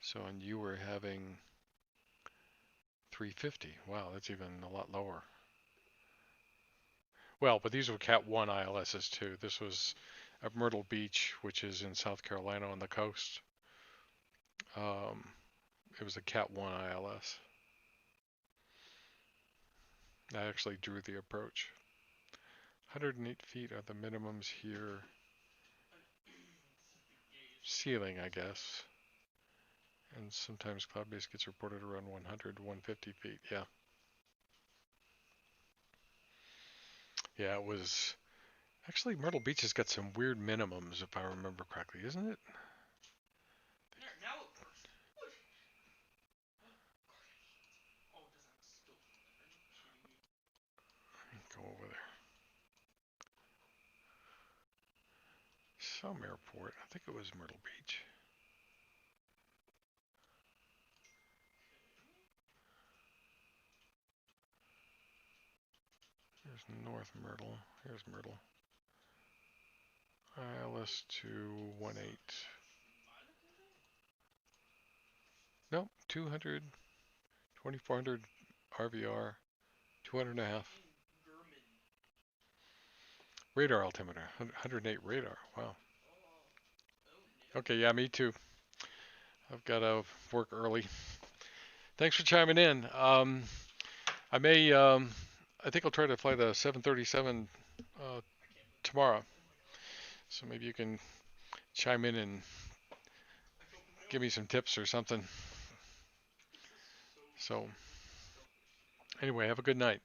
So, and you were having 350. Wow, that's even a lot lower. Well, but these were Cat 1 ILSs too. This was at Myrtle Beach, which is in South Carolina on the coast. It was a Cat 1 ILS. I actually drew the approach. 108 feet are the minimums here. Ceiling, I guess. And sometimes cloud base gets reported around 100, 150 feet. Yeah. Yeah, it was. Actually, Myrtle Beach has got some weird minimums, if I remember correctly, isn't it? Go over there. Some airport. I think it was Myrtle Beach. Here's North Myrtle. Here's Myrtle. ILS 218. Nope, 200, 2,400 RVR, 200.5. Radar altimeter, 108 radar. Wow. Okay, yeah, me too. I've got to work early. Thanks for chiming in. I think I'll try to fly the 737 tomorrow. So maybe you can chime in and give me some tips or something. So, anyway, have a good night.